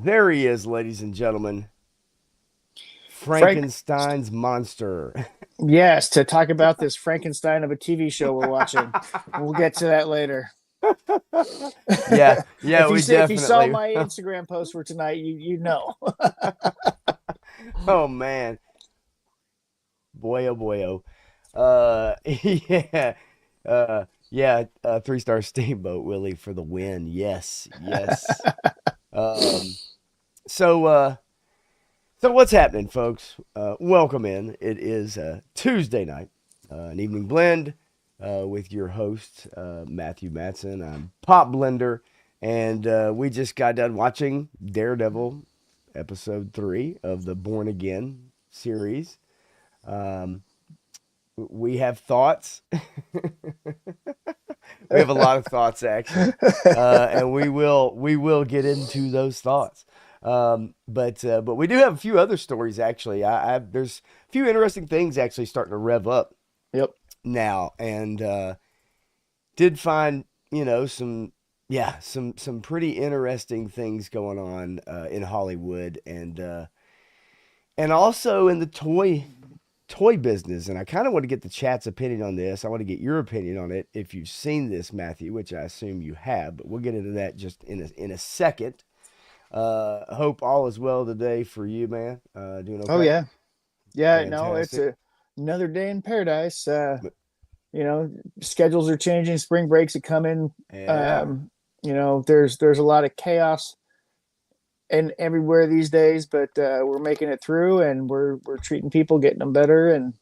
There he is, ladies and gentlemen. Frank, Frankenstein's monster. yes, to talk about this Frankenstein of a TV show we're watching. We'll get to that later. Yeah, yeah, we If you saw definitely. my Instagram post for tonight, you know. Oh man, boy, oh boy, oh. Yeah, three-star Steamboat Willie for the win. Yes, yes. Um, so, uh, so what's happening, folks? Welcome in. It is Tuesday night, an evening blend with your host Matthew Matson. I'm Pop Blender, and we just got done watching Daredevil episode 3 of the Born Again series. Um, we have thoughts. We have a lot of thoughts actually, and we will get into those thoughts. But we do have a few other stories actually. There's a few interesting things actually starting to rev up Yep. now, and did find some pretty interesting things going on in Hollywood and also in the toy business. And I kind of want to get the chat's opinion on this. I want to get your opinion on it if you've seen this, Matthew, which I assume you have. But we'll get into that just in a second. Hope all is well today for you, man. Doing Oh okay? yeah. Yeah, no, it's Fantastic. another day in paradise. You know, Schedules are changing, spring breaks are coming. Yeah. Um, there's a lot of chaos and everywhere these days, but we're making it through and we're treating people, getting them better and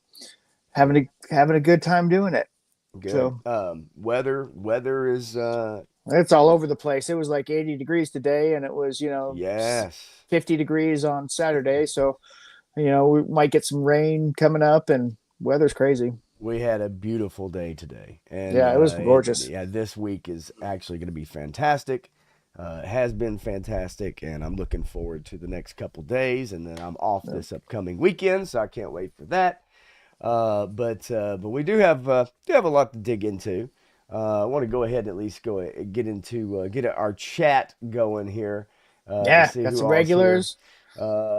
having a good time doing it. Good. So Weather is it's all over the place. It was like 80 degrees today, and it was, yes. 50 degrees on Saturday. So, we might get some rain coming up, and weather's crazy. We had a beautiful day today, and Yeah, it was gorgeous. yeah, this week is actually going to be fantastic. It has been fantastic, and I'm looking forward to the next couple days, and then I'm off Yep. this upcoming weekend, so I can't wait for that. But we do have a lot to dig into. I want to go ahead and at least get into get our chat going here and Yeah, see got who some all's here. regulars.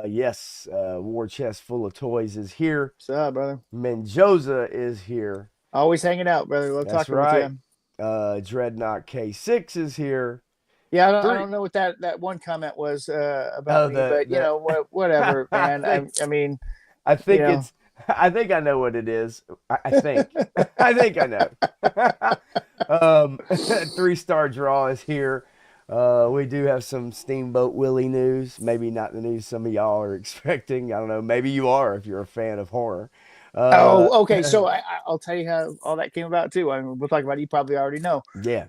Yes, War Chest Full of Toys is here. What's up, brother? Menjoza is here. Always hanging out, brother. Love That's talking with right. you. Dreadnought K6 is here. Yeah, I Three. don't know what that one comment was about Oh, me, but the whatever, I man. think I mean, I you think know, it's I think I know what it is. I think I think I know. Three-star draw is here. We do have some Steamboat Willie news. Maybe not the news some of y'all are expecting. I don't know. Maybe you are if you're a fan of horror. Uh, oh, okay. So I'll tell you how all that came about too. I mean, we'll talk about it. You probably already know. yeah.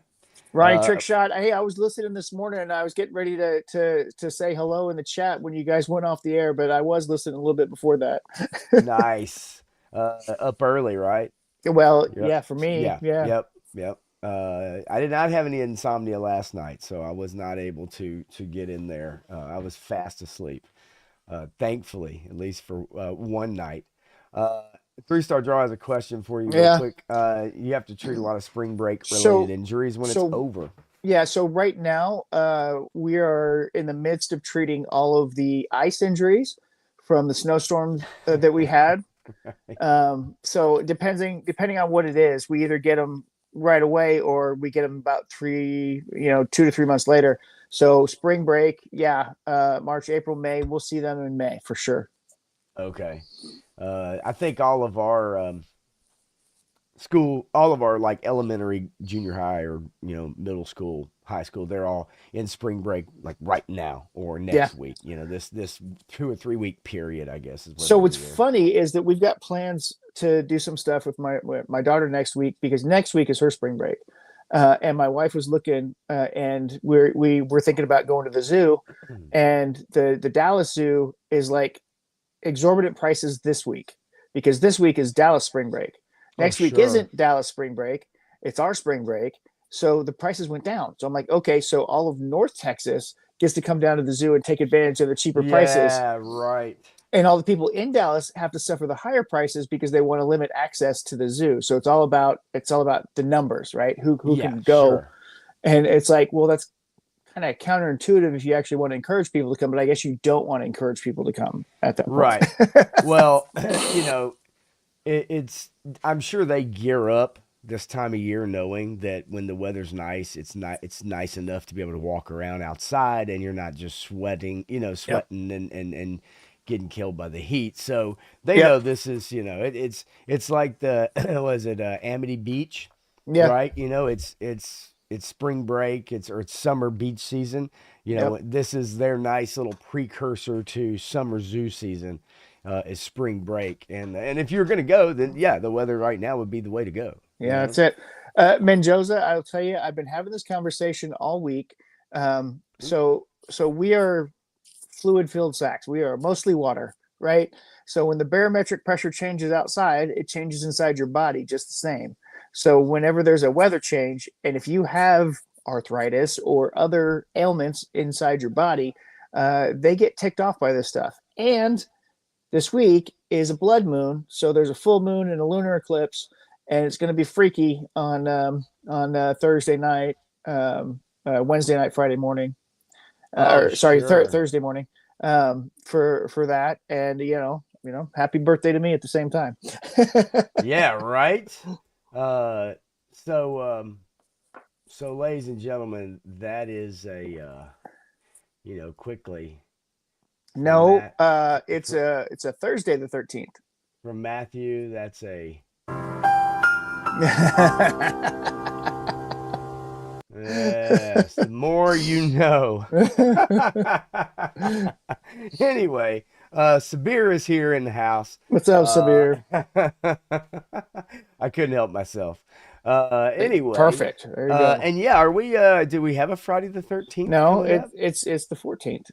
Ronnie Uh, Trick Shot. Hey, I was listening this morning and I was getting ready to say hello in the chat when you guys went off the air, but I was listening a little bit before that. nice. Up early, right? Well, Yep. yeah, for me, Yeah. yeah. Yep. Yep. I did not have any insomnia last night, so I was not able to get in there. I was fast asleep. Thankfully, at least for one night. Uh, Three-star draw has a question for you, real Yeah. quick. You have to treat a lot of spring break related So injuries when it's so over. yeah, so right now we are in the midst of treating all of the ice injuries from the snowstorm that we had. So depending on what it is, we either get them right away or we get them about 2 to 3 months later. So spring break, yeah, March, April, May, we'll see them in May for sure. Okay. I think all of our all of our like elementary, junior high, or middle school, high school, they're all in spring break like right now or Yeah. next week. This 2 or 3 week period, I guess, is what So it'll what's be there. funny is that we've got plans to do some stuff with my daughter next week because next week is her spring break. And my wife was looking, and we were thinking about going to the zoo, and the Dallas Zoo is like exorbitant prices this week because this week is Dallas spring break. Oh, Next week sure. isn't Dallas spring break, it's our spring break. So the prices went down. So I'm like, okay, so all of North Texas gets to come down to the zoo and take advantage of the cheaper prices. Yeah, right. And all the people in Dallas have to suffer the higher prices because they want to limit access to the zoo. So it's all about the numbers, right? Who Yeah, can go. sure. And it's like, well, that's kind of counterintuitive if you actually want to encourage people to come, but I guess you don't want to encourage people to come at that point. Right. Well, it's I'm sure they gear up this time of year knowing that when the weather's nice, it's nice enough to be able to walk around outside and you're not just sweating, Yep. sweating and getting killed by the heat. So they know Yep. this is, it's like the was it Amity Beach, Yeah. right? It's spring break, it's summer beach season. Yep. This is their nice little precursor to summer zoo season. Is spring break, and if you're gonna go, then yeah, the weather right now would be the way to go. Yeah, that's it. Mendoza, I'll tell you, I've been having this conversation all week. So we are fluid filled sacks. We are mostly water, right? So when the barometric pressure changes outside, it changes inside your body just the same. So whenever there's a weather change, and if you have arthritis or other ailments inside your body, they get ticked off by this stuff. And this week is a blood moon, so there's a full moon and a lunar eclipse, and it's going to be freaky on Thursday night, Wednesday night, Friday morning, Oh, or sorry, sure. Thursday morning, for that, and happy birthday to me at the same time. Yeah, right. Uh, so, ladies and gentlemen, that is quickly from No, Matt, it's a Thursday the 13th. from Matthew, that's a yes. The more you know. Anyway, Sabir is here in the house. What's up, Uh, Sabir? I couldn't help myself. Anyway, Perfect. There you go. and yeah, are we? Do we have a Friday the 13th No, coming up? it's the 14th.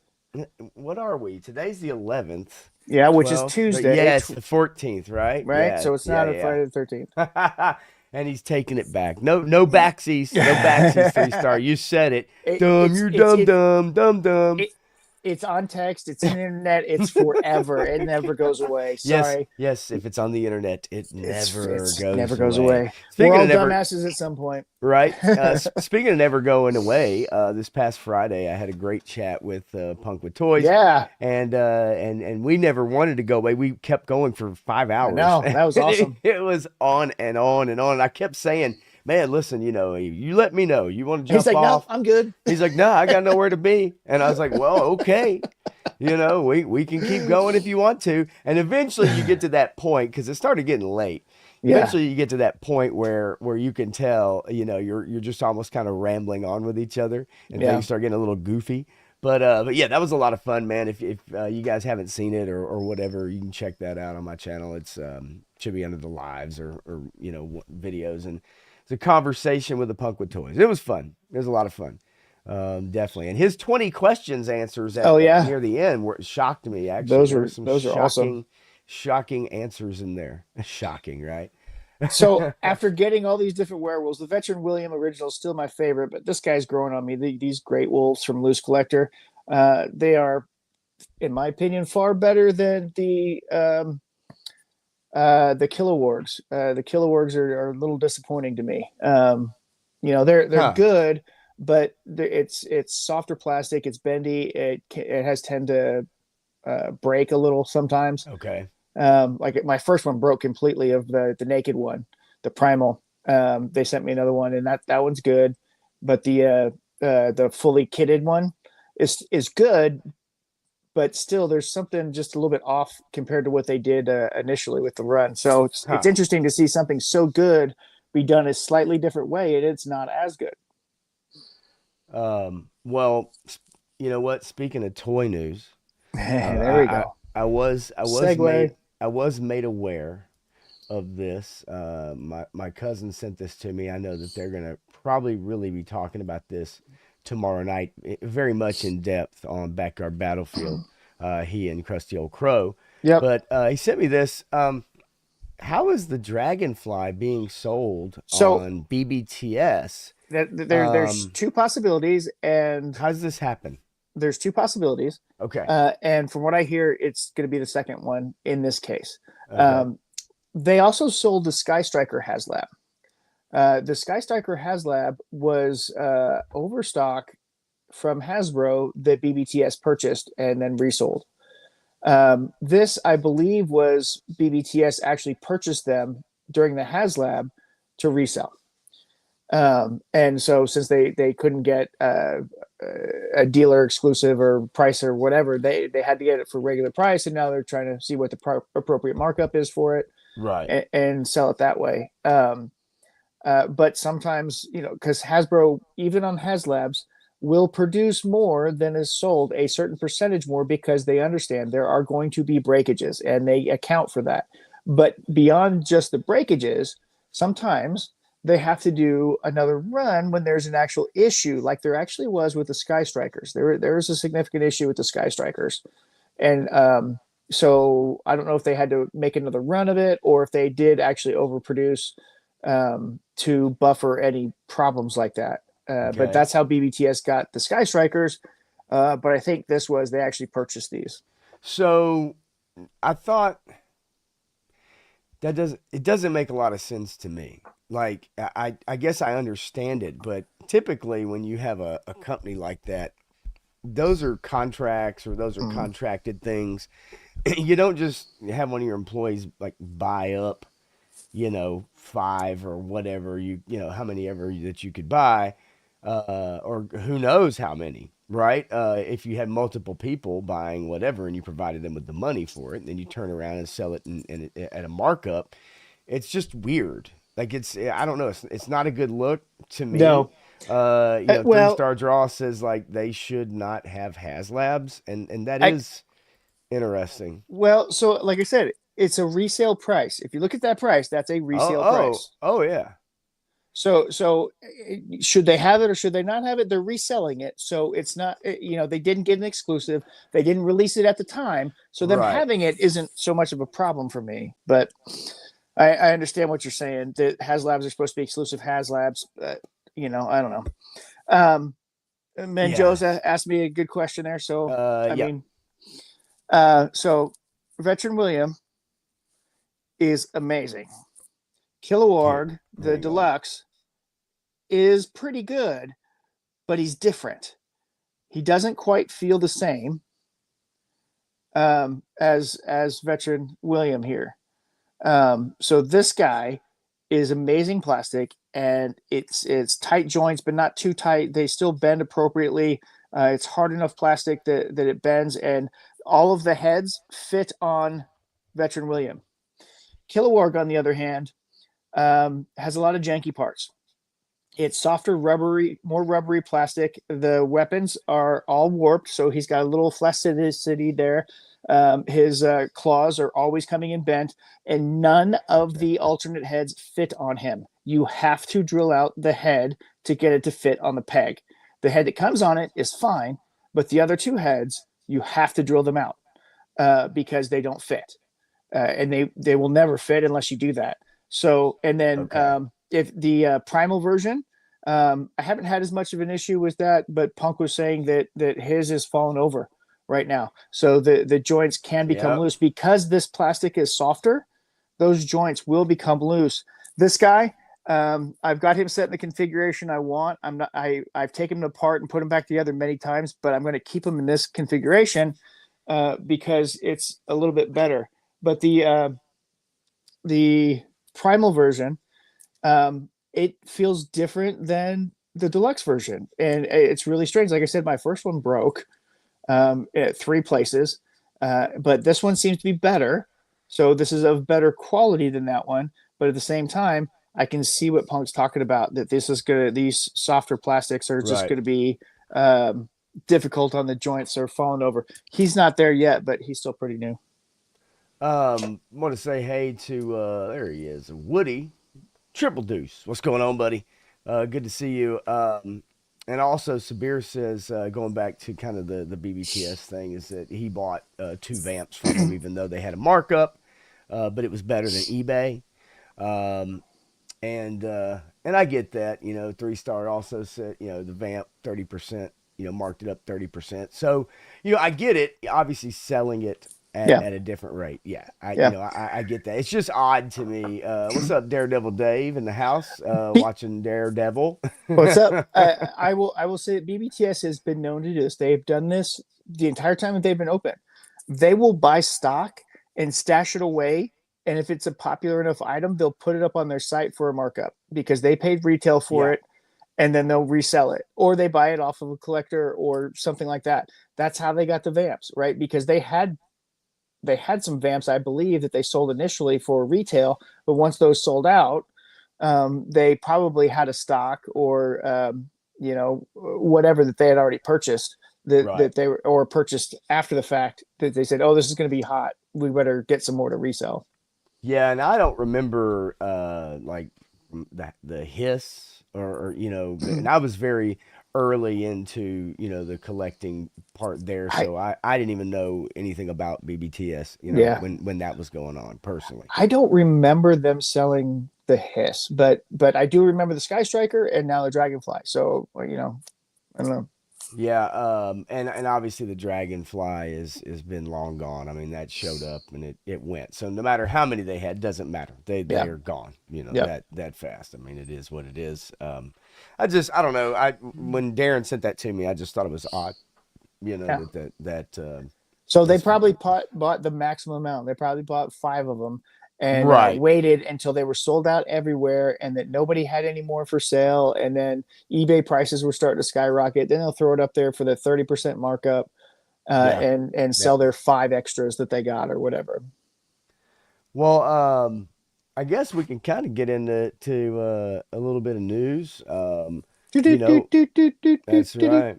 What are we? Today's the 11th, Yeah, which is 12th. But Tuesday, yeah, it's the 14th, right? right? Yeah, So it's yeah, not a Friday the 13th. yeah. And he's taking it back. No, no backsies. No backsies. 3 star. You said it. it, Dumb. it's You're it's dumb. it's Dumb. Dumb. Dumb. it, it's on text. It's in the internet. It's forever. It never goes away. Yes. Sorry, Yes. If it's on the internet, it never it's never goes goes away. away. We're Speaking all of never, dumbasses at some point. right? Speaking of never going away, this past Friday I had a great chat with Punk with Toys, Yeah, and we never wanted to go away. We kept going for 5 hours. no, that was it, awesome. it was on and on and on. And I kept saying, "Man, listen, you let me know. You want to He's jump like, no, off?" I'm good. He's like, "No, I got nowhere to be." And I was like, "Well, okay." We can keep going if you want to. And eventually you get to that point because it started getting late. Yeah, Eventually you get to that point where you can tell, you're just almost kind of rambling on with each other and yeah. things start getting a little goofy. But yeah, that was a lot of fun, man. If you guys haven't seen it or whatever, you can check that out on my channel. It's should be under the lives or videos, and it's a conversation with a punk with toys. It was fun. It was a lot of fun. Definitely. And his 20 questions answers Oh at yeah, near the end were shocked me actually. those There were are some those are awesome. shocking answers in there. Shocking, right? So after getting all these different werewolves, the veteran William original is still my favorite, but this guy's growing on me. These great wolves from Loose Collector, they are, in my opinion, far better than the Kilowoggs. The Kilowoggs are a little disappointing to me. They're Huh. good, but it's softer plastic. It's bendy. It has tend to break a little sometimes. Okay. Like my first one broke completely of the naked one, the primal. They sent me another one, and that one's good, but the fully kitted one is good, but still there's something just a little bit off compared to what they did initially with the run. So it's Huh. interesting to see something so good be done a slightly different way, and it's not as good. Well, you know what? Speaking of toy news, There we I, go. made Segue. aware of this. My cousin sent this to me. I know that they're gonna probably really be talking about this tomorrow night, very much in depth on Backyard Battlefield. He and Krusty Old Crow, Yep. but he sent me this. How is the Dragonfly being sold So on BBTS? there's Um, two possibilities, and how does this happen? there's two possibilities. Okay, And from what I hear, it's going to be the second one in this case. okay, Um, they also sold the Sky Striker HasLab. The Sky Striker HasLab was overstock from Hasbro that BBTS purchased and then resold. This, I believe, was BBTS actually purchased them during the HasLab to resell. And so since they couldn't get a dealer exclusive or price or whatever, they had to get it for regular price, and now they're trying to see what the appropriate markup is for it, Right. and sell it that way. But sometimes, because Hasbro, even on HasLabs, will produce more than is sold, a certain percentage more, because they understand there are going to be breakages and they account for that. But beyond just the breakages, sometimes they have to do another run when there's an actual issue, like there actually was with the Sky Strikers. There was a significant issue with the Sky Strikers. And so I don't know if they had to make another run of it or if they did actually overproduce to buffer any problems like that. But Okay. that's how BBTS got the Sky Strikers. But I think this was they actually purchased these. So I thought it doesn't make a lot of sense to me. Like I guess I understand it, but typically when you have a company like that, those are contracts or those are Mm. contracted things. You don't just have one of your employees like buy up, five or whatever how many ever that you could buy, or who knows how many, right? If you had multiple people buying whatever and you provided them with the money for it, and then you turn around and sell it at a markup, it's just weird. Like I don't know, it's not a good look to me. No. Three Well, Star Draw says like they should not have HasLabs, and that I is interesting. so like I said, it's a resale price. If you look at that price, that's a Oh, resale oh, price. oh, yeah. So should they have it or should they not have it? They're reselling it, so it's not. They didn't get an exclusive. They didn't release it at the time, so them Right. having it isn't so much of a problem for me. But I understand what you're saying. That HasLabs are supposed to be exclusive HasLabs. I don't know. Um, Yeah. Menjoza asked me a good question there. So I Yeah. mean, so Veteran William is amazing. Here, Kilowog, the hang on. deluxe, is pretty good, but he's different. He doesn't quite feel the same as Veteran William here. So this guy is amazing plastic, and it's tight joints, but not too tight. They still bend appropriately. It's hard enough plastic that it bends, and all of the heads fit on Veteran William. Kilowog, on the other hand, has a lot of janky parts. It's softer, rubbery, more rubbery plastic. The weapons are all warped, so he's got a little plasticity there. His claws are always coming in bent, and none of the alternate heads fit on him. You have to drill out the head to get it to fit on the peg. The head that comes on it is fine, but the other two heads, you have to drill them out because they don't fit. And they will never fit unless you do that. So, and then Okay. if the primal version, I haven't had as much of an issue with that, but Punk was saying that his is fallen over right now. So the joints can become Yep. loose because this plastic is softer. Those joints will become loose. This guy, I've got him set in the configuration I want. I'm not. I've taken him apart and put him back together many times, but I'm going to keep him in this configuration because it's a little bit better. But the primal version, it feels different than the deluxe version, and it's really strange. Like I said, my first one broke at three places, but this one seems to be better. So this is of better quality than that one, but at the same time, I can see what Punk's talking about. That this is gonna these softer plastics are just Right. gonna be difficult on the joints or falling over. He's not there yet, but he's still pretty new. Want to say hey to there he is, Woody Triple Deuce. What's going on, buddy? Good to see you. And also Sabir says, going back to kind of the BBTS thing, is that he bought two vamps from them, even though they had a markup, but it was better than eBay. Um, and I get that. Three Star also said, the vamp 30%, marked it up 30%. So I get it. Obviously, selling it Yeah. at a different rate. Yeah, Yeah. I get that. It's just odd to me. What's up, Daredevil Dave in the house Be- watching Daredevil? What's up? I will say that BBTS has been known to do this. They've done this the entire time that they've been open. They will buy stock and stash it away. And if it's a popular enough item, they'll put it up on their site for a markup because they paid retail for Yeah, it, and then they'll resell it, or they buy it off of a collector or something like that. That's how they got the vamps, right? Because they had some vamps, I believe, that they sold initially for retail, but once those sold out, they probably had a stock or whatever that they had already purchased right. that they were or purchased after the fact that they said, "Oh, this is going to be hot. We better get some more to resell." Yeah, and I don't remember like the hiss or and I was very early into the collecting part there, I so I didn't even know anything about BBTS, Yeah, when that was going on personally. I don't remember them selling the hiss, but I do remember the Sky Striker and now the Dragonfly. So I don't know. Yeah, and obviously the dragonfly is been long gone. I mean that showed up and it went. So no matter how many they had, doesn't matter. They Yeah, are gone. yep, That fast. I mean it is what it is. I don't know. I when Darren sent that to me, I just thought it was odd. yeah. That So they that's probably bought the maximum amount. They probably bought five of them and right. waited until they were sold out everywhere and that nobody had any more for sale. And then eBay prices were starting to skyrocket. Then they'll throw it up there for the 30% markup Yeah. and Yeah. sell their five extras that they got or whatever. Well, I guess we can kind of get into a little bit of news. You know, that's right.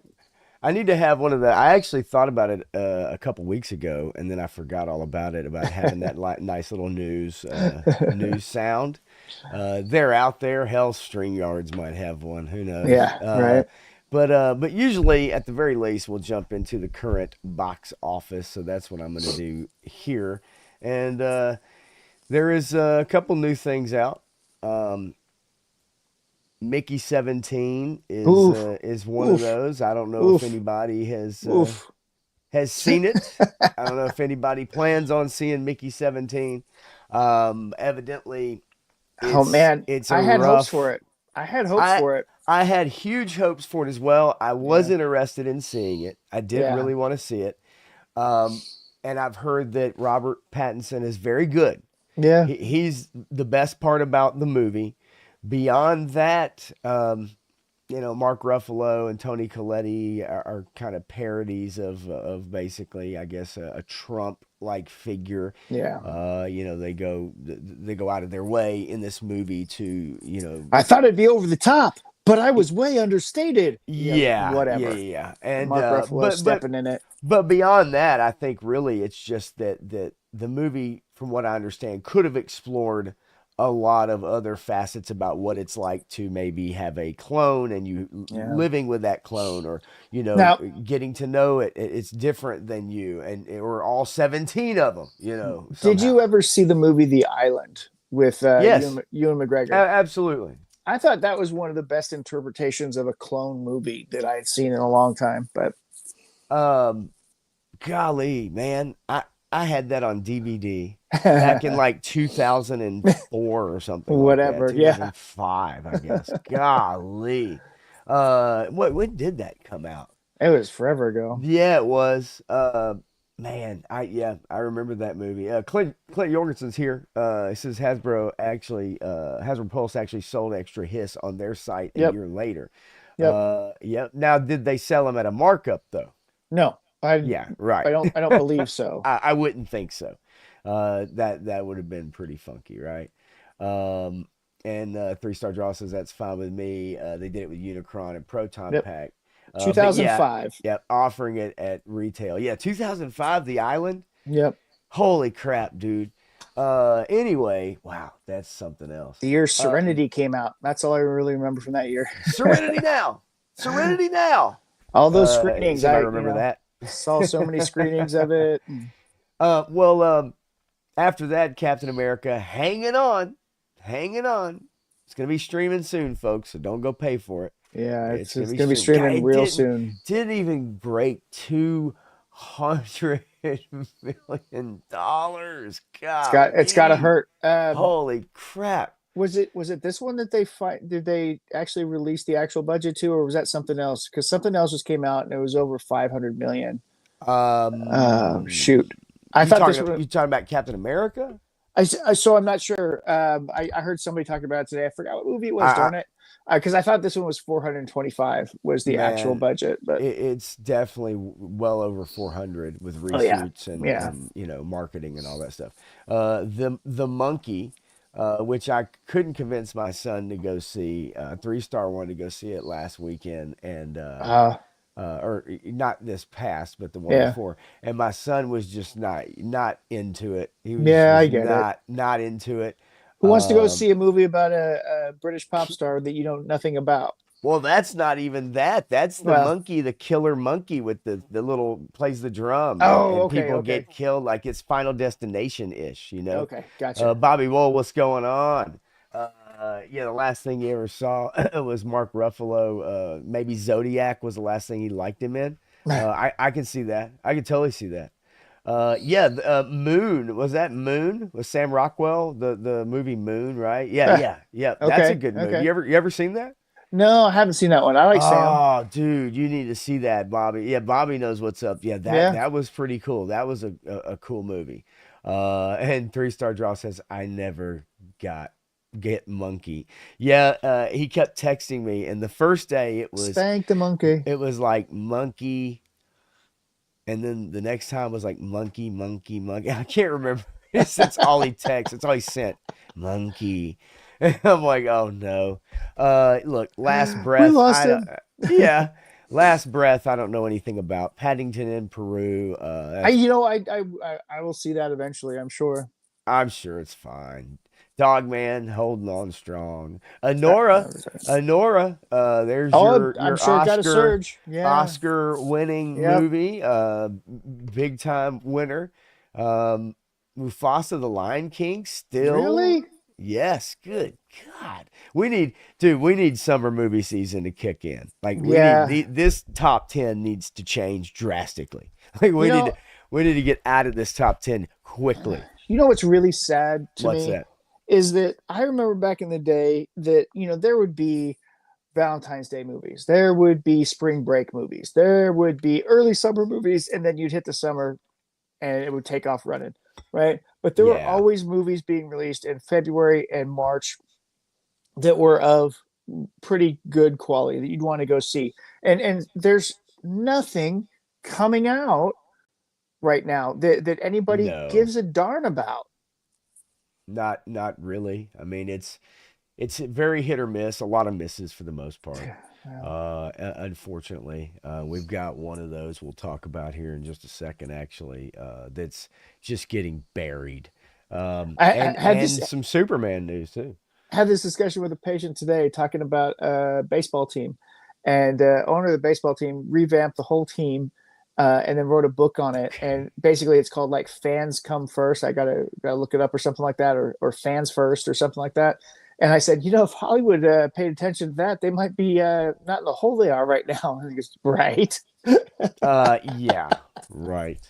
I need to have one of the. I actually thought about it a couple weeks ago, and then I forgot all about it. About having that nice little news sound. They're out there. Hell, StreamYards might have one. Who knows? Yeah, right. But usually, at the very least, we'll jump into the current box office. So that's what I'm going to do here. And there is a couple new things out. Um, Mickey 17 Oof, is one of oof, those. I don't know if oof, anybody oof. has seen it. I don't know if anybody plans on seeing Mickey 17. Evidently, Oh man, it's a I had hopes for rough. it. I had hopes I for it. I had huge hopes for it as well. I was Yeah, interested in seeing it. I did yeah, really want to see it. Um, and I've heard that Robert Pattinson is very good. yeah. He's the best part about the movie. Beyond that, Mark Ruffalo and Tony Colletti are kind of parodies of basically, I guess, a Trump like figure. Yeah. They go out of their way in this movie to I thought it'd be over the top, but I was way understated. Yeah, yeah, whatever. yeah. And Mark Ruffalo stepping in it. but beyond that, I think really it's just that the movie, from what I understand, could have explored a lot of other facets about what it's like to maybe have a clone and you Yeah. living with that clone, or Now, getting to know it. It's different than you, and or all 17 of them, did you somehow. ever see the movie The Island with Yes, Ewan McGregor? absolutely. I thought that was one of the best interpretations of a clone movie that I had seen in a long time. But Um, Golly, man, I had that on DVD back in like 2004 or something like that. whatever. Yeah, 2005, I guess. Golly. When did that come out? it was forever ago. Yeah, it was. Man, I remember that movie. Clint Jorgensen's here. It says Hasbro Pulse actually sold extra hiss on their site a Yep, year later. yep. Yep. Now, did they sell them at a markup though? No, Yeah, right. I don't believe so. I wouldn't think so. That would have been pretty funky, right? Um, and Three Star Draw says that's fine with me. They did it with Unicron and Proton Yep, Pack. But yeah, 2005. yeah, offering it at retail. Yeah, 2005, The Island. Yep, Holy crap, dude. Anyway, wow, that's something else. the year Uh, Serenity came out. That's all I really remember from that year. Serenity Now. Serenity Now. All those screenings, Somebody remember that? saw so many screenings of it. Well, after that, Captain America, hanging on. It's gonna be streaming soon, folks. So don't go pay for it. Yeah, It's it's gonna be gonna be streaming. God, streaming it real soon. didn't even break 2 $100 million. It's got to Golly. hurt. Holy crap. Was it this one that they fight? Did they actually release the actual budget to, or was that something else? Because something else just came out and it was over 500 million. Shoot, I thought this was. You talking about Captain America? So I'm not sure. I heard somebody talking about it today. I forgot what movie it was. I, Darn it, because I thought this one was 425 was the actual Man, budget. But it's definitely well over 400 with oh yeah, reshoots yeah. and marketing and all that stuff. The monkey, which I couldn't convince my son to go see. 3 Star wanted to go see it last weekend, and Uh, or not this past, but the one yeah, before. And my son was just not into it. He was yeah. I was get it. not into it. Who wants to go Um, see a movie about a British pop star that you know nothing about? Well, that's not even that. That's the Well, monkey, the killer monkey with the little plays the drum oh, and okay, people okay, get killed like it's Final Destination ish, okay. Gotcha. Bobby Wool, what's going on? Yeah, the last thing you ever saw was Mark Ruffalo. Maybe Zodiac was the last thing he liked him in. I can see that. I can totally see that. Yeah, Moon, was that Moon? Was Sam Rockwell the movie Moon, right? Yeah. That's a Okay, good movie. okay. You ever seen that? No, I haven't seen that one. I like Sam. Oh, dude, you need to see that, Bobby. Yeah, Bobby knows what's up. Yeah, Yeah. that was pretty cool. That was a cool movie. And 3 Star Draw says I never got get monkey. Yeah, he kept texting me, and the first day Spank the monkey. it was like monkey, and then the next time was like monkey, monkey, monkey. I can't remember. That's all he texts. That's all he sent. Monkey. And I'm like, oh no. Look, last We breath. lost I don't. him. Yeah, last breath. I don't know anything about Paddington in Peru. I, That's you know, I will see that eventually. I'm sure. I'm sure it's fine. Dog man, holding on strong. Uh, Honora, uh, Honora. There's oh, I'm your sure it got a surge. Yeah. Oscar winning Yep. movie. Big time winner. Um, Mufasa the Lion King still. Really? Yes, good God. We need summer movie season to kick in. Like Yeah. this top 10 needs to change drastically. Like You know, we need to get out of this top 10 quickly. what's really sad to What's me that? is that I remember back in the day that, there would be Valentine's Day movies. There would be spring break movies. There would be early summer movies, and then you'd hit the summer and it would take off running, right? But there were Yeah. always movies being released in February and March that were of pretty good quality that you'd want to go see. And there's nothing coming out right now that anybody No. gives a darn about. Not really. I mean, it's very hit or miss, a lot of misses for the most part. Well, Unfortunately, we've got one of those we'll talk about here in just a second, actually, that's just getting buried. I had this And some Superman news too. had this discussion with a patient today talking about a baseball team, and owner of the baseball team revamped the whole team, and then wrote a book on it. Okay. And basically, it's called like "Fans Come First." I gotta look it up or something like that, or "Fans First" or something like that. And I said, if Hollywood paid attention to that, they might be not in the hole they are right now. And he goes, right. Yeah, right.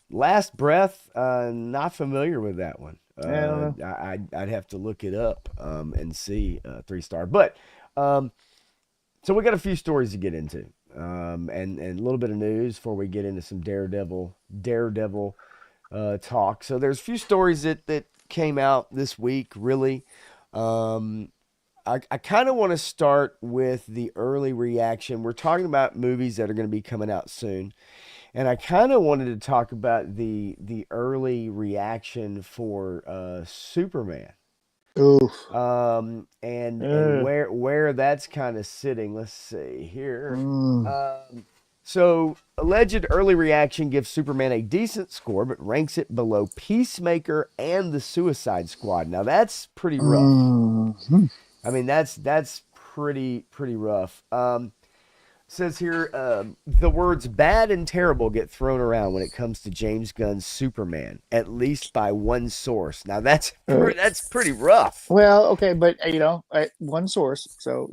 Last breath. Not familiar with that one. I don't know. I'd have to look it up and see 3 Star. But so we got a few stories to get into, and a little bit of news before we get into some Daredevil talk. So there's a few stories that came out this week. Really, um, I kind of want to start with the early reaction. We're talking about movies that are going to be coming out soon. And I kind of wanted to talk about the early reaction for Superman, Oof. and where that's kind of sitting. Let's see here. Mm. So alleged early reaction gives Superman a decent score, but ranks it below Peacemaker and the Suicide Squad. Now that's pretty rough. Mm. I mean that's pretty rough. Says here, the words bad and terrible get thrown around when it comes to James Gunn's Superman, at least by one source. Now Uh, that's pretty rough. well, okay, but one source, so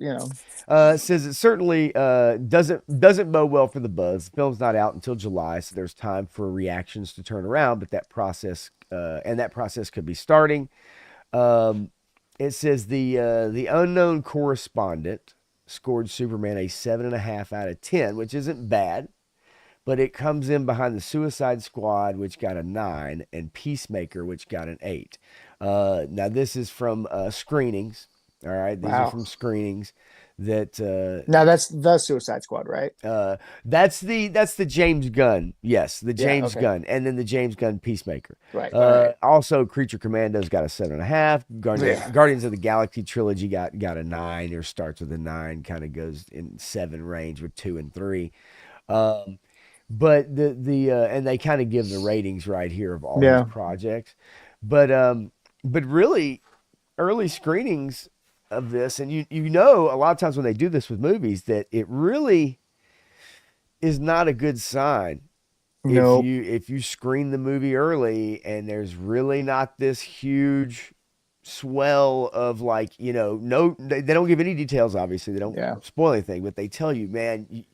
Says it certainly doesn't bode well for the buzz. The film's not out until July, so there's time for reactions to turn around. But that process could be starting. Um, it says the unknown correspondent scored Superman a 7.5 out of 10, which isn't bad, but it comes in behind the Suicide Squad, which got a 9, and Peacemaker, which got an 8. Now this is from screenings. All right, these are wow. from screenings that Now that's the Suicide Squad, right? that's the James Gunn, yes, the Yeah. James Okay. Gunn, and then the James Gunn Peacemaker. Right. All right. Also, Creature Commandos got a 7.5. Yeah. Guardians of the Galaxy trilogy got a 9, or starts with a 9, kind of goes in 7 range with 2 and 3. Um, but and they kind of give the ratings right here of all these Yeah. projects, but really early screenings of this, and a lot of times when they do this with movies, that it really is not a good sign Nope. if you screen the movie early and there's really not this huge swell of, like, no, they don't give any details, obviously they don't Yeah. spoil anything, but they tell you, man, you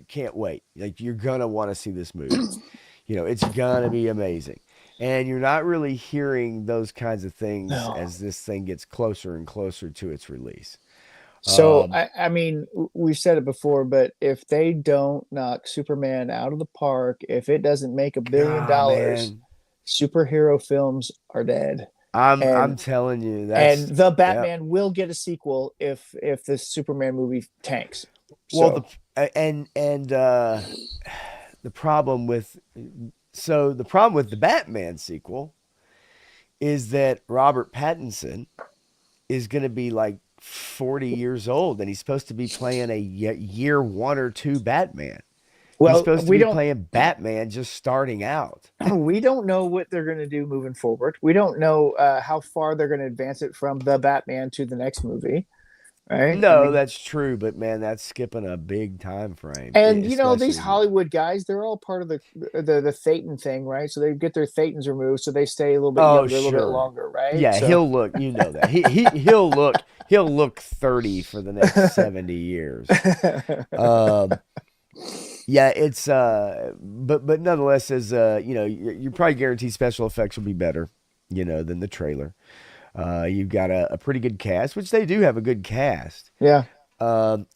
can't wait, like, you're gonna want to see this movie. It's gonna be amazing. And you're not really hearing those kinds of things No. as this thing gets closer and closer to its release. So Um, I mean, we've said it before, but if they don't knock Superman out of the park, if it doesn't make $1 billion, man, superhero films are dead. I'm And telling you, and that's, the yeah. Batman will get a sequel if the Superman movie tanks. Well, So the problem with the problem with the Batman sequel is that Robert Pattinson is going to be like 40 years old, and he's supposed to be playing a year 1 or 2 Batman. He's well, supposed to be playing Batman just starting out. we don't know what they're going to do moving forward. We don't know how far they're going to advance it from the Batman to the next movie, right? I No, mean, that's true, but man, that's skipping a big time frame, and these especially. Hollywood guys, they're all part of the Thetan thing, right? So they get their Thetans removed, so they stay a little bit Oh, younger, a little bit sure. longer, right? Yeah, So he'll look. You know that he'll look 30 for the next 70 years. Um, yeah, it's but nonetheless, as you're probably guaranteed special effects will be better, than the trailer. You've got a pretty good cast, which they do have a good cast. yeah.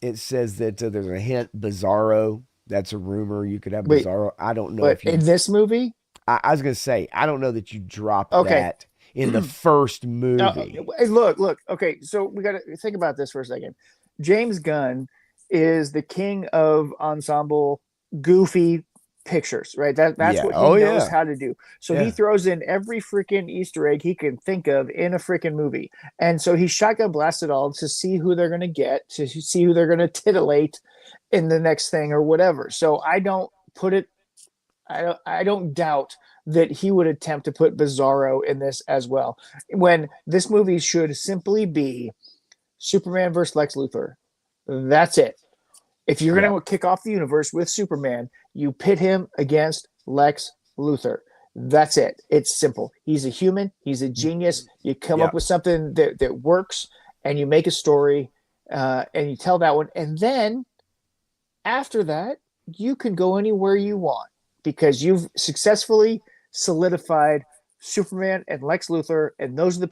It says that there's a hint Bizarro. That's a rumor. You could have Wait, Bizarro. I don't know but if you. in this movie, I was gonna say I don't know that you dropped okay. that in the first Uh, movie. look. Okay, so we got to think about this for a second. James Gunn is the king of ensemble, goofy pictures, right? That's Yeah. what he Oh knows yeah. how to do. So he Yeah. throws in every freaking Easter egg he can think of in a freaking movie, and so he shotgun blasted all to see who they're going to get, to see who they're going to titillate in the next thing or whatever. So I don't put it I don't doubt that he would attempt to put Bizarro in this as well. When this movie should simply be Superman versus Lex Luthor. That's it. If you're Yeah. going to kick off the universe with Superman, you pit him against Lex Luthor. That's it. It's simple. He's a human. He's a genius. You come Yeah. up with something that works, and you make a story, and you tell that one. And then after that, you can go anywhere you want because you've successfully solidified Superman and Lex Luthor, and those are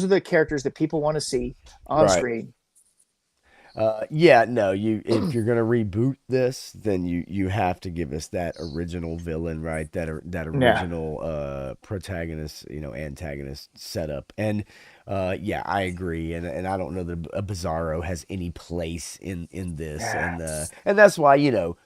the characters that people want to see on Right. screen. Yeah, no, if you're gonna reboot this, then you have to give us that original villain, right? That Yeah. original protagonist, antagonist setup. And yeah, I agree. And I don't know that a Bizarro has any place in this. Yeah. And that's why,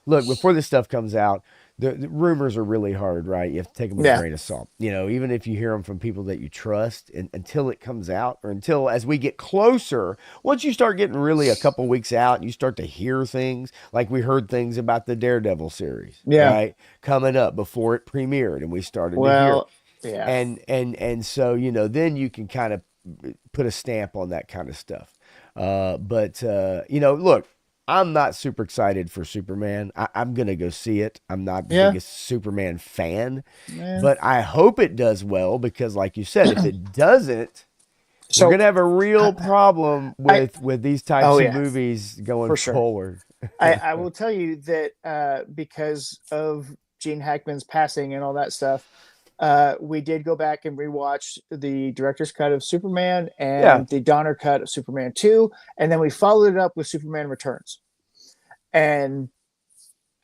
look, before this stuff comes out, the rumors are really hard, right? You have to take them with a Yeah. grain of salt. Even if you hear them from people that you trust, and until it comes out, or until as we get closer, once you start getting really a couple weeks out, and you start to hear things like we heard things about the Daredevil series, Yeah. right, coming up before it premiered, and we started to hear, Well, yeah. and so then you can kind of put a stamp on that kind of stuff. But look. I'm not super excited for Superman. I'm gonna go see it. I'm not the Yeah, biggest Superman fan, man. but I hope it does well because, like you said, if it doesn't, we're So gonna have a real I, problem I with these oh types of yeah, movies going for sure. forward. I will tell you that because of Gene Hackman's passing and all that stuff, we did go back and rewatch the director's cut of Superman Yeah, and the Donner cut of Superman 2, and then we followed it up with Superman Returns. And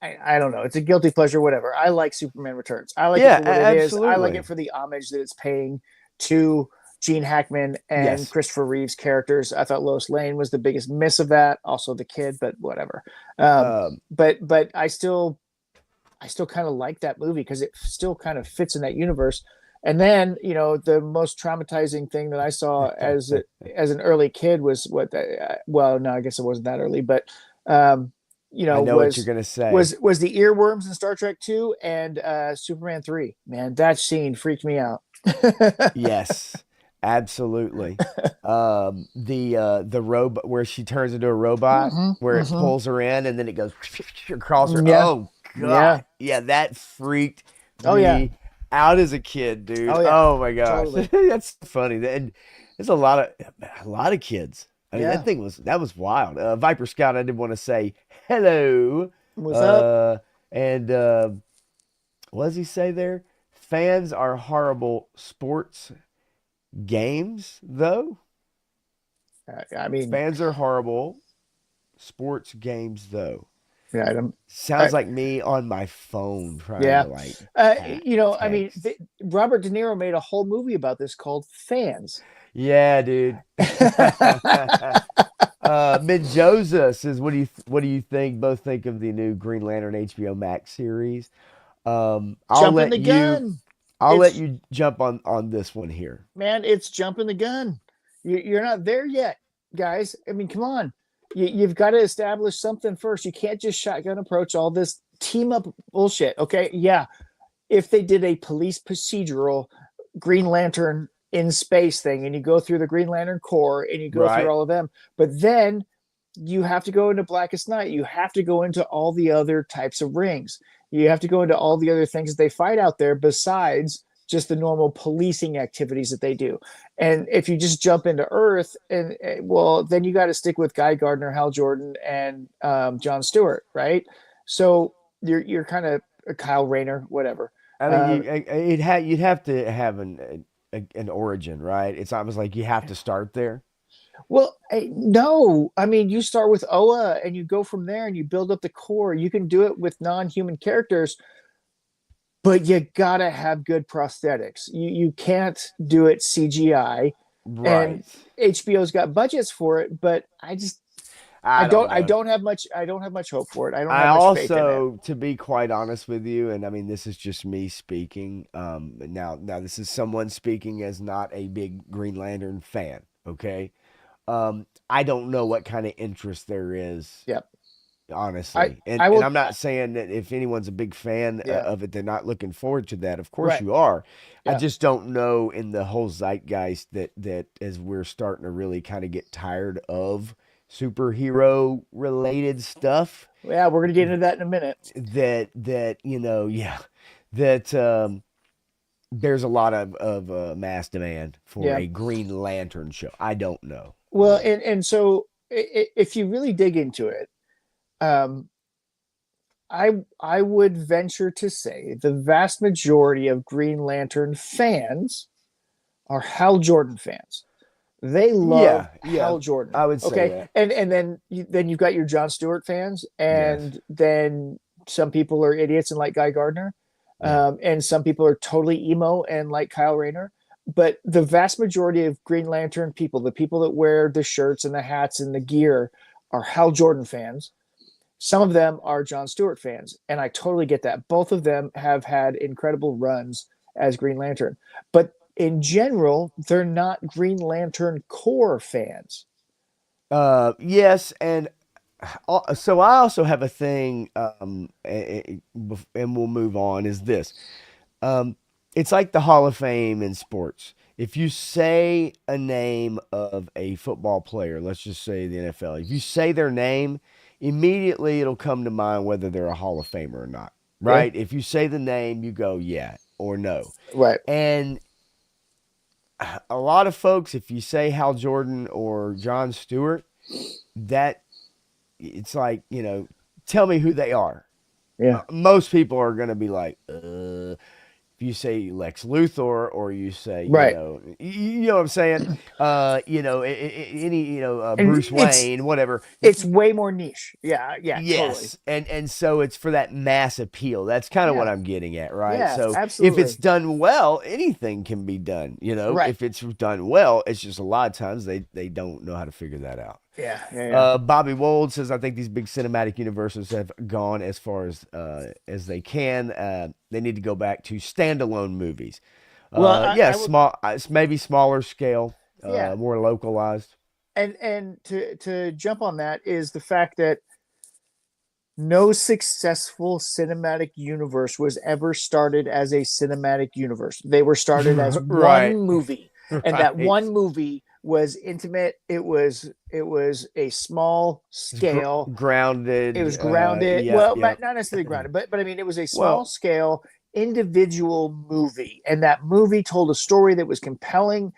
I don't know, it's a guilty pleasure, whatever. I like Superman Returns. I like it yeah, for what it is. I like it absolutely. for the homage that it's paying to Gene Hackman and Yes. Christopher Reeve's characters. I thought Lois Lane was the biggest miss of that. Also the kid, but whatever. Um, But I still kind of like that movie because it still kind of fits in that universe. And then the most traumatizing thing that I saw as an early kid was well, no, I guess it wasn't that early, but um, I know what you're was gonna say. was the earworms in Star Trek 2 and Superman 3. Man, that scene freaked me out. Yes, absolutely. The robot where she turns into a robot, Hmm. where it Hmm. pulls her in and then it goes across her. Yeah, Oh yeah. God, yeah, that freaked Oh yeah. me out as a kid, dude. Oh yeah. Oh my gosh, Totally. that's funny. And there's a lot of kids. I mean, Yeah. that was wild. Viper Scout, I did want to say hello. What's up? Uh, and what does he say there? Fans are horrible sports games, though. I mean, Fans are horrible. Sports games, though. yeah, I don't. Sounds I, like me on my phone trying Yeah. to like I mean, text. Robert De Niro made a whole movie about this called Fans. Yeah, dude. Menjoza says, what do you think? Both think of the new Green Lantern HBO Max series. Um, I'll Jumping let the you gun. I'll let It's you jump on this one here. Man, it's jumping the gun. You're not there yet, guys. I mean, come on. You've got to establish something first. You can't just shotgun approach all this team up bullshit. Okay, yeah. If they did a police procedural Green Lantern in space thing, and you go through the Green Lantern Corps and you go through Right? all of them, but then you have to go into Blackest Night. You have to go into all the other types of rings. You have to go into all the other things that they fight out there besides just the normal policing activities that they do. And if you just jump into Earth, and well, then you got to stick with Guy Gardner, Hal Jordan, and John Stewart, right? So you're kind of Kyle Rayner, whatever. I mean, Uh, you'd have to have an origin, right? It's almost like you have to start there. Well, no. I mean, you start with Oa and you go from there and you build up the core. You can do it with non-human characters, but you gotta have good prosthetics. You can't do it CGI. And Right. HBO's got budgets for it, but I don't I know. don't have much hope for it. I don't I have much faith in it. also, to be quite honest with you, and I mean this is just me speaking. Now this is someone speaking as not a big Green Lantern fan. Okay. I don't know what kind of interest there is, Yeah. I honestly, I and will I'm not saying that if anyone's a big fan yeah. of it, they're not looking forward to that. Of course Right. you are. I Yeah. just don't know in the whole zeitgeist that as we're starting to really kind of get tired of superhero related stuff, Yeah, we're gonna get into that in a minute. yeah, that there's a lot of mass demand for Yeah. a Green Lantern show. I don't know. Well, and so if you really dig into it, um, I would venture to say the vast majority of Green Lantern fans are Hal Jordan fans. They love Yeah, Hal Jordan. I would say Okay, that. and then you've got your John Stewart fans, Yes, and then some people are idiots and like Guy Gardner, yeah. and some people are totally emo and like Kyle Rayner. But the vast majority of Green Lantern people, the people that wear the shirts and the hats and the gear, are Hal Jordan fans. Some of them are John Stewart fans, and I totally get that. Both of them have had incredible runs as Green Lantern, but in general, they're not Green Lantern core fans. Yes, and so I also have a thing, and we'll move on. Is this? Um, it's like the Hall of Fame in sports. If you say a name of a football player, let's just say the NFL, if you say their name, immediately it'll come to mind whether they're a Hall of Famer or not, Yeah. right? If you say the name, you go, yeah or no. Right. And a lot of folks, if you say Hal Jordan or John Stewart, that it's like, tell me who they are. Yeah. Most people are going to be like, if you say Lex Luthor or you say, Right. you know what I'm saying? Any, And Bruce Wayne, whatever. it's way more niche. Yeah. Yeah. Totally. Yes, and so it's for that mass appeal. That's kind of what Yeah. I'm getting at, right? Yeah. So if it's Absolutely. done well, anything can be done. Right. If it's done well, it's just a lot of times they don't know how to figure that out. Yeah. Yeah. Yeah. Bobby Wold says, I think these big cinematic universes have gone as far as they can. They need to go back to standalone movies. Well, Yeah, I would. small, maybe smaller scale, Yeah. more localized. And to jump on that is the fact that no successful cinematic universe was ever started as a cinematic universe. They were started as one Right, movie, and that right. one movie was intimate. It was a small scale. It Grounded. was grounded. Yep, Well, yep. not necessarily grounded, but I mean, it was a small Well, scale individual movie, and that movie told a story that was compelling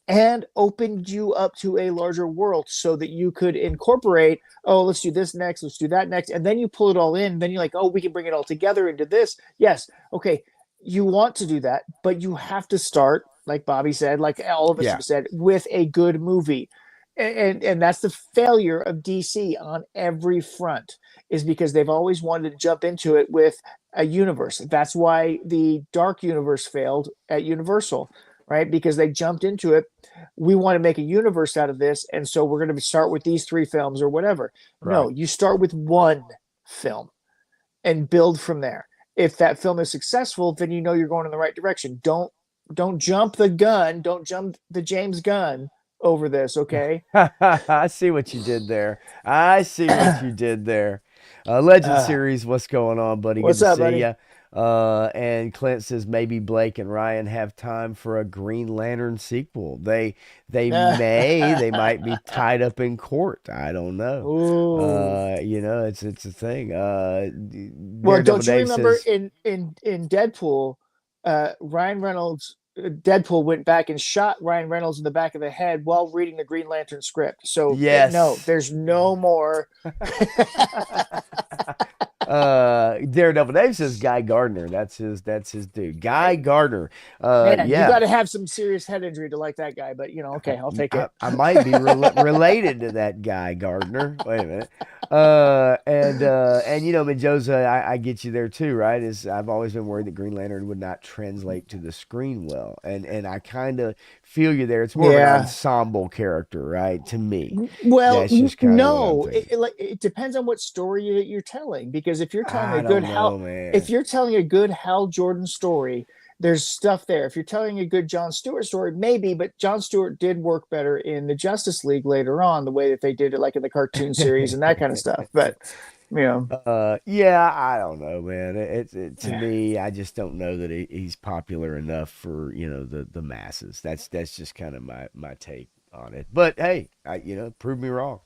and opened you up to a larger world so that you could incorporate, oh, let's do this next, let's do that next, and then you pull it all in, then you're like, oh, we can bring it all together into this. Yes, okay, you want to do that, but you have to start, like Bobby said, like all of us yeah, have said, with a good movie. And that's the failure of DC on every front, is because they've always wanted to jump into it with a universe. That's why the Dark Universe failed at Universal, right? Because they jumped into it. We want to make a universe out of this, and so we're going to start with these three films or whatever. No, right. you start with one film and build from there. If that film is successful, then you know you're going in the right direction. Don't jump the gun. Don't jump the James Gunn over this, okay? I see what you did there. I see what you did there. Legend uh, series, what's going on, buddy? Good what's to up, see buddy? you. And Clint says maybe Blake and Ryan have time for a Green Lantern sequel. They might be tied up in court. I don't know. Ooh. It's a thing. Well, Daredevil don't you Dave remember says in Deadpool, Ryan Reynolds, Deadpool went back and shot Ryan Reynolds in the back of the head while reading the Green Lantern script. So no, yes. there's no more. Daredevil Dave says Guy Gardner. That's his dude. Guy Gardner. Man, you got Yeah. to have some serious head injury to like that guy, but okay, I'll take I, it. I might be related to that guy Gardner. Wait a minute. And Mendoza, I get you there too, right? Is I've always been worried that Green Lantern would not translate to the screen well, and I kind of feel you there. It's more of an Yeah. ensemble character, right? To me, Well, that's just kind of what I'm no, thinking. it depends on what story you're telling. Because if you're telling a I good don't Hal, know, if man. you're telling a good Hal Jordan story, there's stuff there. If you're telling a good John Stewart story, maybe, but John Stewart did work better in the Justice League later on, the way that they did it, like in the cartoon series and that kind of stuff. But you know, Yeah, I don't know, man. To yeah, me, I just don't know that he's popular enough for the masses. That's just kind of my take on it. But hey, prove me wrong.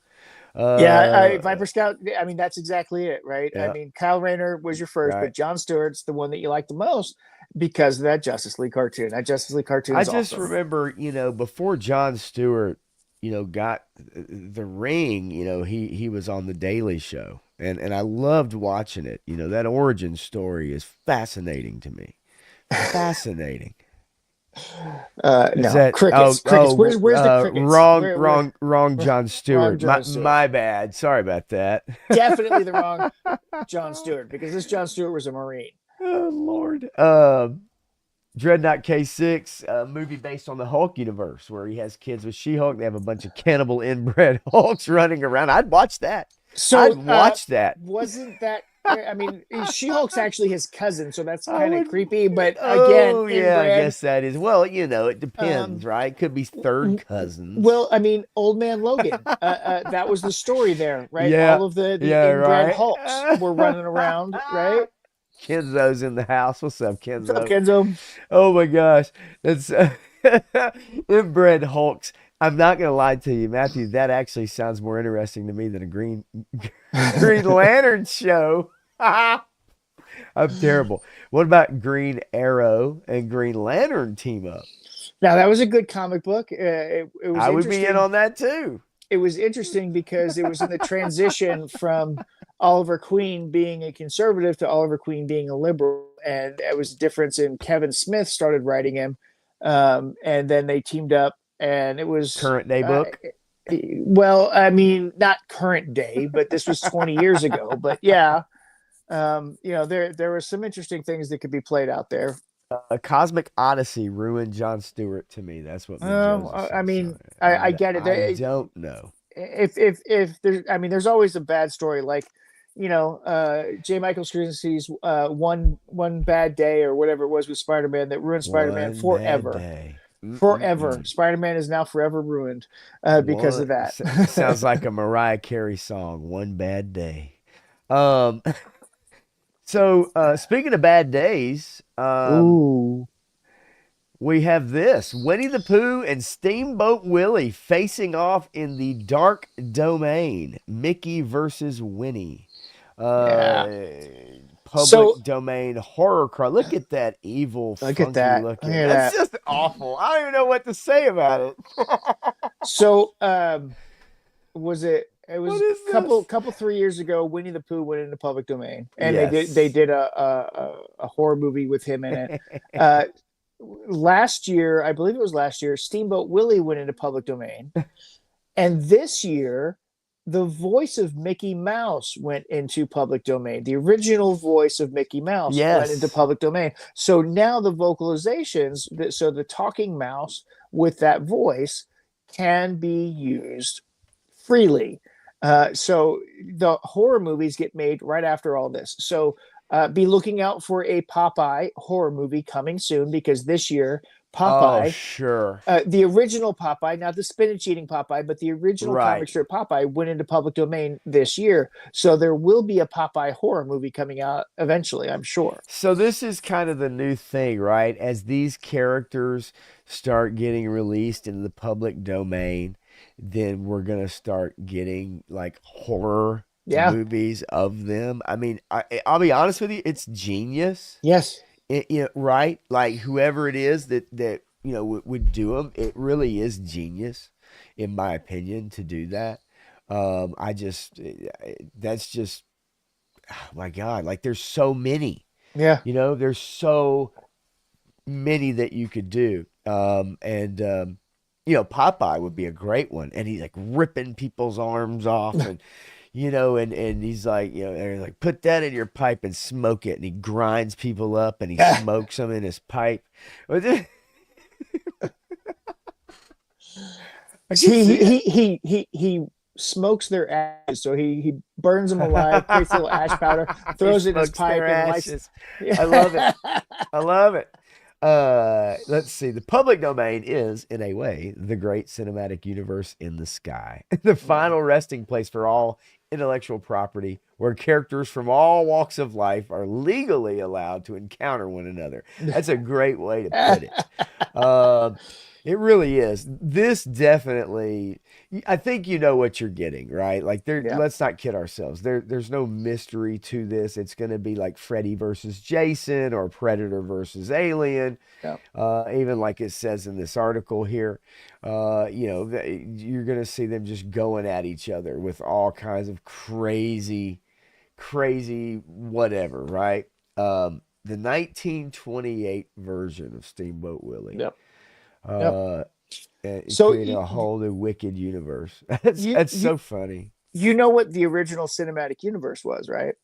yeah. Uh, Viper Scout. I mean, that's exactly it, right? I yeah, mean, Kyle Rayner was your first, right. but John Stewart's the one that you like the most because of that Justice League cartoon. That Justice League cartoon I is just awesome. remember, before Jon Stewart, got the ring. He was on the Daily Show, and I loved watching it. That origin story is fascinating to me. Fascinating. Is No, that crickets, crickets. Where's the crickets? wrong, Where wrong, wrong, John wrong Stewart. My John Stewart? my bad. Sorry about that. Definitely the wrong John Stewart, because this John Stewart was a Marine. Oh Lord. Dreadnought K6, movie based on the Hulk universe, where he has kids with She-Hulk. They have a bunch of cannibal inbred Hulks running around. I'd watch that. I'd So watch that. wasn't that? I mean, She Hulk's actually his cousin, so that's I kind of would. creepy. But again, Oh yeah, I inbred. guess that is. Well, it depends, Um, right? Could be third cousins. well, I mean, Old Man Logan. That was the story there, right? Yeah, All of the yeah, inbred right. Hulks were running around, right? Kenzo's in the house. What's up, What's up, Kenzo? Kenzo? Oh my gosh, that's inbred Hulks. I'm not gonna lie to you, Matthew. That actually sounds more interesting to me than a green Green Lantern show. I'm terrible. What about Green Arrow and Green Lantern team up? Now that was a good comic book. It was I would be in interesting. on that too. It was interesting because it was in the transition from Oliver Queen being a conservative to Oliver Queen being a liberal, and it was a difference in Kevin Smith started writing him, and then they teamed up, and it was Current day book. well, I mean, not current day, but this was 20 years ago. But yeah, there were some interesting things that could be played out there. A Cosmic Odyssey ruined John Stewart to me. That's what Mendoza I says. So mean, I get it. I don't know. If there's, I mean, there's always a bad story, like J. Michael Straczynski's one bad day or whatever it was with Spider-Man that ruined Spider-Man One bad forever. day. Forever, Spider-Man is now forever ruined because of that. Sounds like a Mariah Carey song. One bad day. Um. So speaking of bad days, Ooh, we have this Winnie the Pooh and Steamboat Willie facing off in the dark domain. Mickey versus Winnie. yeah. Uh, So public domain horror cry. Look at that evil, look at funky that. looking. Look at That's that. just awful. I don't even know what to say about it. So was it? It What was is this? couple 3 years ago. Winnie the Pooh went into public domain, and they Yes. did a horror movie with him in it. Uh, Last year, I believe it was last year, Steamboat Willie went into public domain, and this year, the voice of Mickey Mouse went into public domain. The original voice of Mickey Mouse went into Yes. public domain. So now the vocalizations, so the talking mouse with that voice can be used freely. So the horror movies get made right after all this. So be looking out for a Popeye horror movie coming soon because this year Oh, Popeye, sure. the original Popeye, not the spinach eating Popeye, but the original Right. comic strip Popeye went into public domain this year. So there will be a Popeye horror movie coming out eventually, I'm sure. So this is kind of the new thing, right? As these characters start getting released into the public domain, then we're gonna start getting like horror Yeah. movies of them. I mean, I'll be honest with you, it's genius. Yes. Right? Like whoever it is that would do them, it really is genius, in my opinion, to do that. I just that's just oh my God, like there's so many. Yeah. There's so many that you could do. Popeye would be a great one. And he's like ripping people's arms off and he's like, and he's like, put that in your pipe and smoke it. And he grinds people up and he smokes them in his pipe. I can he see it. he smokes their ashes, so he burns them alive, creates a little ash powder, He throws it in his smokes pipe, their and lights. ashes. I love it. I love it. Let's see. The public domain is, in a way, the great cinematic universe in the sky, the final resting place for all intellectual property, where characters from all walks of life are legally allowed to encounter one another. That's a great way to put it. It really is. This definitely, I think you know what you're getting, right? Like there, Yeah. let's not kid ourselves. There's no mystery to this. It's going to be like Freddy versus Jason or Predator versus Alien. Yeah. Even like it says in this article here, you're going to see them just going at each other with all kinds of crazy, crazy whatever, right? The 1928 version of Steamboat Willie. Yep. Yep. Uh, it So created a whole new wicked universe. That's you that's you so funny. you know what the original cinematic universe was, right?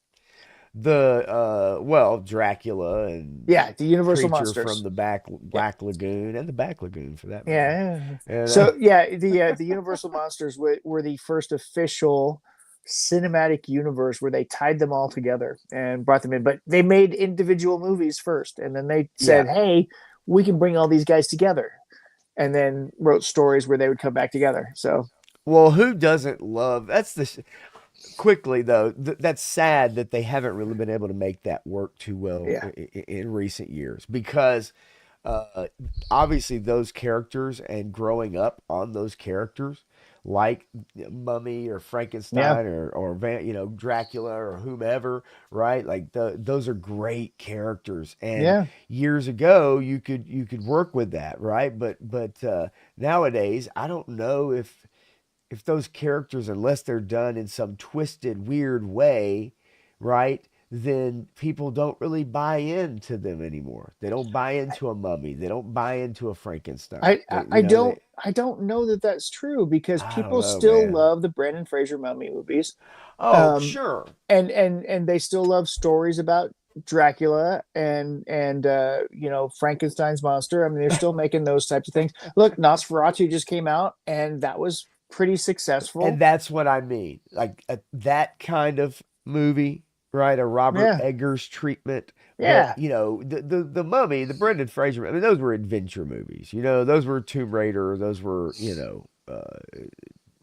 Dracula and Yeah, the Universal creature from monsters. the back Yeah. Black Lagoon and the Back Lagoon for that matter. Yeah. And So yeah, the Universal monsters were the first official cinematic universe where they tied them all together and brought them in. But they made individual movies first, and then they yeah, said, "Hey, we can bring all these guys together," and then wrote stories where they would come back together. So well, who doesn't love? Quickly though. That's sad that they haven't really been able to make that work too well yeah, in recent years because uh, obviously those characters and growing up on those characters like Mummy or Yeah. Frankenstein or Dracula or whomever, right? Like those are great characters, and Yeah. years ago you could work with that, right? But nowadays I don't know if those characters, unless they're done in some twisted, weird way, right? Then people don't really buy into them anymore. They don't buy into a mummy. They don't buy into a Frankenstein. I, I I They. don't I don't know that that's true because I don't people know, still man. love the Brandon Fraser mummy movies. Oh, Um, sure. and they still love stories about Dracula and Frankenstein's monster. I mean, they're still making those types of things. Look, Nosferatu just came out, and that was pretty And successful. that's what I mean. Like that kind of movie, right? A Robert Yeah, Eggers treatment. But yeah, the Mummy, the Brendan Fraser. I mean, those were adventure movies. Those were Tomb Raider. Those were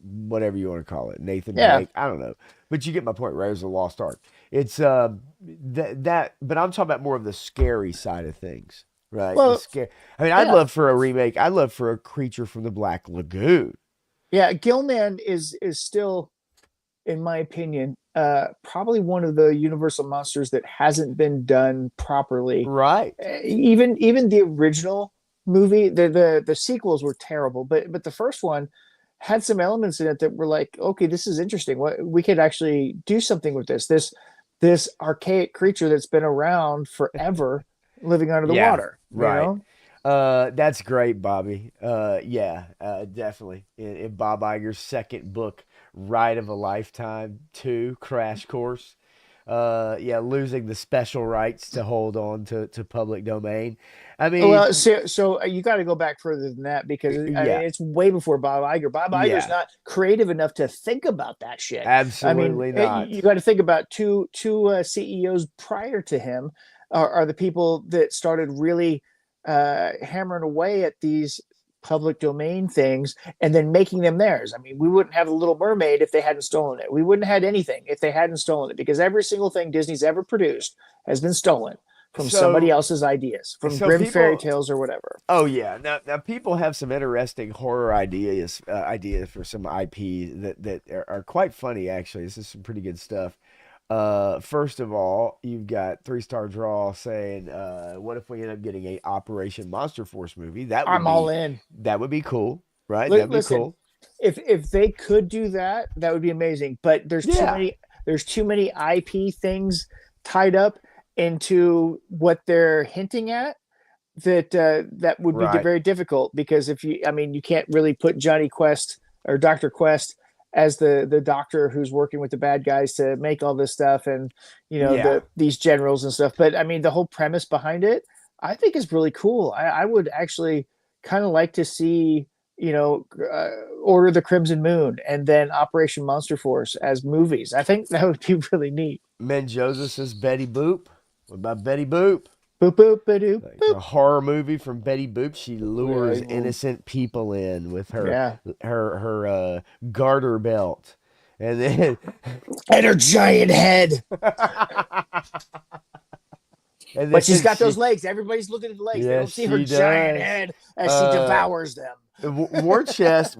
whatever you want to call it, Nathan yeah. Drake. I don't know, but you get my point. Raiders of the Lost Ark. It's that, but I'm talking about more of the scary side of things, right? The Well, scare. I mean, I'd yeah, love for a remake. I'd love for a Creature from the Black Lagoon. yeah. Gilman is still, in my opinion, probably one of the Universal monsters that hasn't been done properly. Right. Even the original movie, the sequels were terrible, but the first one had some elements in it that were like, okay, this is interesting. What we could actually do something with this archaic creature that's been around forever, living under the Yeah. water. You Right. know? That's great, Bobby. Yeah, definitely. In Bob Iger's second book, Ride of a Lifetime 2, Crash Course. Yeah, losing the special rights to hold on to public domain. I Well, mean, so you got to go back further than that because I mean yeah, it's way before Bob Iger. Bob Iger's yeah, not creative enough to think about that shit. I mean, absolutely you not. got to think about two CEOs prior to him are the people that started really hammering away at these public domain things and then making them theirs. I mean, we wouldn't have the Little Mermaid if they hadn't stolen it. We wouldn't have had anything if they hadn't stolen it because every single thing Disney's ever produced has been stolen from somebody So, else's ideas, from so Grimm fairy people. tales or whatever. Oh yeah, now people have some interesting horror ideas for some IP that are quite funny actually. This is some pretty good stuff. First of all, you've got Three Star Draw saying, "What if we end up getting a Operation Monster Force movie? That would I'm all be in. that would be cool, right? That'd be Listen, cool. if they could do that, that would be amazing. But Yeah, there's too many IP things tied up into what they're hinting at that would be right. very difficult because if you I mean you can't really put Johnny Quest or Dr. Quest as the doctor who's working with the bad guys to make all this stuff and Yeah. these generals and stuff, but I mean the whole premise behind it I think is really cool. I would actually kind of like to see Order of the Crimson Moon and then Operation Monster Force as movies. I think that would be really neat. Men Joseph says Betty Boop. What about Betty Boop? Boop boop ba Like boop. a horror movie from Betty Boop. She lures Yeah, well, innocent people in with her yeah. her her garter belt, and then And her giant head. and But she's then got those she, legs. Everybody's looking at the legs. They yes, don't see her she giant does. head as she Uh, devours them. War Chest.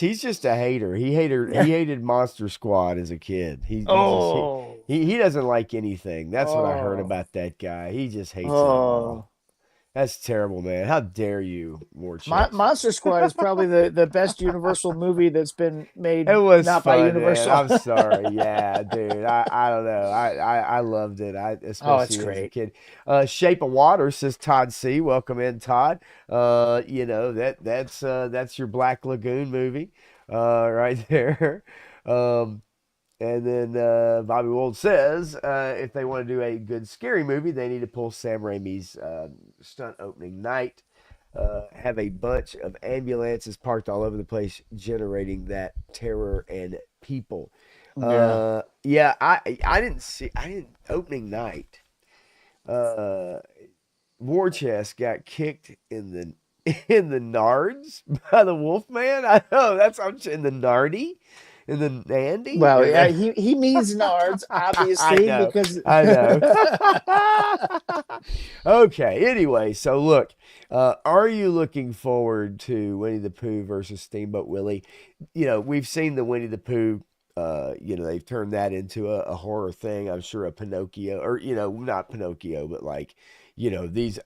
He's just a hater. He hated Monster Squad as a kid. He just Oh, he doesn't like anything. That's what I heard oh, about that guy. He just hates it oh. all. That's terrible, man. How dare you, War Chest? Monster Squad is probably the best Universal movie that's been It made was not by fun, man. Universal. I'm sorry. Yeah, dude. I don't know. I loved it. I Oh, it's especially as a great. kid. Shape of Water says Todd C. Welcome in, Todd. That's your Black Lagoon movie, right there. Um, and then Bobby Wold says if they want to do a good scary movie, they need to pull Sam Raimi's stunt opening night. Have a bunch of ambulances parked all over the place, generating that terror and people. Yeah. Yeah, I didn't opening night. Uh, War Chest got kicked in the in the nards by the Wolfman. I know that's I'm in the nardy. And then Andy? Well, And yeah, then... he means Nards, I obviously, know. because I know. Okay. Anyway, so look, are you looking forward to Winnie the Pooh versus Steamboat Willie? We've seen the Winnie the Pooh. They've turned that into a horror thing. I'm sure a Pinocchio, or not Pinocchio, but like, these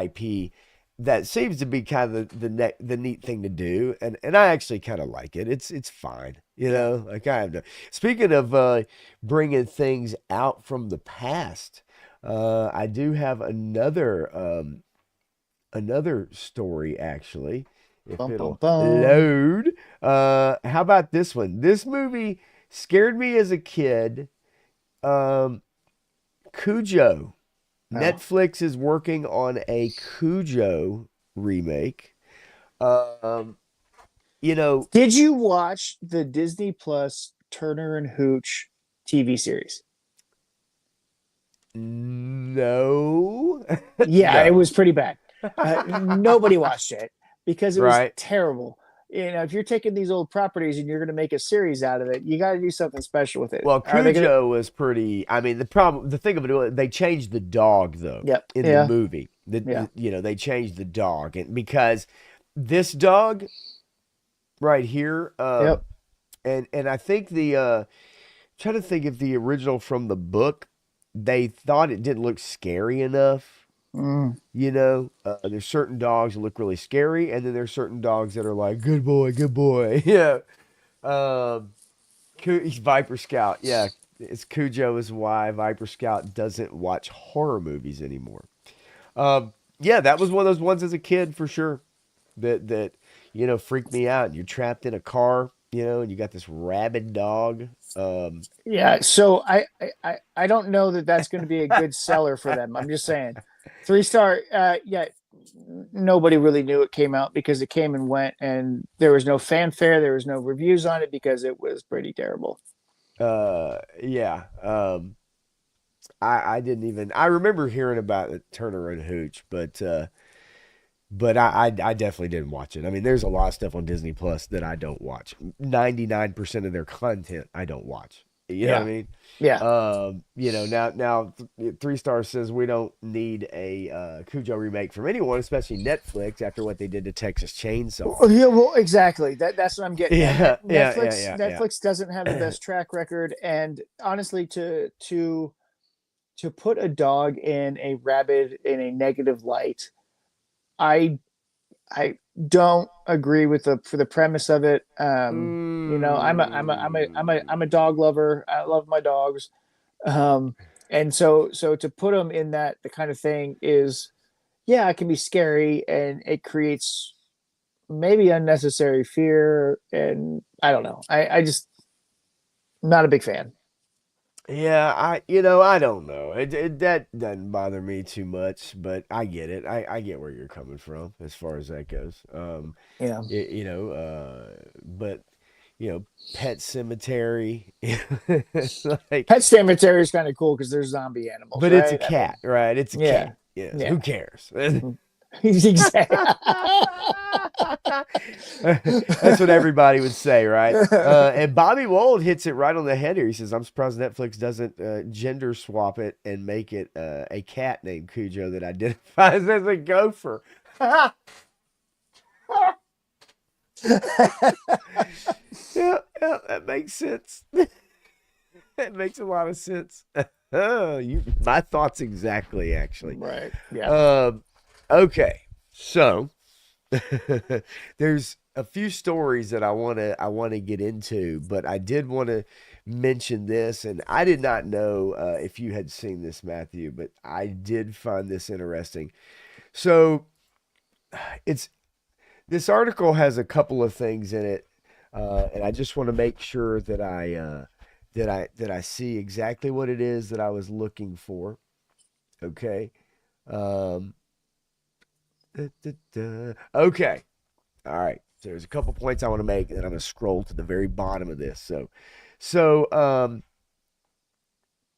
IP that seems to be kind of the neat thing to do, and I actually kind of like it. It's fine, yeah. like I have no. Speaking of bringing things out from the past, I do have another story actually. If Bum bum it'll bum. load, how about this one? This movie scared me as a kid. Um, Cujo. Oh. Netflix is working on a Cujo remake. Um, you know, Did you watch the Disney Plus Turner and Hooch TV series? no, Yeah, it no, was pretty bad. Nobody watched it because it was right? terrible. If you're taking these old properties and you're going to make a series out of it, you got to do something special with it. Well, Are they going to? Cujo was pretty. I mean, the thing of it, they changed the dog though Yep. in the Yeah. movie. Yeah. They changed the dog, and because this dog right here, Yep. and I think trying to think if the original from the book, they thought it didn't look scary enough. Mm. There's certain dogs that look really scary, and then there's certain dogs that are like, good boy, good boy. Yeah. Um, he's Viper Scout. Yeah. It's Cujo is why Viper Scout doesn't watch horror movies anymore. Yeah, that was one of those ones as a kid for sure that freaked me out. You're trapped in a car, and you got this rabid dog. Yeah. So I don't know that that's going to be a good seller for them. I'm just saying, 3 star. Yeah. Nobody really knew it came out because it came and went, and there was no fanfare. There was no reviews on it because it was pretty terrible. Yeah. I didn't even. I remember hearing about it, Turner and Hooch, but I definitely didn't watch it. I mean, there's a lot of stuff on Disney Plus that I don't watch. 99% of their content I don't watch. You know what I Yeah. mean? Yeah. Now 3 Star says we don't need a Cujo remake from anyone, especially Netflix after what they did to Texas Chainsaw. Yeah, well, exactly. That's what I'm getting Yeah, at. yeah, Netflix yeah, yeah, Netflix doesn't have the best track record, and honestly, to put a dog in a rabid in a negative light, I I don't agree with the for the premise of it. I'm a dog lover. I love my dogs, and so to put them in that the kind of thing is, yeah, it can be scary and it creates maybe unnecessary fear, and I don't know. I just not a big fan. Yeah, I don't know. That doesn't bother me too much, but I get it. I get where you're coming from as far as that goes. Yeah, But Pet Cemetery, it's like, Pet Cemetery is kind of cool because there's zombie animals, but it's a right? I mean, cat, right? It's a yeah, cat. Yes. yeah. Who cares? Exactly. That's what everybody would say, right? And Bobby Wold hits it right on the head here. He says, "I'm surprised Netflix doesn't gender swap it and make it a cat named Cujo that identifies as a gopher." Yeah, that makes sense. That makes a lot of sense. My thoughts exactly, actually. Right. Yeah. Okay, so there's a few stories that I want to get into, but I did want to mention this, and I did not know if you had seen this, Matthew, but I did find this interesting. So it's this article has a couple of things in it, and I just want to make sure that I see exactly what it is that I was looking for. Okay. Um, Okay. All right. So there's a couple points I want to make, and I'm going to scroll to the very bottom of this. So,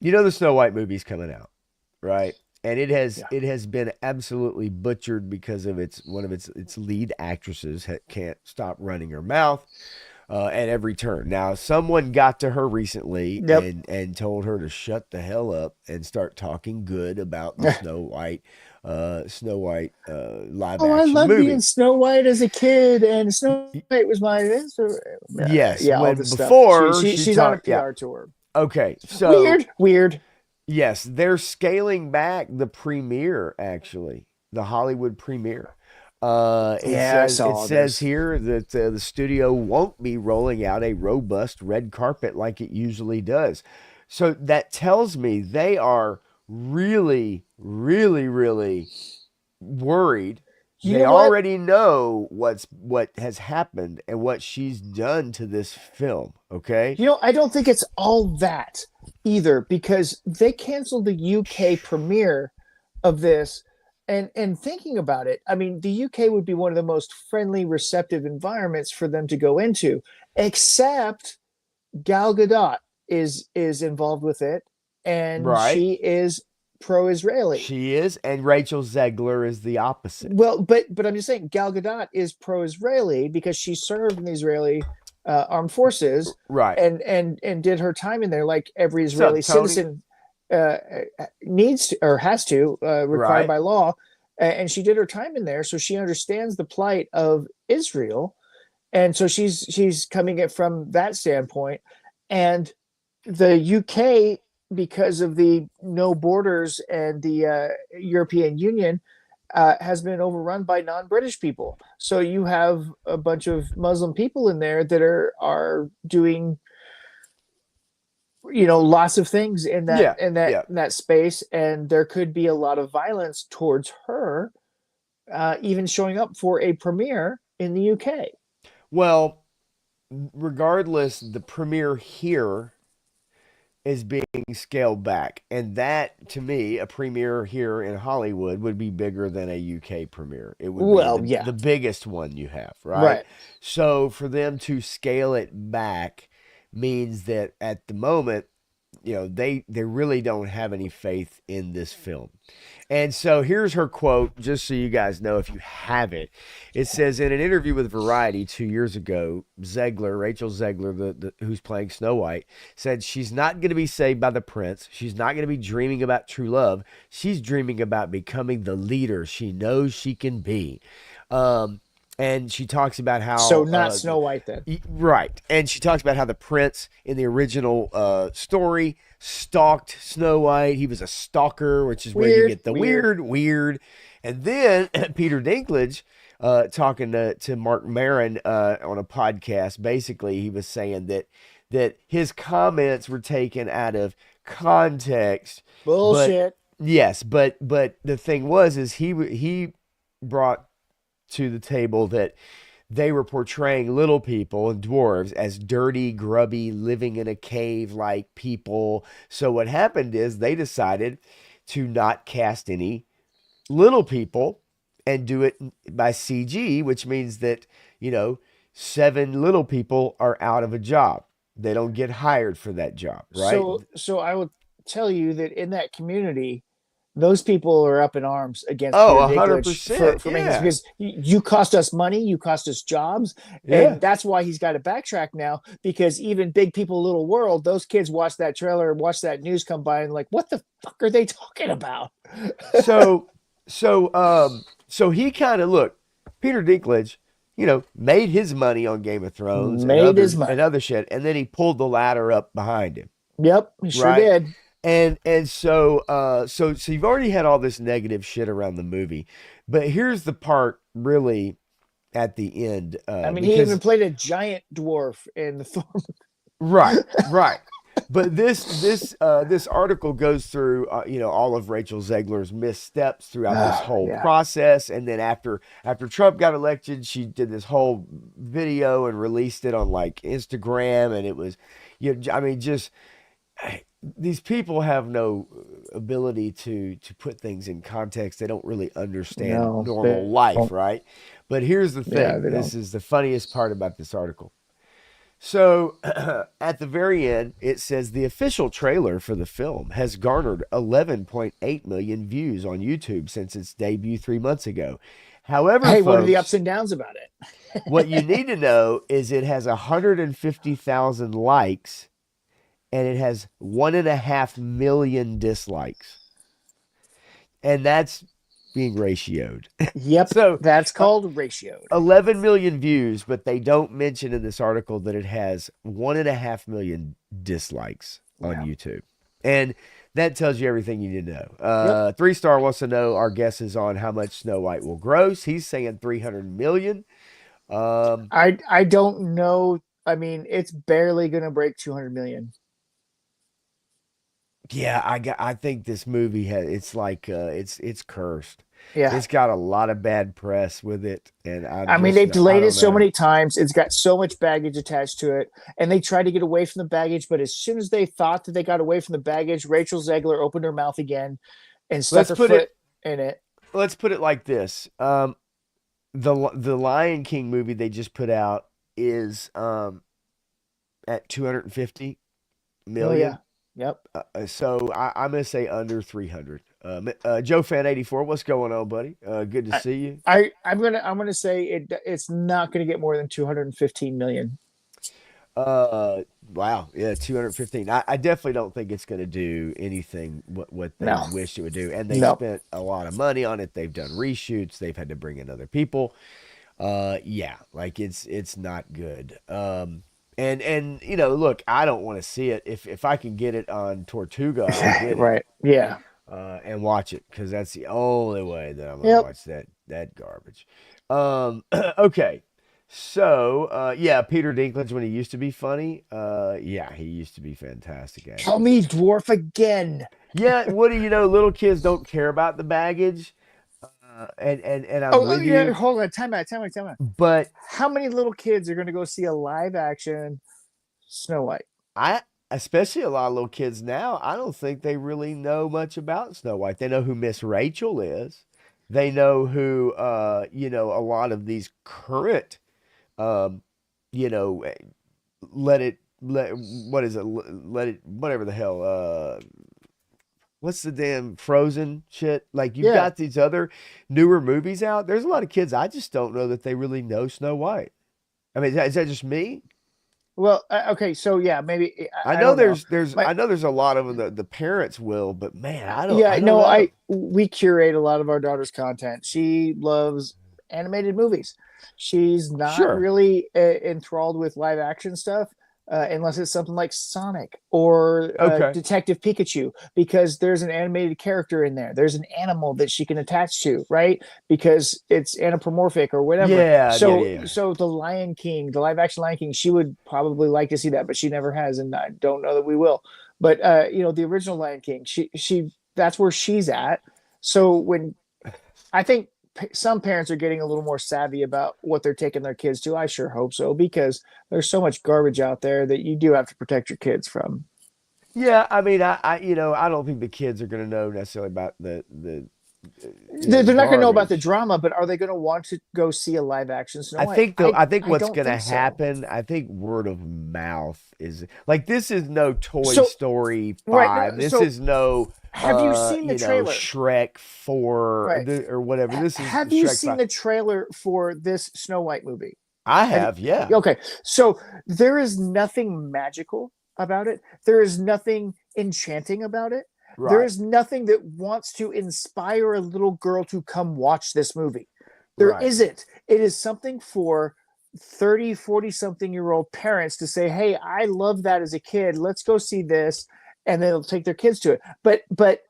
the Snow White movie's coming out, right? And it has Yeah. it has been absolutely butchered because of its one of its lead actresses can't stop running her mouth. at every turn. Now, someone got to her recently Yep. and told her to shut the hell up and start talking good about the Snow White live Oh, I action loved being movie. Snow White as a kid, and Snow White was my Yes, yeah, all when this stuff. before she She's on a talked, yeah. PR tour. Okay, so Weird. yes, they're scaling back the premiere, actually, the Hollywood premiere. It Yeah, I says saw it all says this. here that the studio won't be rolling out a robust red carpet like it usually does. So that tells me they are really, really, really worried. You They know what? already know what has happened and what she's done to this film. Okay. I don't think it's all that either because they canceled the UK premiere of this. And thinking about it, I mean, the UK would be one of the most friendly, receptive environments for them to go into, except Gal Gadot is involved with it, and Right. she is pro-Israeli. She is, and Rachel Zegler is the opposite. Well, but I'm just saying Gal Gadot is pro-Israeli because she served in the Israeli armed forces Right. and did her time in there like every What's up, Israeli Tony? citizen uh, needs to, or has to, required Right. by law. And she did her time in there, so she understands the plight of Israel, and so she's coming it from that standpoint. And the UK, because of the no borders and the European Union, has been overrun by non-British people. So you have a bunch of Muslim people in there that are doing lots of things in that Yeah. in that Yeah. in that space, and there could be a lot of violence towards her, even showing up for a premiere in the UK. Well, regardless, the premiere here is being scaled back. And that, to me, a premiere here in Hollywood would be bigger than a UK premiere. It would be Well, yeah, the biggest one you have, right? right. So for them to scale it back means that at the moment, they really don't have any faith in this film. And so here's her quote, just so you guys know if you have it. It says in an interview with Variety 2 years ago, Rachel Zegler, who's playing Snow White, said she's not going to be saved by the prince. She's not going to be dreaming about true love. She's dreaming about becoming the leader she knows she can be. And she talks about So how not Snow White then. right, and she talks about how the prince in the original story stalked Snow White. He was a stalker, which is where you Weird, get the weird. weird. And then Peter Dinklage, talking to Mark Maron on a podcast, basically he was saying that his comments were taken out of context, but Bullshit. yes, but the thing was is he brought to the table that they were portraying little people and dwarves as dirty, grubby, living in a cave like people. So what happened is they decided to not cast any little people and do it by CG, which means that, 7 little people are out of a job. They don't get hired for that job, right? So I will tell you that in that community, those people are up in arms against Oh, Peter a hundred Dinklage percent. for making this Yeah. because you cost us money, you cost us jobs, Yeah. and that's why he's got to backtrack now. Because even Big People Little World, those kids watch that trailer, watch that news come by, and like, what the fuck are they talking about? So so he kind of look, Peter Dinklage, made his money on Game of Thrones and Made his and money. other shit, and then he pulled the ladder up behind him, Yep, he sure right? did. And so you've already had all this negative shit around the movie, but here's the part really at the end, I mean, he even because played a giant dwarf in the Thor. right, right. But this article goes through all of Rachel Zegler's missteps throughout this whole Yeah. process, and then after Trump got elected, she did this whole video and released it on like Instagram, and it was, I mean, just these people have no ability to put things in context. They don't really understand No, they normal life, don't. right? But here's the Yeah, thing. they This don't. is the funniest part about this article. So at the very end, it says the official trailer for the film has garnered 11.8 million views on YouTube since its debut 3 months ago. However, Hey, what are the ups folks, and downs about what you it? need to know is it has 150,000 likes and it has 1.5 million dislikes. And that's being ratioed. Yep, So that's uh, called ratioed. 11 million views, but they don't mention in this article that it has 1.5 million dislikes on Yeah. YouTube. And that tells you everything you need to know. Yep. 3 Star wants to know our guesses on how much Snow White will gross. He's saying 300 million. Um, I don't know. I mean, it's barely gonna break 200 million. yeah, I think this movie has it's like it's cursed. Yeah. It's got a lot of bad press with it, and I'm I mean, just they've not, I delayed it don't so know. many times. It's got so much baggage attached to it, and they tried to get away from the baggage. But as soon as they thought that they got away from the baggage, Rachel Zegler opened her mouth again and stuck Let's her put foot it in it. let's put it like this. The Lion King movie they just put out is at 250 Oh yeah. million. Yep. So I'm gonna say under 300. Joe Fan 84, what's going on, buddy? Good to I, see you. I'm gonna say it's not gonna get more than 215 million. Wow, yeah, 215. I definitely don't think it's going to do anything what they No. wished it would do. And they've No. spent a lot of money on it. They've done reshoots. They've had to bring in other people. Yeah, like it's not good. And look, I don't want to see it. If I can get it on Tortuga, I'll get it Right. Yeah. and watch it because that's the only way that I'm gonna Yep. watch that garbage. Okay, so yeah, Peter Dinklage when he used to be funny, yeah, he used to be fantastic Tell actually. me dwarf again. Yeah, what do you know? Little kids don't care about the baggage, and I'm Oh with yeah. you, Hold on. Time out. but How many little kids are going to go see a live action Snow White? I. Especially a lot of little kids now, I don't think they really know much about Snow White. They know who Miss Rachel is. They know who, a lot of these current um, you know, what is it? Let it, whatever the hell, what's the damn Frozen shit? Like you've Yeah. got these other newer movies out. There's a lot of kids I just don't know that they really know Snow White. I mean, is that just me? Well, okay. So yeah, maybe I I know don't know. there's My I know there's a lot of them the parents will, but man, I yeah. don't No. know. I we curate a lot of our daughter's content. She loves animated movies. She's not Sure. really enthralled with live action stuff. Unless it's something like Sonic or Okay. Detective Pikachu, because there's an animated character in there. There's an animal that she can attach to, right? Because it's anthropomorphic or whatever. Yeah, yeah, So, yeah. so the Lion King, the live action Lion King, she would probably like to see that, but she never has, and I don't know that we will. But the original Lion King, she that's where she's at. So when I think some parents are getting a little more savvy about what they're taking their kids to. I sure hope so because there's so much garbage out there that you do have to protect your kids from. Yeah, I mean, I don't think the kids are going to know necessarily about the They're not going to know about the garbage. drama, but are they going to want to go see a live action Snow I White? think though, I think I what's don't going to think so. happen, I think word of mouth is like this is no Toy So Story right, no, 5. This so is no have you seen the trailer? Shrek 4 Right. or whatever. This is Have you Shrek seen 5. the trailer for this Snow White movie? I Have you? have, yeah. Okay, so there is nothing magical about it. There is nothing enchanting about it. There Right. is nothing that wants to inspire a little girl to come watch this movie. There Right. isn't. It is something for 30, 40 something year old parents to say, hey, I love that as a kid. Let's go see this. And then they'll take their kids to it. But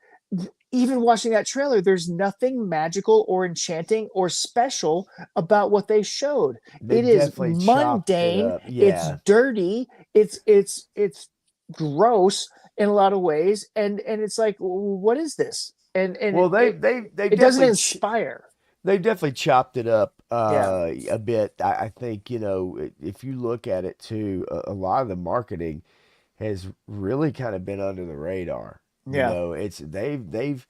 even watching that trailer, there's nothing magical or enchanting or special about what they showed. They It is definitely chopped it mundane, up. it's Yeah. dirty, it's gross in a lot of ways, and it's like, what is this? And Well, it they it doesn't definitely inspire. they've definitely chopped it up Yeah, a bit. I think, if you look at it too, a lot of the marketing has really kind of been under the radar. yeah. It's they've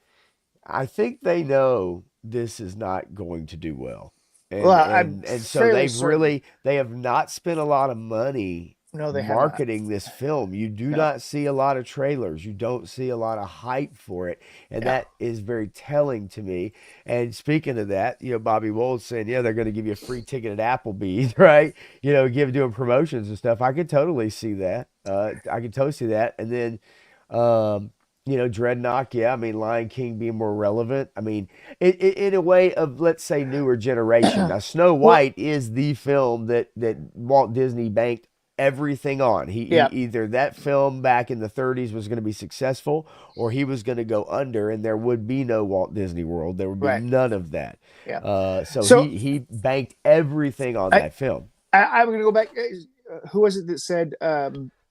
I think they know this is not going to do well. Well, And I'm and and so fairly certain. they have not spent a lot of money No, they have not. marketing this film. You do No. not see a lot of trailers. You don't see a lot of hype for it. And Yeah. that is very telling to me. And speaking of that, Bobby Wold's saying, yeah, they're going to give you a free ticket at Applebee's, right? Doing promotions and stuff. I could totally see that. I could totally see that. And then, Dreadnought, yeah, I mean, Lion King being more relevant. I mean, in a way of, let's say, newer generation. Now, Snow Well, White is the film that Walt Disney banked everything on. He yeah. either that film back in the 30s was going to be successful, or he was going to go under, and there would be no Walt Disney World. There would be Right. none of that. Yeah. So So he banked everything on I, that film. I'm going to go back. Who was it that said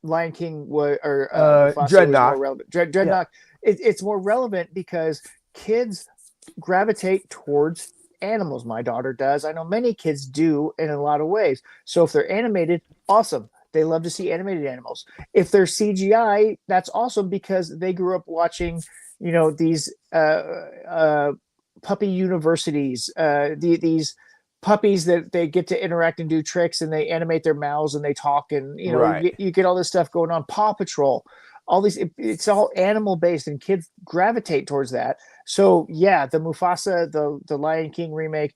Lion King was or Mufasa was more Dreadnought. relevant? Yeah. Dreadnought. It's more relevant because kids gravitate towards animals. My daughter does. I know many kids do in a lot of ways. So if they're animated, awesome. They love to see animated animals. If they're CGI, that's awesome because they grew up watching, these puppy universities, these puppies that they get to interact and do tricks and they animate their mouths and they talk and Right. you get all this stuff going on. Paw Patrol, all these it's all animal based and kids gravitate towards that. So yeah, the Mufasa, the Lion King remake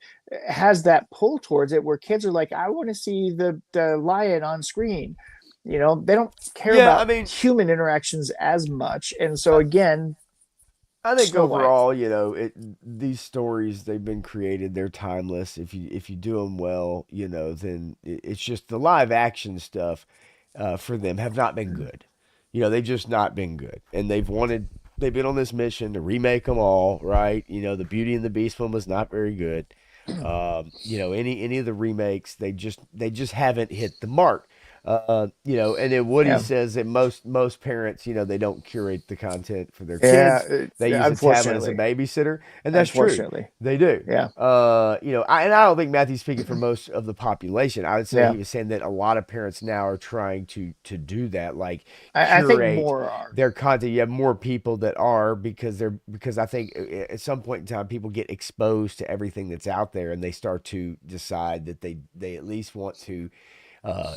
has that pull towards it where kids are like, I want to see the lion on screen. They don't care Yeah, I about mean, human interactions as much. And so again, I think Snow White. overall, these stories they've been created, they're timeless. If you do them well, then it's just the live action stuff for them have not been good. They've just not been good, and they've been on this mission to remake them all, right? The Beauty and the Beast one was not very good. Any of the remakes, they just haven't hit the mark. And then Woody Yeah. says that most parents, they don't curate the content for their Yeah. kids. They use the tablet as a Unfortunately. babysitter, and that's true. Unfortunately. They do. Yeah. And I don't think Matthew's speaking for most of the population. I would say Yeah. he was saying that a lot of parents now are trying to do that, like I think curate more are. their content. You have more people that are because I think at some point in time people get exposed to everything that's out there, and they start to decide that they at least want to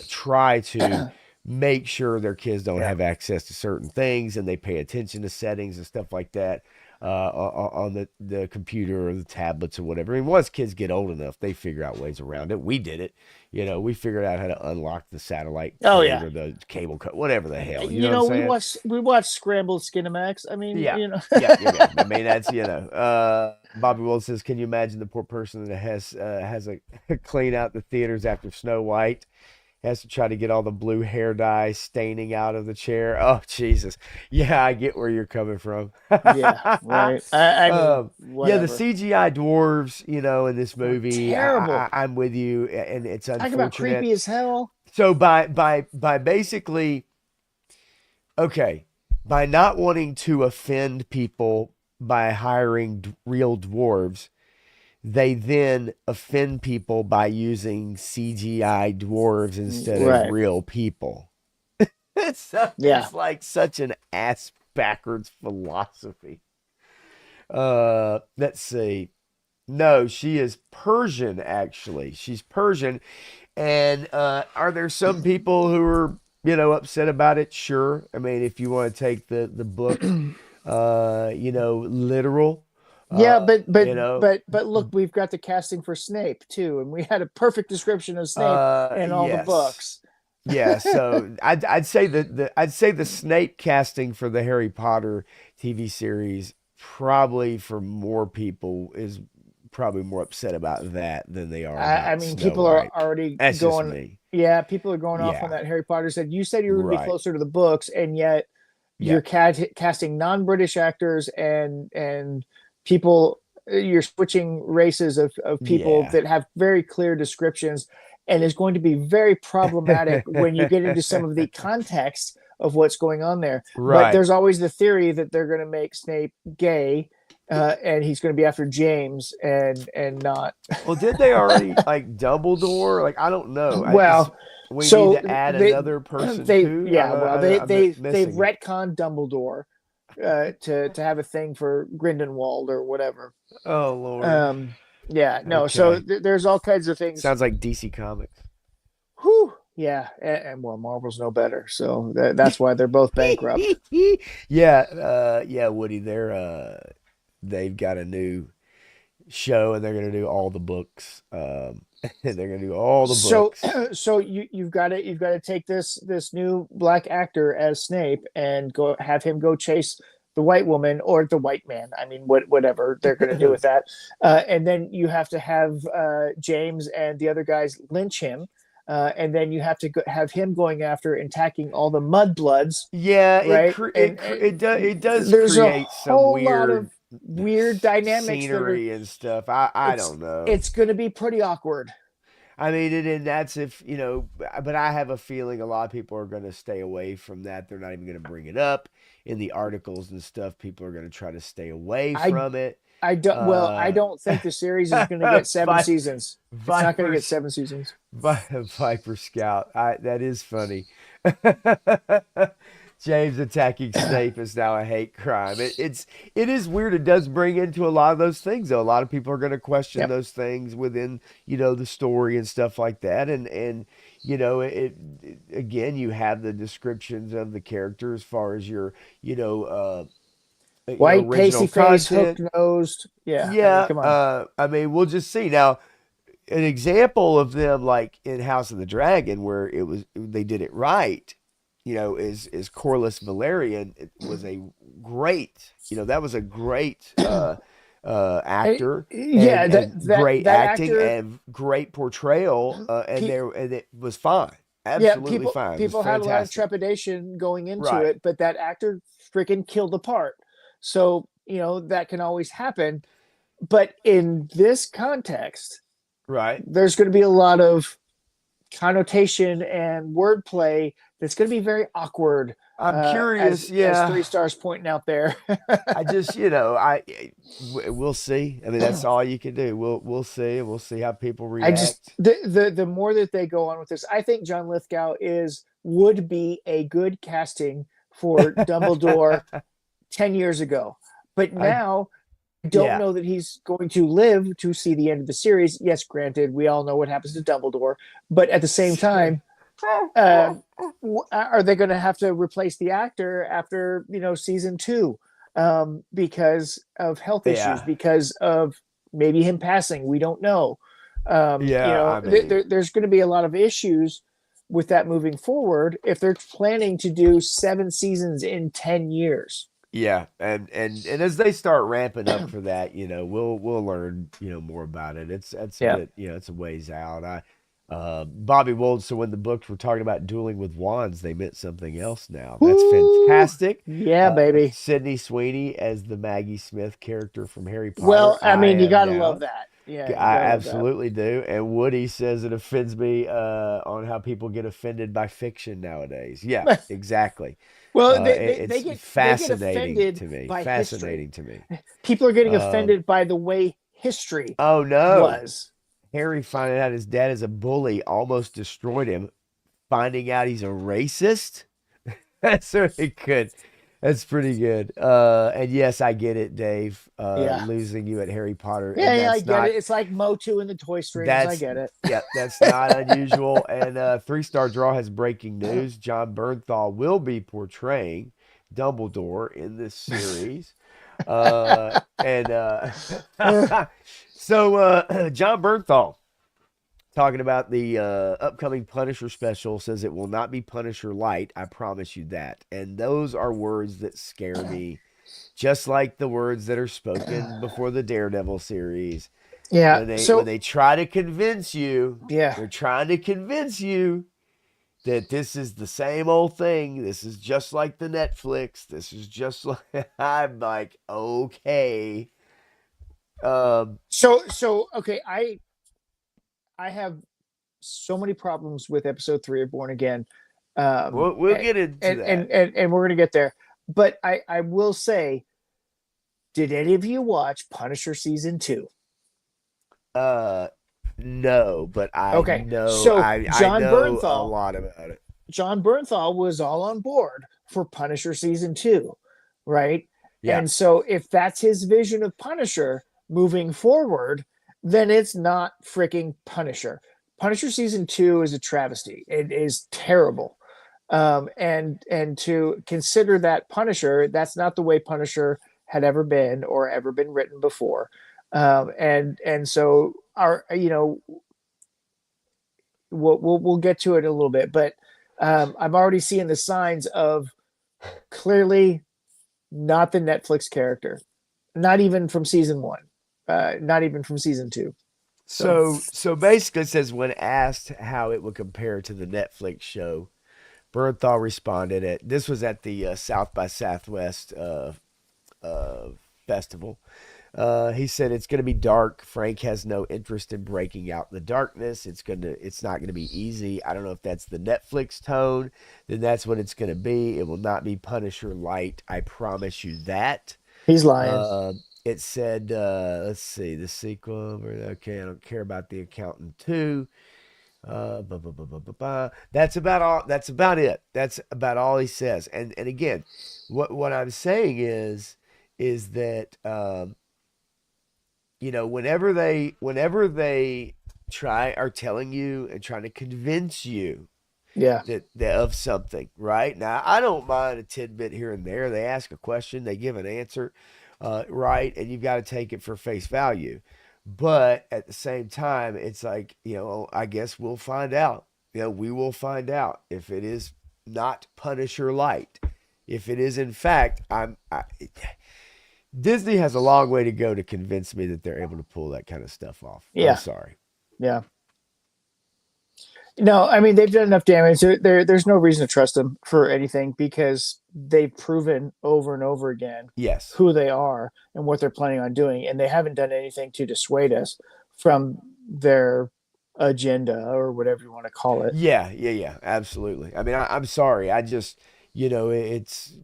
try to make sure their kids don't Yeah. have access to certain things, and they pay attention to settings and stuff like that on the computer or the tablets or whatever. I mean, once kids get old enough, they figure out ways around it. We did it. We figured out how to unlock the satellite Oh code yeah. or the cable code, whatever the hell. You know what I'm We saying? watched Scrambled Skinamax. I mean, Yeah. Yeah. I mean, that's Bobby Will says, "Can you imagine the poor person that has a clean out the theaters after Snow White?" Has to try to get all the blue hair dye staining out of the chair. Oh, Jesus. Yeah, I get where you're coming from. Yeah, right. I mean, Yeah, the whatever. CGI dwarves, in this They're movie, terrible. I'm with you, and it's Talk about unfortunate. creepy as hell. So by basically, okay, by not wanting to offend people by hiring real dwarves, they then offend people by using CGI dwarves instead of Right. real people. Yeah. It's like such an ass backwards philosophy. Let's see. No, she is Persian, actually. She's Persian. And are there some people who are, upset about it? Sure. I mean, if you want to take the book, literal, Yeah, uh, you know, but look, we've got the casting for Snape too, and we had a perfect description of Snape in all the yes. books. Yeah, so I'd say the Snape casting for the Harry Potter TV series probably for more people is probably more upset about that than they are I about mean, Snow people are White. already That's just going. me. Yeah, people are going off on Yeah, that Harry Potter said you were going to be right. closer to the books, and yet Yeah, you're casting non-British actors and people. You're switching races of people yeah. that have very clear descriptions, and is going to be very problematic when you get into some of the context of what's going on there. But Right. there's always the theory that they're going to make Snape gay, and he's going to be after James and not. Well, did they already like Dumbledore? Like I don't know. Well, We need so to add they another person they too. yeah, well I'm they've missing it. retconned Dumbledore to have a thing for Grindelwald or whatever. Oh Lord. Um, yeah, no. So Okay. there's all kinds of things. Sounds like DC Comics. Whew, Yeah, and well, Marvel's no better, so that's why they're both bankrupt. Yeah, Woody, they've got a new show and they're gonna do all the books. They're gonna do all the So, books. so you've got to take this new black actor as Snape and go have him go chase the white woman or the white man. I mean, whatever they're going to do with that, and then you have to have James and the other guys lynch him, and then you have to have him going after and attacking all the mudbloods, Yeah, right? it does There's a create some whole lot of weird weird dynamics that are scenery and stuff. I it's don't know. it's going to be pretty awkward. I mean, and that's if, but I have a feeling a lot of people are going to stay away from that. They're not even going to bring it up in the articles and stuff. People are going to try to stay away I from it. I don't. Well, I Uh, don't think the series is going to get seven Vi- seasons. It's not going to Viper, get 7 seasons. Viper Scout. That is funny. James attacking Snape is now a hate crime. It is weird. It does bring into a lot of those things, though. A lot of people are going to question Yep. those things within, the story and stuff like that. And again, you have the descriptions of the character as far as you know, White, original pasty face, hook content. nosed. Yeah. I mean, Yeah, come on. I mean, we'll just see now. An example of them, like in House of the Dragon, where they did it right, is Corlys Valerian. It was a great, that was a great actor Yeah, and great that acting actor. and great portrayal, and it was fine, Yeah, absolutely fine. It was people had a lot of fantastic. trepidation going into Right, it, but that actor freaking killed the part. So that can always happen. But in this context, right. there's going to be a lot of connotation and wordplay that's going to be very awkward. I'm curious. As Yeah, 3 stars pointing out there. I just, we'll see. I mean, that's all you can do. We'll see. We'll see how people I just react. the more that they go on with this, I think John Lithgow would be a good casting for Dumbledore 10 years ago, but I now I don't Yeah, know that he's going to live to see the end of the series. Yes, granted, we all know what happens to Dumbledore, but at the same time, uh, are they going to have to replace the actor after season two because of health issues, yeah, because of maybe him passing? We don't know. yeah. I mean, There's going to be a lot of issues with that moving forward if they're planning to do 7 seasons in 10 years. yeah, and as they start ramping up for that, we'll learn, more about it. It's a Yeah. bit, it's a ways out. Bobby Wold. So when the books were talking about dueling with wands, they meant something else now. That's Woo! fantastic. Yeah, baby. Sydney Sweeney as the Maggie Smith character from Harry Potter. Well, I I mean, you am got to love down. that. Yeah, you I got to love that. absolutely do. And Woody says it offends me on how people get offended by fiction nowadays. Yeah, exactly. Well, It's they get fascinating offended to me. by history. Fascinating to me. People are getting Um, offended by the way history oh no. was. Harry finding out his dad is a bully almost destroyed him. Finding out he's a racist. That's really good. That's pretty good. And yes, I get it, Dave. Yeah. Losing you at Harry Potter, Yeah, and yeah, I that's get not. it. It's like Motu and the toy strings. I That's get it. Yeah, that's not unusual. And 3 Star Draw has breaking news. John Bernthal will be portraying Dumbledore in this series. And so John Bernthal talking about the upcoming Punisher special says it will not be Punisher light. I promise you that. And those are words that scare me, just like the words that are spoken before the Daredevil series Yeah. when they try to convince you, Yeah. they're trying to convince you that this is the same old thing. This is just like the Netflix. This is just like I'm like, okay. Um, Okay, I have so many problems with episode 3 of Born Again. we'll get into that. And we're gonna get there. But I will say, did any of you watch Punisher season 2? Uh, no, but Okay, so I know a lot about it. John Bernthal was all on board for Punisher season 2, right? Yeah, And so if that's his vision of Punisher moving forward, then it's not freaking Punisher. Punisher season 2 is a travesty. It is terrible. And to consider that Punisher, that's not the way Punisher had ever been or ever been written before. And so our we'll get to it a little bit, but I'm already seeing the signs of clearly not the Netflix character, not even from season 1, not even from season 2. So So basically, it says when asked how it would compare to the Netflix show, Bernthal responded at this was at the South by Southwest uh, festival. He said it's going to be dark. Frank has no interest in breaking out the darkness. It's not gonna be easy. I don't know if that's the Netflix tone. Then that's what it's going to be. It will not be Punisher light. I promise you that. he's lying. Uh, it said, let's see, the sequel. Okay, I don't care about the accountant too. That's about all. That's about it. That's about all he says. And again, what I'm saying is that whenever they try are telling you and trying to convince you Yeah, that of something, right? Now, I don't mind a tidbit here and there. They ask a question, they give an answer, right? And you've got to take it for face value. But at the same time, it's like, I guess we'll find out. We will find out if it is not Punisher light. If it is, in fact, Disney has a long way to go to convince me that they're able to pull that kind of stuff off. I'm yeah, sorry. yeah. No, I mean they've done enough damage. There's no reason to trust them for anything because they've proven over and over again Yes. who they are and what they're planning on doing, and they haven't done anything to dissuade us from their agenda or whatever you want to call it. Yeah, yeah, yeah, absolutely. I mean, I'm sorry. I just, it's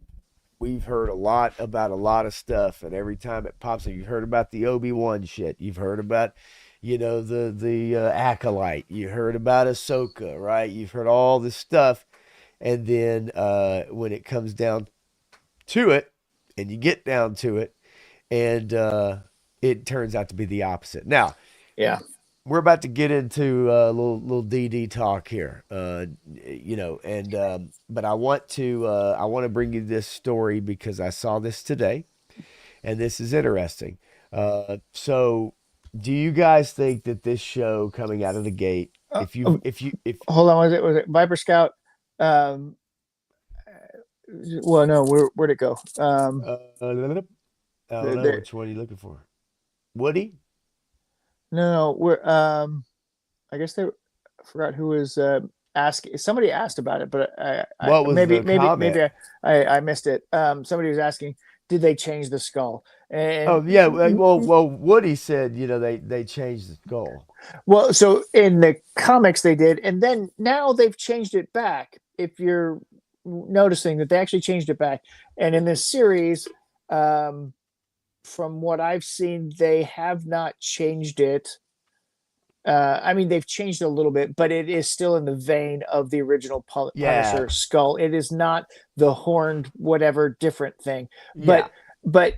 we've heard a lot about a lot of stuff, and every time it pops up, you've heard about the Obi-Wan shit. You've heard about, the acolyte. You heard about Ahsoka, right? You've heard all this stuff, and then when it comes down to it, and you get down to it, and it turns out to be the opposite. Now, Yeah, we're about to get into a little DD talk here, and but I want to bring you this story because I saw this today, and this is interesting. So, do you guys think that this show coming out of the gate, uh, if you uh, if you if hold on. Was it Viper Scout? Um, well, no, where'd it go? I don't know There, which one you're looking for, Woody? no, we're I guess they I forgot who was asking. Somebody asked about it, but I What was maybe the comment? I missed it. Somebody was asking, did they change the skull? Oh And yeah, well, Woody said they changed the goal. well, so in the comics they did, and then now they've changed it back. If you're noticing that they actually changed it back, and in this series, um, from what I've seen, they have not changed it. I mean, they've changed it a little bit, but it is still in the vein of the original Yeah, Punisher skull. It is not the horned, whatever different thing. yeah, But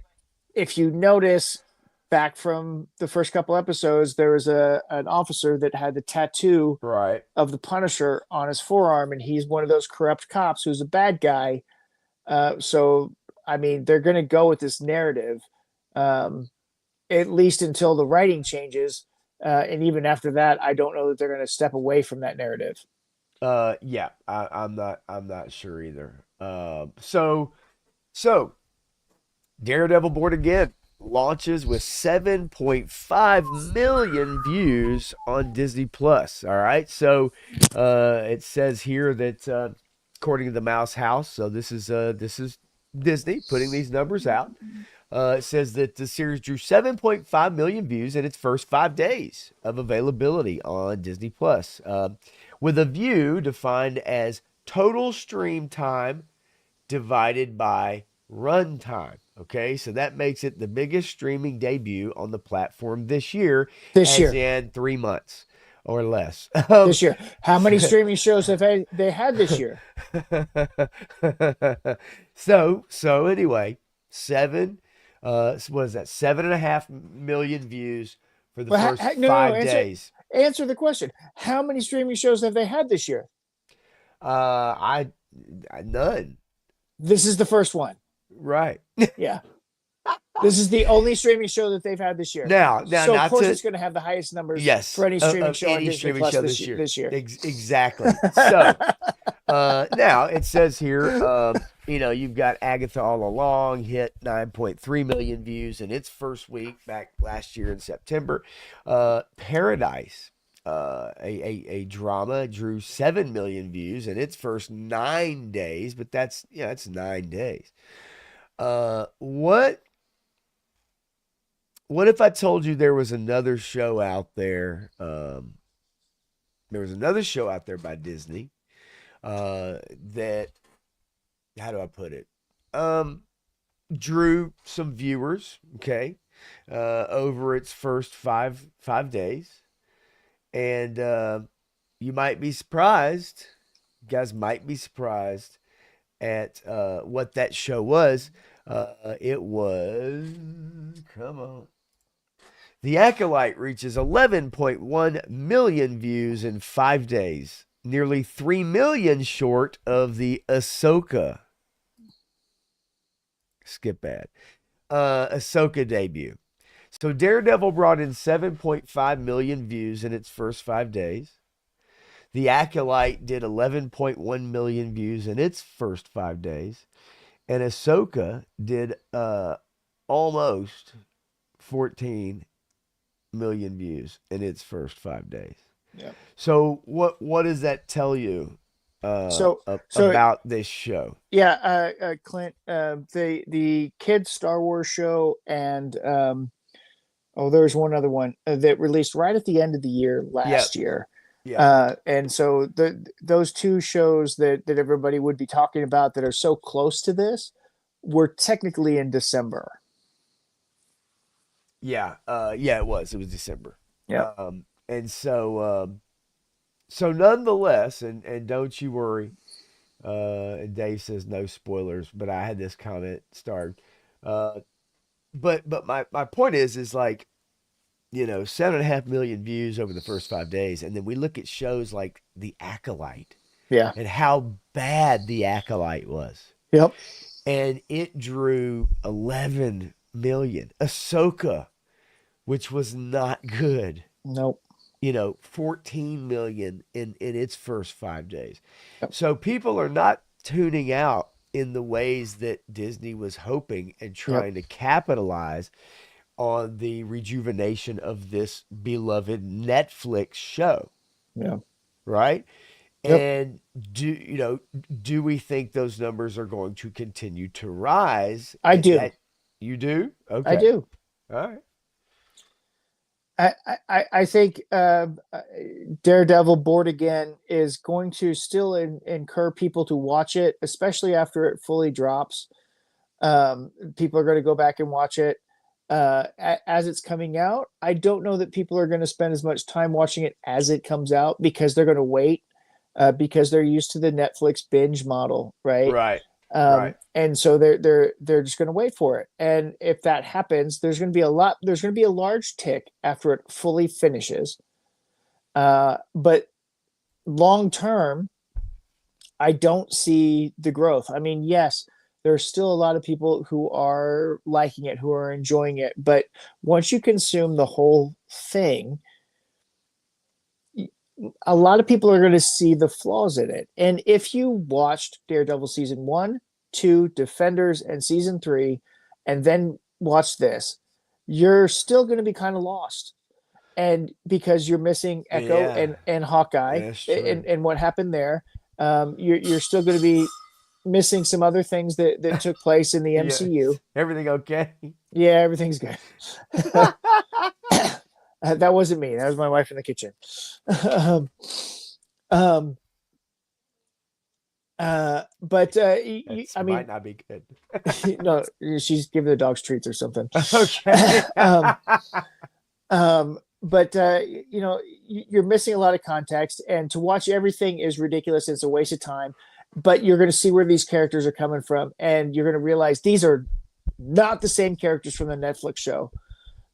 if you notice back from the first couple episodes, there was a an officer that had the tattoo right. of the Punisher on his forearm, and he's one of those corrupt cops who's a bad guy. So I mean, they're going to go with this narrative. Um, at least until the writing changes. And even after that, I don't know that they're going to step away from that narrative. Yeah, I'm not sure either. So Daredevil Born Again launches with 7.5 million views on Disney Plus. All right, so it says here that according to the Mouse House, so this is Disney putting these numbers out. It says that the series drew 7.5 million views in its first 5 days of availability on Disney Plus, with a view defined as total stream time divided by runtime. Okay, so that makes it the biggest streaming debut on the platform this year, This as year, in 3 months or less. this year, how many streaming shows have they had this year? so anyway, what is that? 7.5 million views for the Well, first no, no, no. five days. answer the question. How many streaming shows have they had this year? I none. This is the first one. Right. Yeah. This is the only streaming show that they've had this year. Now, So of not course to it's going to have the highest numbers yes for any streaming of show on any Disney streaming Plus show this year. Exactly. So now it says here, you've got Agatha All Along hit 9.3 million views in its first week back last year in September. Paradise, a drama, drew 7 million views in its first 9 days, but that's 9 days. What if I told you there was another show out there? There was another show out there by Disney that, how do I put it? Drew some viewers, okay, over its first five days, and you might be surprised. You guys might be surprised at what that show was. It was, come on. The Acolyte reaches 11.1 million views in 5 days, nearly 3 million short of the Ahsoka. Skip ad. Ahsoka debut. So Daredevil brought in 7.5 million views in its first 5 days. The Acolyte did 11.1 million views in its first 5 days. And Ahsoka did almost 14 million views in its first 5 days. Yeah. So what does that tell you about this show? Yeah, Clint, the kids Star Wars show, and there's one other one that released right at the end of the year last year. Yeah. And so those two shows that everybody would be talking about that are so close to this were technically in December. Yeah. It was December. Yeah. And so nonetheless, and don't you worry, and Dave says no spoilers, but I had this comment starred. But my point is like, 7.5 million views over the first 5 days. And then we look at shows like The Acolyte. Yeah. And how bad The Acolyte was. Yep. And it drew 11 million. Ahsoka, which was not good. Nope. 14 million in its first 5 days. Yep. So people are not tuning out in the ways that Disney was hoping and trying to capitalize on the rejuvenation of this beloved Netflix show. Yeah. Right? Yep. And do we think those numbers are going to continue to rise? I do. You do? Okay. I do. All right. I think Daredevil Born Again is going to still incur people to watch it, especially after it fully drops. People are going to go back and watch it as it's coming out. I don't know that people are going to spend as much time watching it as it comes out because they're going to wait because they're used to the Netflix binge model, right? Right. Right. And so they're just going to wait for it. And if that happens, there's going to be a large tick after it fully finishes. But long term, I don't see the growth. I mean, yes, there's still a lot of people who are liking it, who are enjoying it. But once you consume the whole thing, a lot of people are going to see the flaws in it. And if you watched Daredevil season 1, 2, Defenders, and season 3, and then watch this, you're still going to be kind of lost. And because you're missing Echo and Hawkeye and what happened there, you're still going to be missing some other things that took place in the MCU. Yes. Everything okay? Yeah, everything's good. That wasn't me. That was my wife in the kitchen. But I mean, might not be good. No, she's giving the dogs treats or something. Okay. But you're missing a lot of context, and to watch everything is ridiculous. It's a waste of time. But you're going to see where these characters are coming from, and you're going to realize these are not the same characters from the Netflix show.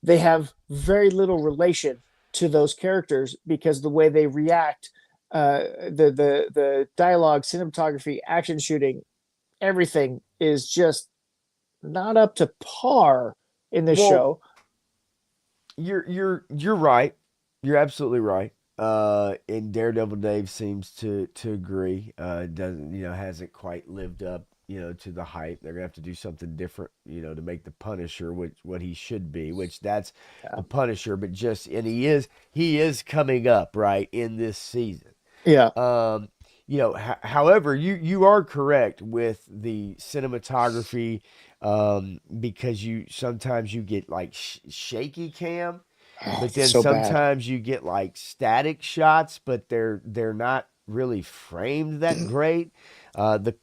They have very little relation to those characters because the way they react, the dialogue, cinematography, action shooting, everything is just not up to par in this Well, show. you're right. You're absolutely right. And Daredevil Dave seems to agree. Doesn't hasn't quite lived up to the hype. They're gonna have to do something different to make the Punisher which what he should be, which that's Yeah. the Punisher, but just and he is coming up right in this season. Yeah. Um, however, you are correct with the cinematography, because you sometimes you get like shaky cam, Oh, but it's then so bad. sometimes you get like static shots, but they're not really framed that great. The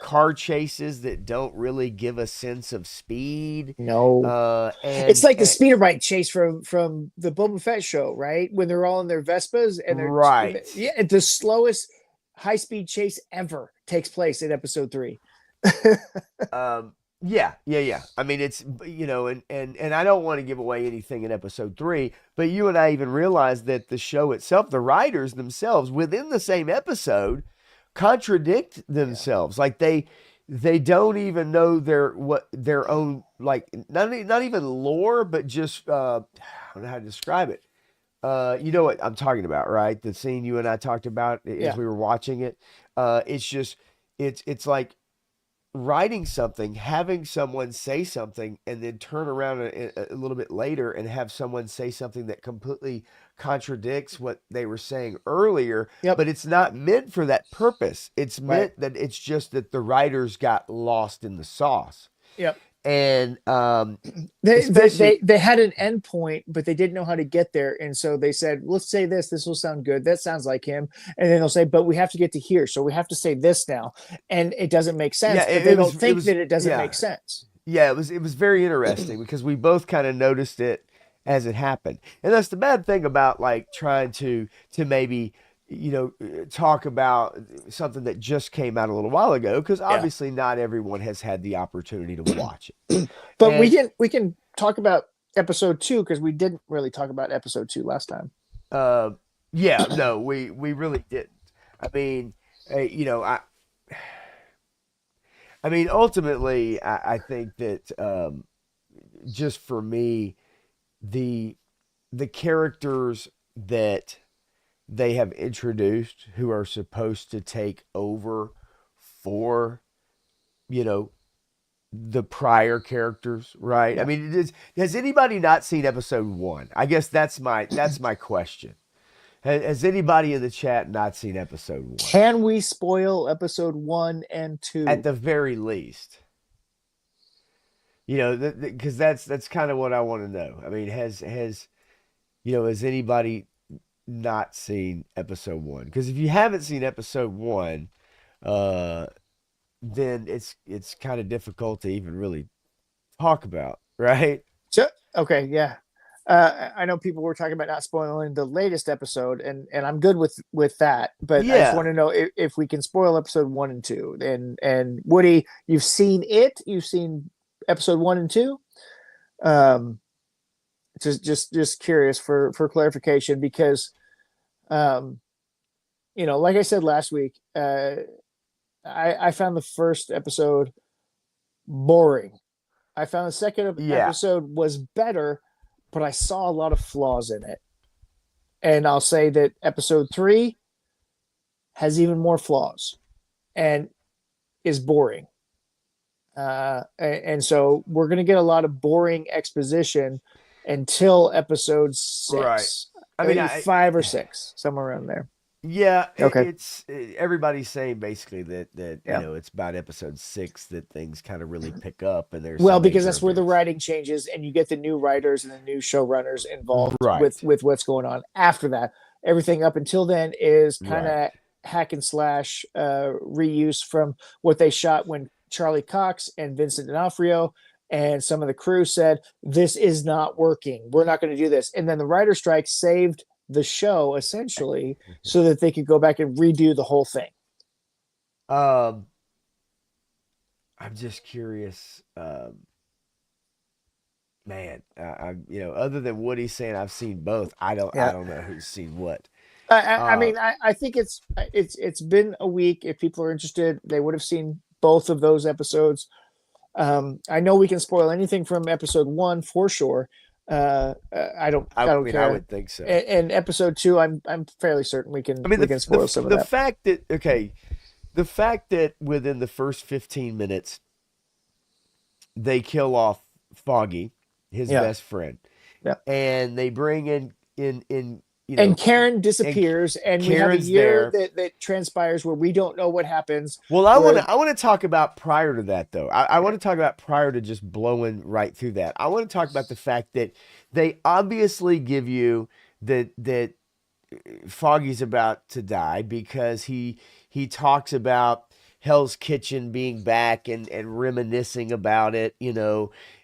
car chases that don't really give a sense of speed, No. uh, It's and, like the and speeder bike chase from the Boba Fett show, right? When they're all in their Vespas and they're right. yeah, the slowest high speed chase ever takes place in episode 3. Yeah. I mean, it's and I don't want to give away anything in episode 3, but you and I even realized that the show itself, the writers themselves, within the same episode, contradict Yeah. themselves. Like they don't even know their own, like not even lore, but just I don't know how to describe it. You know what I'm talking about, right? The scene you and I talked about as Yeah. we were watching it. It's just it's like writing something, having someone say something, and then turn around a little bit later and have someone say something that completely contradicts what they were saying earlier, Yep. but it's not meant for that purpose. It's Right. meant that it's just that the writers got lost in the sauce. Yep. And They, they especially, they they had an end point, but they didn't know how to get there, and so they said, "Let's say this. This will sound good. That sounds like him." And then they'll say, "But we have to get to here, so we have to say this now," and it doesn't make yeah, sense. But it, they it don't was it think was that it doesn't yeah. make sense. Yeah, it was very interesting because we both kind of noticed it as it happened. And that's the bad thing about like trying to maybe talk about something that just came out a little while ago, because Yeah, obviously not everyone has had the opportunity to watch it. but we And can we can talk about episode 2 because we didn't really talk about episode 2 last time. uh yeah, no, we really didn't. I mean, you know, I mean ultimately I think that just for me, the the characters that they have introduced who are supposed to take over for you know the prior characters, right? I Yeah. mean, has anybody not seen episode 1? I guess that's my question. Has anybody in the chat not seen episode 1? Can we spoil episode 1 and At 2? the very least, because that's kind of what I want to know. I mean, has anybody not seen episode 1? Because if you haven't seen episode 1, uh, then it's kind of difficult to even really talk about, right? So okay, yeah. I know people were talking about not spoiling the latest episode, and I'm good with that. But I just want Yeah, to know if we can spoil episode 1 and 2. And Woody, you've seen it. You've seen episode 1 and 2. Um, just curious for clarification because um, like I said last week, I found the first episode boring. I found the second yeah, episode was better, but I saw a lot of flaws in it. And I'll say that episode 3 has even more flaws and is boring. And so we're going to get a lot of boring exposition until episode right. 6, I mean, 5 or 6, somewhere around there. yeah, Okay. everybody's saying basically that Yeah. it's about episode 6 that things kind of really pick up, and there's Well, some because major that's where the events. writing changes and you get the new writers and the new showrunners involved with Right, with what's going on after that. Everything up until then is kind right. of hack and slash reuse from what they shot when Charlie Cox and Vincent D'Onofrio and some of the crew said this is not working. We're not going to do this. And then the writer strike saved the show essentially so that they could go back and redo the whole thing. um, I'm just curious. man, other than Woody saying I've seen both, I Yeah. don't know who's seen what. I Uh, mean, I think it's been a week. If people are interested, they would have seen both of those episodes. I know we can spoil anything from episode one for sure. I I don't mean, I care. would think so. And episode two, I'm fairly certain I mean, we can spoil some of the that. fact that the fact that within the first 15 minutes they kill off Foggy, his Yeah, best friend, yeah. and they bring in And Karen and disappears, and we have a Karen's year there. that transpires where we don't know what happens. Well, Where I want to talk about prior to that though. I want to talk about prior to just blowing right through that. I want to talk about the fact that they obviously give you that Foggy's about to die because he talks about Hell's Kitchen being back and reminiscing about it,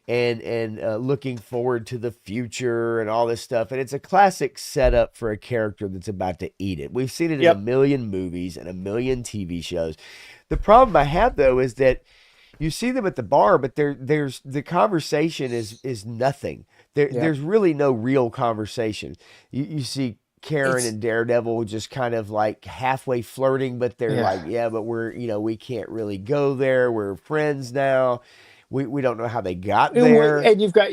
and looking forward to the future and all this stuff. And it's a classic setup for a character that's about to eat it. We've seen it in a Yep. million movies and a million TV shows. The problem I have though is that you see them at the bar, but there's the conversation is nothing. Yep. There's really no real conversation. You see Karen It's and Daredevil just kind of like halfway flirting, but they're yeah. like, yeah, but we can't really go there. We're friends now. We don't know how they got there. And you've got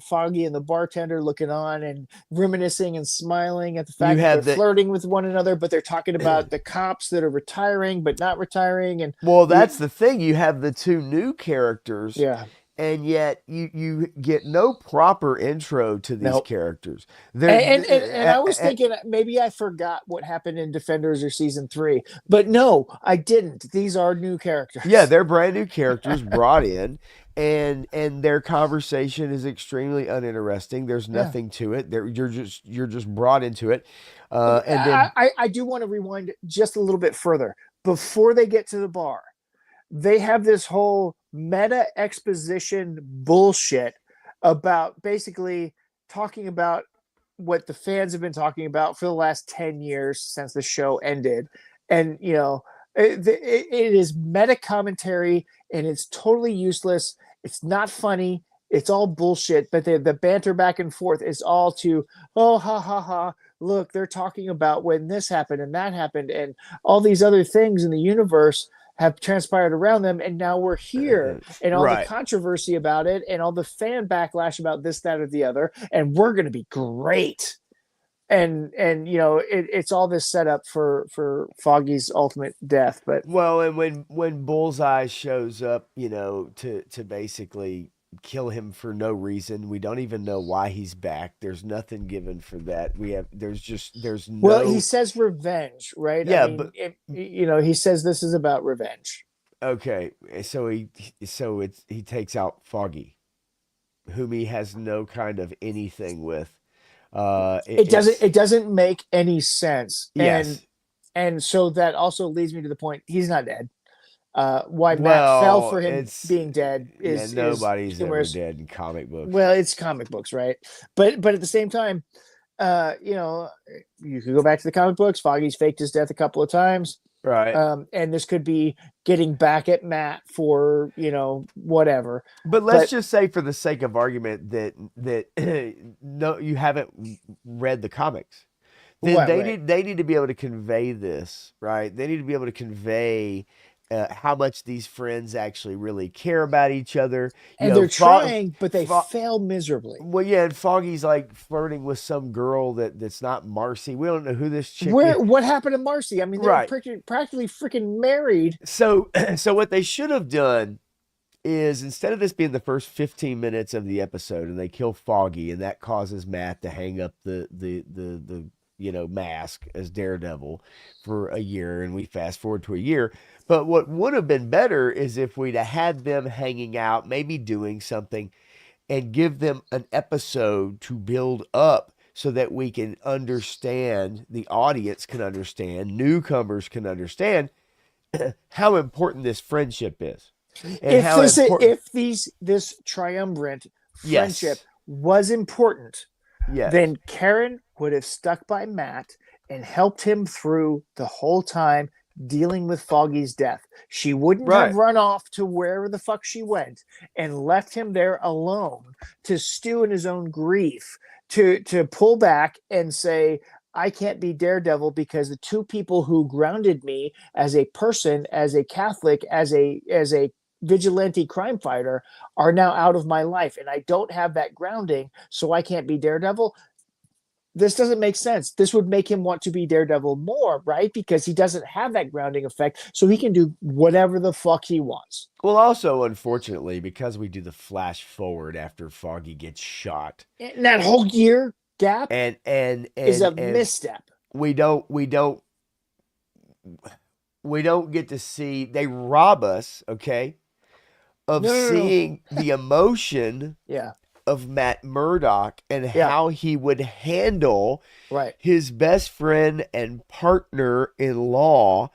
Foggy and the bartender looking on and reminiscing and smiling at the You fact that they're have the flirting with one another, but they're talking about the cops that are retiring but not retiring, and well, that's you, the thing. You have the two new characters, yeah, and yet you get no proper intro to these no. characters. They're And I was thinking maybe I forgot what happened in Defenders or season three, but no, I didn't. These are new yeah, characters. they're brand new characters brought in, and their conversation is extremely uninteresting. There's Yeah. nothing to it. You're just brought into it, Okay, and then I do want to rewind just a little bit further before they get to the bar. They have this whole meta exposition bullshit about basically talking about what the fans have been talking about for the last 10 years since the show ended. And, it is meta commentary and it's totally useless. It's not funny. It's all bullshit. But the banter back and forth is all to, oh, ha, ha, ha. Look, they're talking about when this happened and that happened and all these other things in the universe have transpired around them, and now we're here, and all the right. controversy about it, and all the fan backlash about this, that, or the other, and we're going to be great. And it's all this setup for Foggy's ultimate death. But Well, and when Bullseye shows up, to basically kill him for no reason, we don't even know why he's back. There's nothing given for that. There's well, he no says revenge, right? I yeah, mean, but he says this is about revenge. okay. He takes out Foggy, whom he has no kind of anything with. It's It doesn't make any sense, yes. and so that also leads me to the point: he's not dead. Why Matt fell Well, for him it's being dead yeah, is nobody's ever humorous. dead in comic books. Well, it's comic books, right? But at the same time, you could go back to the comic books. Foggy's faked his death a couple of times, Right. and this could be getting back at Matt for whatever. But let's But just say, for the sake of argument, that no, you haven't read the comics. Then what? Right? they need to be able to convey this, right? They need to be able to convey how much these friends actually really care about each other. And they're trying, but they fail miserably. Well, yeah, and Foggy's like flirting with some girl that's not Marcy. We don't know who this chick is. What happened to Marcy? I mean, they're Right. practically freaking married. So so what they should have done is, instead of this being the first 15 minutes of the episode and they kill Foggy and that causes Matt to hang up the mask as Daredevil for a year, and we fast forward to a year. But what would have been better is if we'd have had them hanging out, maybe doing something, and give them an episode to build up so that we can understand, the audience can understand, newcomers can understand how important this friendship is, and how important. If this triumvirate friendship Yes, was important, yes, then Karen would have stuck by Matt and helped him through the whole time dealing with Foggy's death. She wouldn't have Right. run off to wherever the fuck she went and left him there alone to stew in his own grief, to pull back and say, I can't be Daredevil because the two people who grounded me as a person, as a Catholic, as a vigilante crime fighter are now out of my life, and I don't have that grounding, so I can't be Daredevil. This doesn't make sense. This would make him want to be Daredevil more, right? Because he doesn't have that grounding effect, so he can do whatever the fuck he wants. Well, also, unfortunately, because we do the flash forward after Foggy gets shot, And that whole year gap and is a and misstep. we don't get to see, they rob us, okay, of No. seeing the emotion Yeah, of Matt Murdock and Yeah. how he would handle right. his best friend and partner-in-law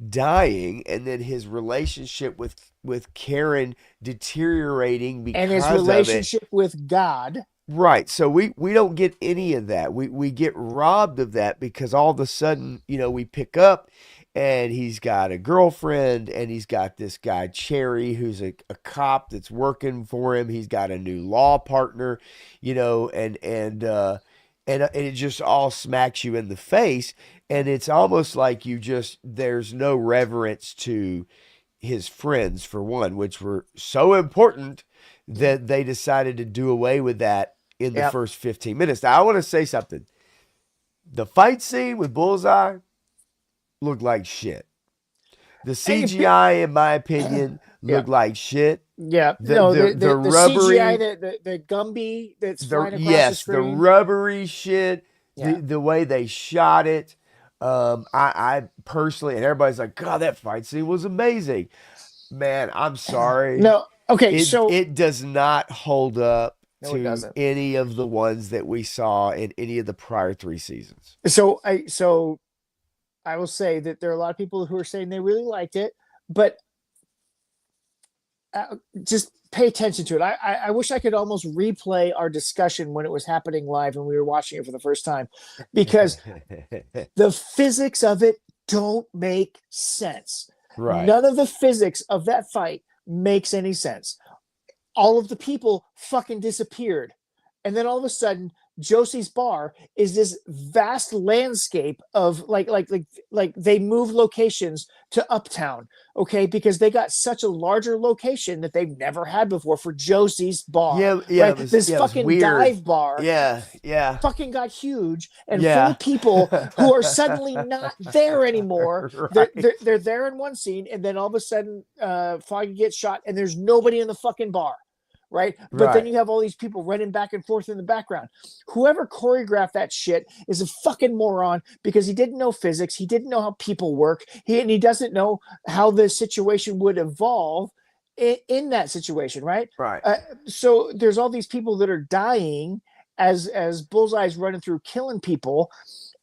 dying, and then his relationship with Karen deteriorating because And his of it. relationship with God. Right. So we don't get any of that. We get robbed of that because all of a sudden, we pick up and he's got a girlfriend and he's got this guy Cherry who's a cop that's working for him. He's got a new law partner, and it just all smacks you in the face, and it's almost like there's no reverence to his friends, for one, which were so important that they decided to do away with that in the Yep. first 15 minutes. Now, I want to say something. The fight scene with Bullseye looked like shit. The CGI, in my opinion, looked like shit. Yeah, The rubbery, rubbery, the Gumby that's flying across the the screen. rubbery shit, Yeah. the way they shot it. I personally, and everybody's like, God, that fight scene was amazing. Man, I'm sorry. No, okay, so it does not hold up No, it to doesn't. any of the ones that we saw in any of the prior 3 seasons. so I will say that there are a lot of people who are saying they really liked it, but just pay attention to it. I wish I could almost replay our discussion when it was happening live and we were watching it for the first time, because the physics of it don't make sense. Right. None of the physics of that fight makes any sense. All of the people fucking disappeared. And then all of a sudden, Josie's bar is this vast landscape of like they move locations to Uptown, okay, because they got such a larger location that they've never had before for Josie's bar. Yeah, right? it was, This it was fucking weird. dive bar, Yeah. fucking got huge and Yeah. full of people who are suddenly not there anymore. Right. They're there in one scene, and then all of a sudden, Foggy gets shot, and there's nobody in the fucking bar. Right. But then Right. you have all these people running back and forth in the background. Whoever choreographed that shit is a fucking moron, because he didn't know physics. He didn't know how people work. He doesn't know how the situation would evolve in that situation. Right. Right. So there's all these people that are dying as Bullseye's running through killing people,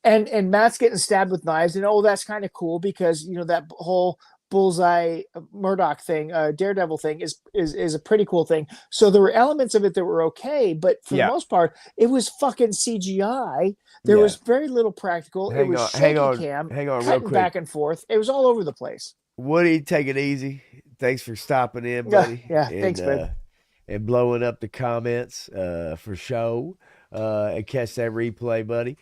and Matt's getting stabbed with knives. And that's kind of cool, because that whole Bullseye Murdoch thing, Daredevil thing is a pretty cool thing. So there were elements of it that were okay, but for the most part, it was fucking CGI. There was very little practical. It was shaky cam, hang on, real cutting quick. back and forth. It was all over the place. Woody, take it easy. Thanks for stopping in, buddy. Yeah, thanks, babe. And blowing up the comments for show. And catch that replay, buddy.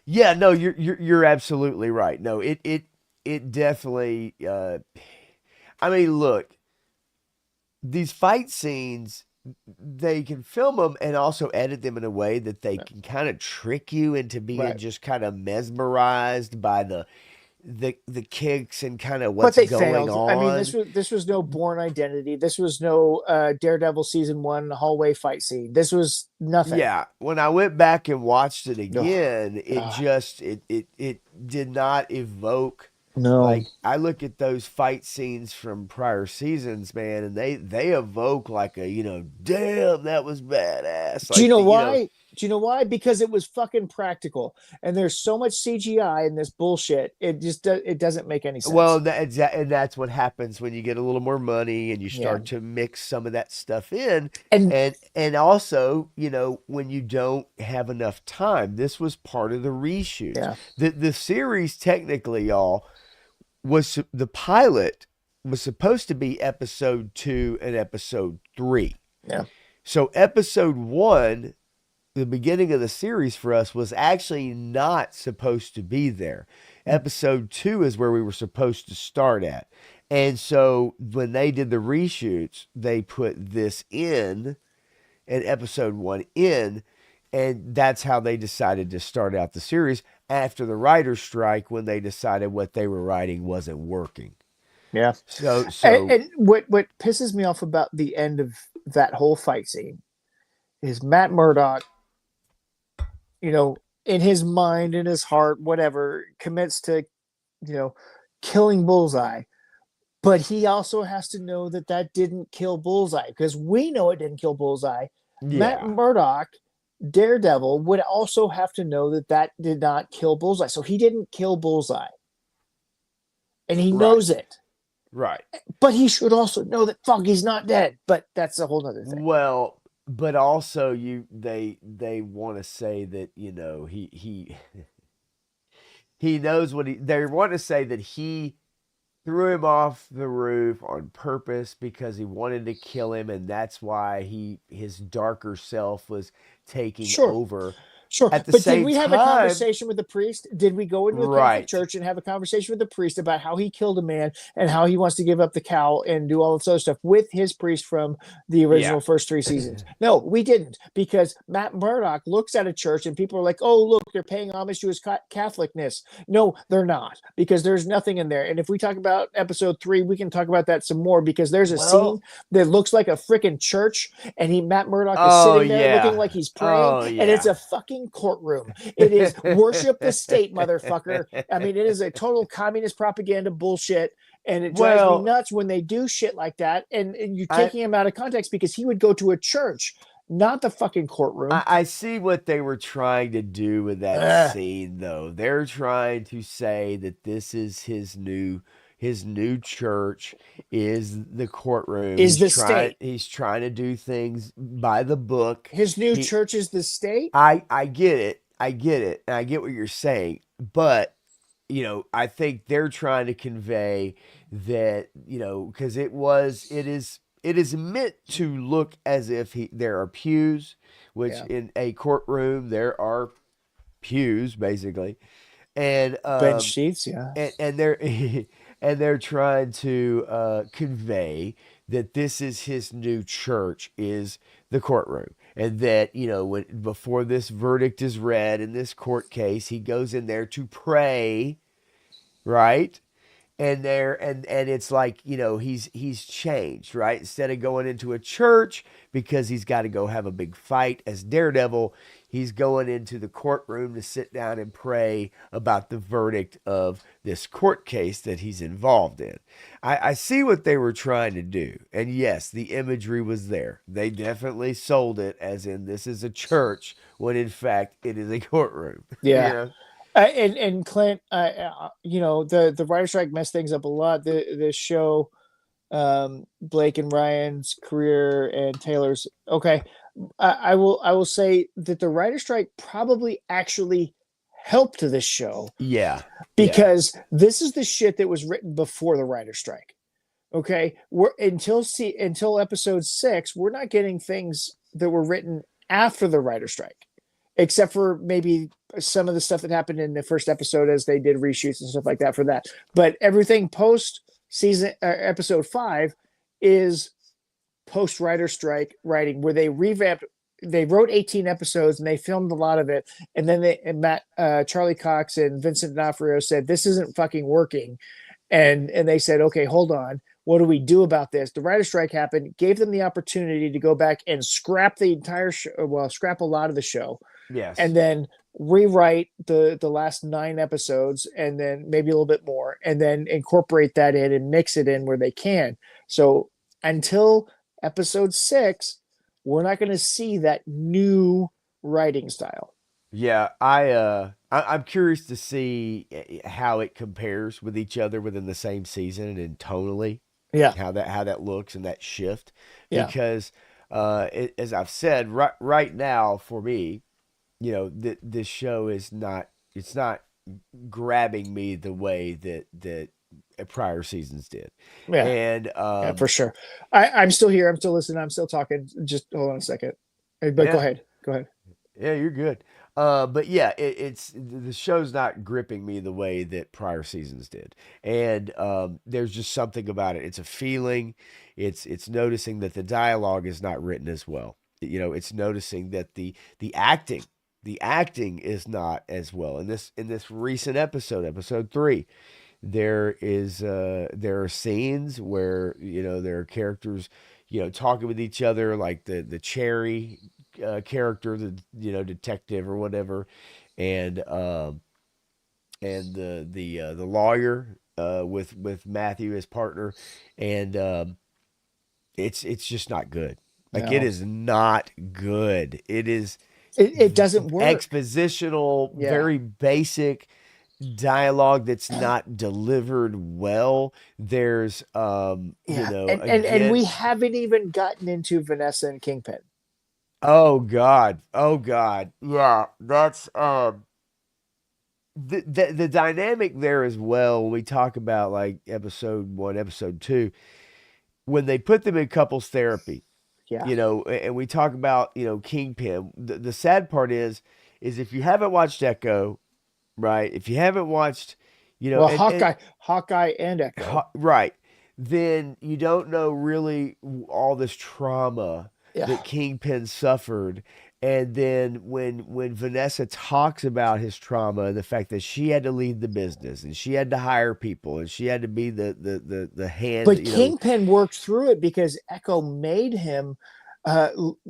Yeah, no, you're absolutely right. No, it definitely, I mean, look, these fight scenes, they can film them and also edit them in a way that they can kind of trick you into being just kind of mesmerized by the kicks and kind of what's going failed. on. I mean, this was no Bourne Identity. This was no Daredevil season 1 hallway fight scene. This was nothing. Yeah, when I went back and watched it again, it did not evoke. No. Like, I look at those fight scenes from prior seasons, man, and they evoke like a, damn, that was badass. Do you know why? Do you know why? Because it was fucking practical, and there's so much CGI in this bullshit. It just it doesn't make any sense. Well, and that's what happens when you get a little more money and you start to mix some of that stuff in, and also, when you don't have enough time. This was part of the reshoot. Yeah. The series, technically, y'all, the pilot was supposed to be episode 2 and episode 3. Yeah. So episode 1, the beginning of the series for us, was actually not supposed to be there. Episode 2 is where we were supposed to start at. And so when they did the reshoots, they put this in and episode 1 in, and that's how they decided to start out the series after the writer's strike, when they decided what they were writing wasn't working. Yeah. So And what pisses me off about the end of that whole fight scene is Matt Murdock, in his mind, in his heart, whatever, commits to, killing Bullseye. But he also has to know that didn't kill Bullseye, because we know it didn't kill Bullseye. yeah. Matt Murdock, Daredevil, would also have to know that did not kill Bullseye. So he didn't kill Bullseye. And he knows it. Right. But he should also know that he's not dead. But that's a whole other thing. Well, but also they want to say that, he knows what they want to say that he threw him off the roof on purpose because he wanted to kill him, and that's why his darker self was taking over. Sure. At the but same did we have time, a conversation with the priest? Did we go into a Catholic church and have a conversation with the priest about how he killed a man and how he wants to give up the cow and do all this other stuff with his priest from the original first 3 seasons? No, we didn't, because Matt Murdock looks at a church and people are like, oh, look, they're paying homage to his Catholicness. No, they're not, because there's nothing in there. And if we talk about episode 3, we can talk about that some more, because there's a scene that looks like a freaking church, and Matt Murdock is sitting there looking like he's praying, and it's a fucking courtroom. It is worship the state, motherfucker. I mean, it is a total communist propaganda bullshit, and it drives me nuts when they do shit like that, and you're taking him out of context, because he would go to a church, not the fucking courtroom. I see what they were trying to do with that scene, though. They're trying to say that this is his new church, is the courtroom, is the state. He's trying to do things by the book. His new church is the state. I get it, and I get what you're saying, but I think they're trying to convey that, because it is meant to look as if there are pews, which in a courtroom there are pews basically, and bench seats, and they're and they're trying to convey that this is his new church, is the courtroom, and that before this verdict is read in this court case, he goes in there to pray, right? And it's like, he's changed, right? Instead of going into a church because he's got to go have a big fight as Daredevil, he's going into the courtroom to sit down and pray about the verdict of this court case that he's involved in. I see what they were trying to do. And yes, the imagery was there. They definitely sold it as in this is a church, when in fact it is a courtroom. Yeah. And Clint, the writer strike messed things up a lot. The show, Blake and Ryan's career and Taylor's. Okay, I will say that the writer strike probably actually helped this show. Yeah, because this is the shit that was written before the writer strike. Okay, until episode 6, we're not getting things that were written after the writer strike, except for maybe some of the stuff that happened in the first episode as they did reshoots and stuff like that for that. But everything post season episode 5 is post writer strike writing, where they wrote 18 episodes and they filmed a lot of it. And then Charlie Cox and Vincent D'Onofrio said, this isn't fucking working. And they said, okay, hold on. What do we do about this? The writer strike happened, gave them the opportunity to go back and scrap the entire show, scrap a lot of the show. Yes. And then rewrite the last 9 episodes, and then maybe a little bit more, and then incorporate that in and mix it in where they can. So until episode 6, we're not going to see that new writing style. Yeah, I'm curious to see how it compares with each other within the same season and tonally. Yeah, how that looks and that shift. Because as I've said, right now for me, this show is not, it's not grabbing me the way that prior seasons did. Yeah, And yeah, for sure. I'm still here. I'm still listening. I'm still talking. Just hold on a second. But go yeah, ahead. Go ahead. yeah, you're good. But yeah, it's the show's not gripping me the way that prior seasons did, and there's just something about it. It's a feeling. It's noticing that the dialogue is not written as well. It's noticing that the acting is not as well. In this recent episode 3, there are scenes where there are characters talking with each other, like the Cherry character, the detective or whatever, and the lawyer with Matthew as partner, and it's just not good. Like, it No, is not good. It is it doesn't work. expositional, Yeah, very basic dialogue that's not delivered well. There's yeah, and again, we haven't even gotten into Vanessa and Kingpin. oh God, oh God. Yeah, that's the dynamic there as well. When we talk about like episode 1, episode 2, when they put them in couples therapy, Yeah. and we talk about, Kingpin. The sad part is if you haven't watched Echo, right? If you haven't watched, Well, and Hawkeye, and Echo. right, then you don't know really all this trauma Yeah. that Kingpin suffered. And then when Vanessa talks about his trauma and the fact that she had to lead the business and she had to hire people and she had to be the hand, But Kingpin worked through it because Echo made him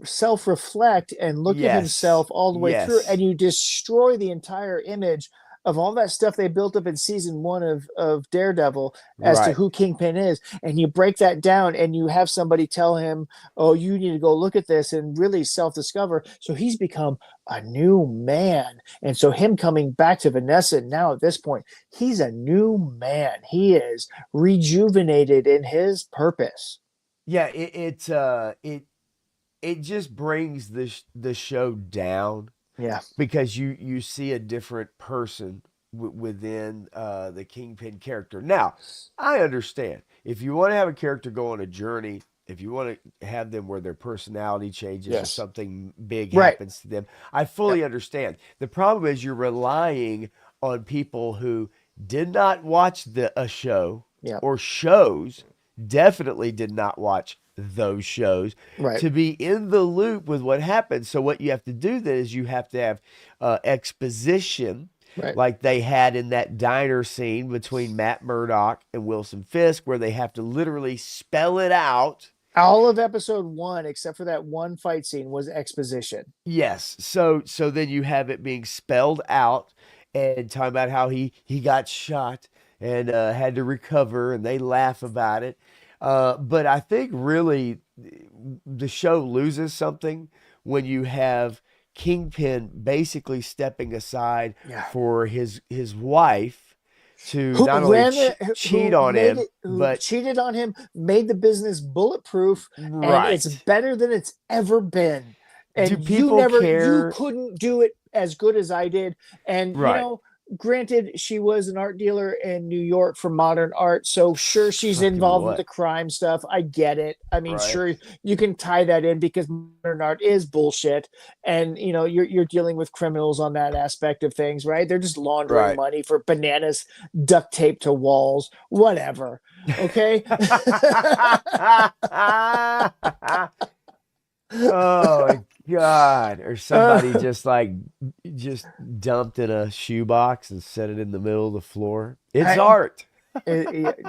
self-reflect and look at yes, himself all the way through, and yes, you destroy the entire image of all that stuff they built up in season 1 of Daredevil as to right. who Kingpin is, and you break that down and you have somebody tell him, oh, you need to go look at this and really self-discover. So he's become a new man. And so him coming back to Vanessa now at this point, he's a new man. He is rejuvenated in his purpose. Yeah, it just brings the show down Yeah. because you see a different person within the Kingpin character. Now, I understand if you want to have a character go on a journey, if you want to have them where their personality changes or Yes. something big Right. happens to them, I Yep. fully understand. The problem is you're relying on people who did not watch a show Yep. or shows, definitely did not watch those shows, Right. to be in the loop with what happened. So what you have to do then is you have to have exposition, Right. like they had in that diner scene between Matt Murdock and Wilson Fisk, where they have to literally spell it out. All of episode 1, except for that one fight scene, was exposition. Yes. So then you have it being spelled out and talking about how he got shot and had to recover, and they laugh about it. But I think really the show loses something when you have Kingpin basically stepping aside Yeah. for his wife to Who not only ran the cheat on him, who but cheated on him, made the business bulletproof, and it's right. better than it's ever been. Do And people you care? couldn't do it as good as I did. And Right. granted, she was an art dealer in New York for modern art, so sure, she's Fucking involved with the what? crime stuff. I get it. I mean, Right. sure, you can tie that in because modern art is bullshit, and you're dealing with criminals on that aspect of things, right? They're just laundering Right. money for bananas duct taped to walls, whatever. Okay. Oh my God. Or somebody Uh, just dumped in a shoebox and set it in the middle of the floor. It's I, art.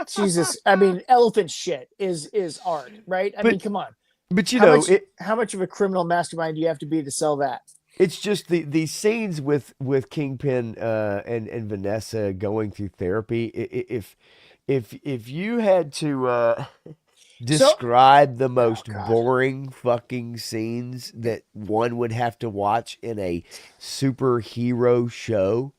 Jesus, I mean, elephant shit is art, right? I mean, But come on. but How much it how much of a criminal mastermind do you have to be to sell that? it's just the scenes with Kingpin and Vanessa going through therapy. If you had to So, describe the oh most God. boring fucking scenes that one would have to watch in a superhero show,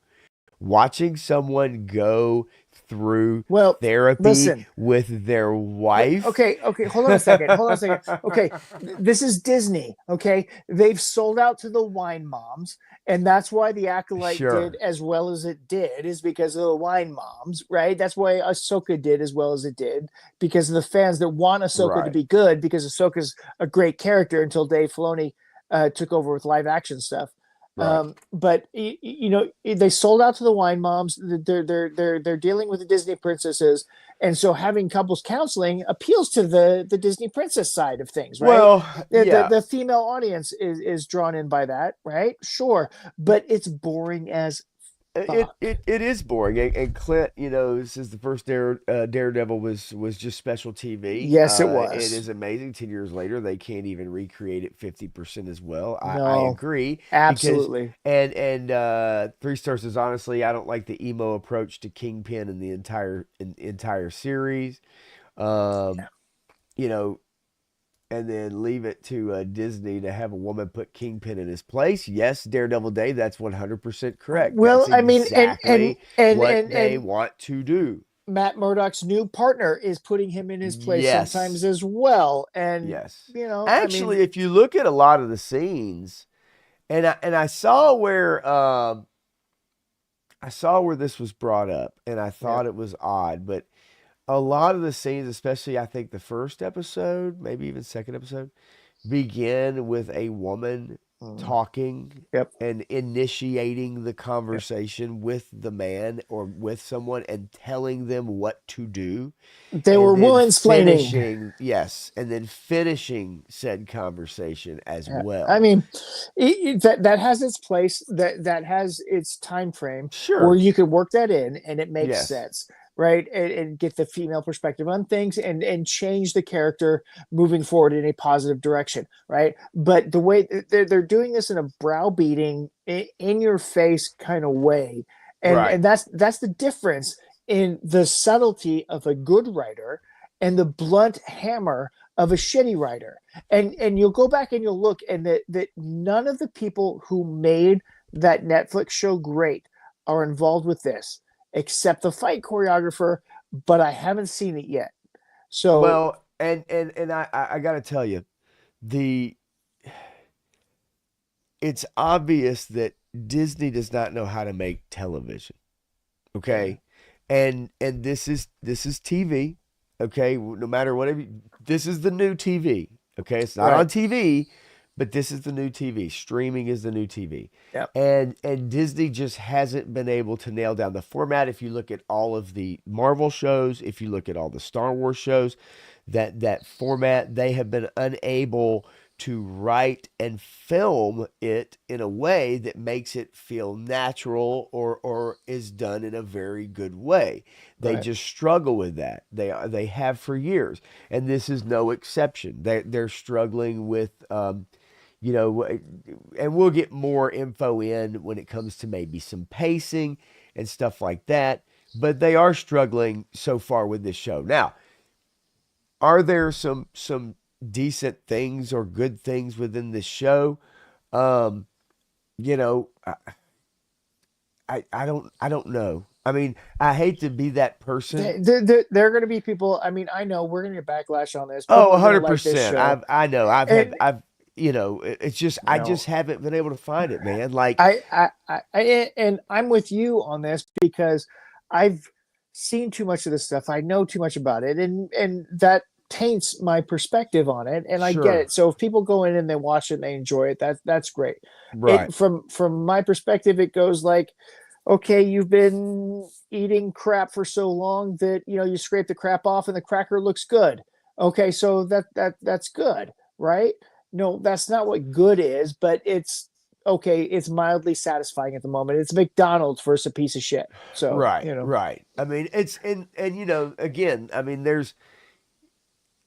watching someone go through Well, therapy listen. with their wife. Okay, hold on a second. Hold on a second. Okay, this is Disney. Okay, they've sold out to the wine moms, and that's why the Acolyte did Sure. as well as it did, is because of the wine moms, right? That's why Ahsoka did as well as it did, because of the fans that want Ahsoka to Right. be good, because Ahsoka's a great character until Dave Filoni took over with live action stuff. Right. But you know, they sold out to the wine moms. They're dealing with the Disney princesses, and so having couples counseling appeals to the Disney princess side of things, right? Well, yeah. The female audience is drawn in by that, right? Sure, but it's boring as fuck. It is boring, and Clint, this is the first Daredevil was just special TV. Yes, it It was. is amazing. 10 years later, they can't even recreate it 50% as well. I No, agree because absolutely. and 3 stars is honestly, I don't like the emo approach to Kingpin in the entire series. Um, you know, and then leave it to Disney to have a woman put Kingpin in his place. Yes, Daredevil Day, that's 100% correct. That's Well, I mean, exactly what they and want to do. Matt Murdock's new partner is putting him in his place sometimes Yes, as well. And yes. you know, I Actually, mean, if you look at a lot of the scenes, and I saw where this was brought up, and I yeah. thought it was odd, but a lot of the scenes, especially I think the first episode, maybe even second episode, begin with a woman Mm, talking yep. and initiating the Yep. conversation with the man or with someone and telling them what to do They and were then womansplaining. finishing, yes, and then finishing said conversation as Yeah. I well. mean, that has its place. That has its time frame where Sure. you can work that in, and it makes Yes. sense, right? And get the female perspective on things, and change the character moving forward in a positive direction, right? But the way they're doing this in a browbeating, in your face kind of way, Right. and that's the difference in the subtlety of a good writer and the blunt hammer of a shitty writer. And you'll go back and you'll look, and that none of the people who made that Netflix show great are involved with this, except the fight choreographer. But I haven't seen it yet. So Well, and I got to tell you, the it's obvious that Disney does not know how to make television. yeah, Okay, and this is TV. Okay, no matter whatever, this is the new TV. Okay, it's not right, on TV, but this is the new TV. Streaming is the new TV, yeah, and Disney just hasn't been able to nail down the format. If you look at all of the Marvel shows, if you look at all the Star Wars shows, that format, they have been unable to write and film it in a way that makes it feel natural or is done in a very good way. They right. just struggle with that. They have for years, and this is no exception. They're struggling with and we'll get more info in when it comes to maybe some pacing and stuff like that. But they are struggling so far with this show. Now, are there some decent things or good things within this show? Um, you know, I don't know. I mean, I hate to be that person. There are going to be people. I mean, I know we're going to get backlash on this. Oh, People are going to like this 100%. show, I know. and It's just you I know, just haven't been able to find it, man. Like, and I'm with you on this because I've seen too much of this stuff. I know too much about it, and that taints my perspective on it. And I get sure. it. So if people go in and they watch it and they enjoy it, that's great. Right. It from my perspective, it goes like, okay, you've been eating crap for so long that you scrape the crap off and the cracker looks good. Okay, so that's good, right? No, that's not what good is, but it's okay. It's mildly satisfying at the moment. It's McDonald's versus a piece of shit. So Right, right. I mean, it's and again, I mean, there's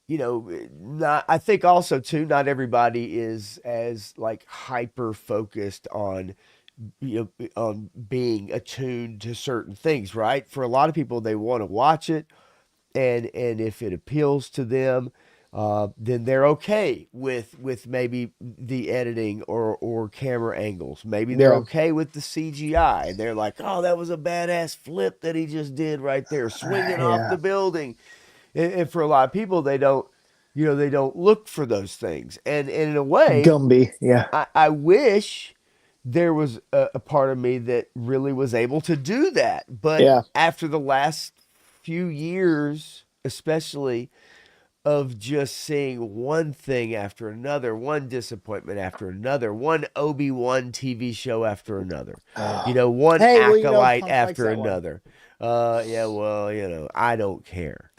not. I think also too, not everybody is as like hyper focused on on being attuned to certain things, right? For a lot of people, they want to watch it, and if it appeals to them, then they're okay with maybe the editing or camera angles. Maybe they're Yeah. okay with the CGI. They're like, oh, that was a badass flip that he just did right there, swinging off Yeah. the building. And for a lot of people, they don't, they don't look for those things. And in a way, Gumby. Yeah. I wish there was a part of me that really was able to do that. But Yeah. after the last few years, especially of just seeing one thing after another, one disappointment after another, one Obi-Wan TV show after another, Oh. one Hey, well, acolyte Punk likes after that one. another. Yeah, well, I don't care.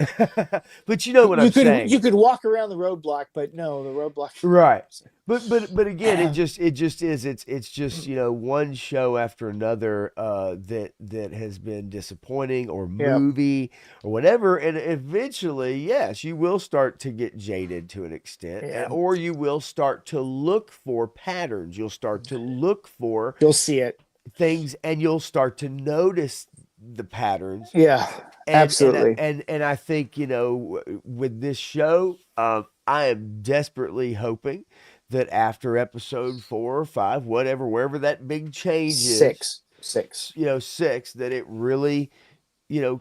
But you know what I'm You saying. could walk around the roadblock, but no, the roadblock. Right. But again, it just is it's just one show after another that has been disappointing, or Yeah. movie or whatever, and eventually, yes, you will start to get jaded to an extent, Yeah. or you will start to look for patterns. You'll start to look for You'll see it. things, and you'll start to notice the patterns. Yeah. Absolutely. And I think with this show, I am desperately hoping that after episode 4 or 5, whatever, wherever that big change is, Six. 6, that it really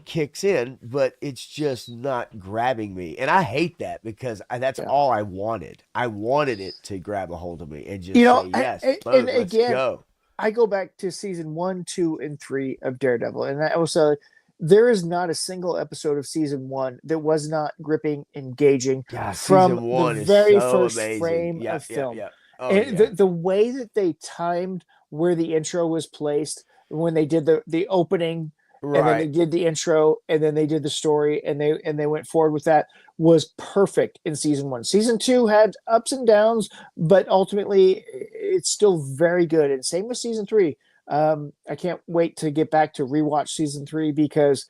kicks in, but it's just not grabbing me, and I hate that because that's Yeah. all I wanted. I wanted it to grab a hold of me and just You know, say yes, and boom, let's again, go. I go back to season 1, 2, and 3 of Daredevil, and that was there is not a single episode of season 1 that was not gripping, engaging God, from season the 1 is very so first amazing. frame Yeah, of yeah, film. yeah. Oh And yeah. the way that they timed where the intro was placed, when they did the opening, and then they Right. did the intro, and then they did the story, and they went forward with that, was perfect in season 1. Season 2 had ups and downs, but ultimately it's still very good. And same with season 3. I can't wait to get back to rewatch season 3 because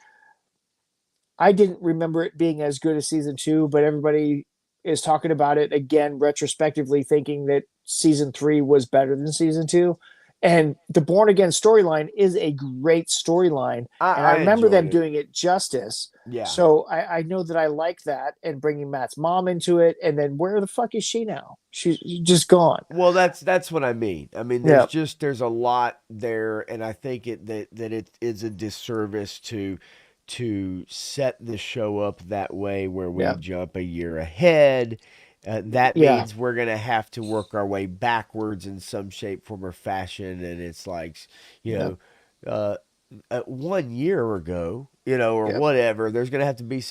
I didn't remember it being as good as season 2, but everybody is talking about it again retrospectively, thinking that season 3 was better than season 2. And the Born Again storyline is a great storyline, and I I remember enjoyed them it. doing it justice. Yeah. So I know that I like that, and bringing Matt's mom into it. And then where the fuck is she now? She's just gone. Well, that's what I mean. I mean, Yeah, there's a lot there, and I think that it is a disservice to set the show up that way, where we yeah, jump a year ahead. That yeah, means we're gonna have to work our way backwards in some shape, form, or fashion, and it's like, you yeah, know, uh, 1 year ago, or yeah. whatever. There's gonna have to be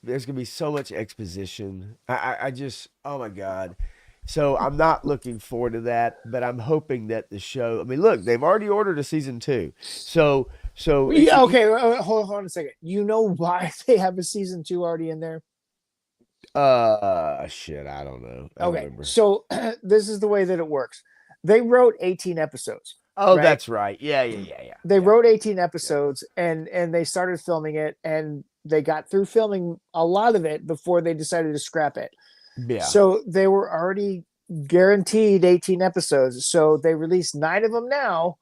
there's gonna be so much exposition. I just, oh my god. So I'm not looking forward to that, but I'm hoping that the show. I mean, look, they've already ordered a season 2, so Yeah, okay, hold on a second. You know why they have a season 2 already in there? shit, I don't know. I don't Okay, remember. so this is the way that it works. They wrote 18 episodes, Oh, right? that's right. Yeah, yeah, yeah, yeah, They yeah, wrote 18 yeah, episodes, and they started filming it, and they got through filming a lot of it before they decided to scrap it. yeah. So they were already guaranteed 18 episodes. So they released 9 of them now,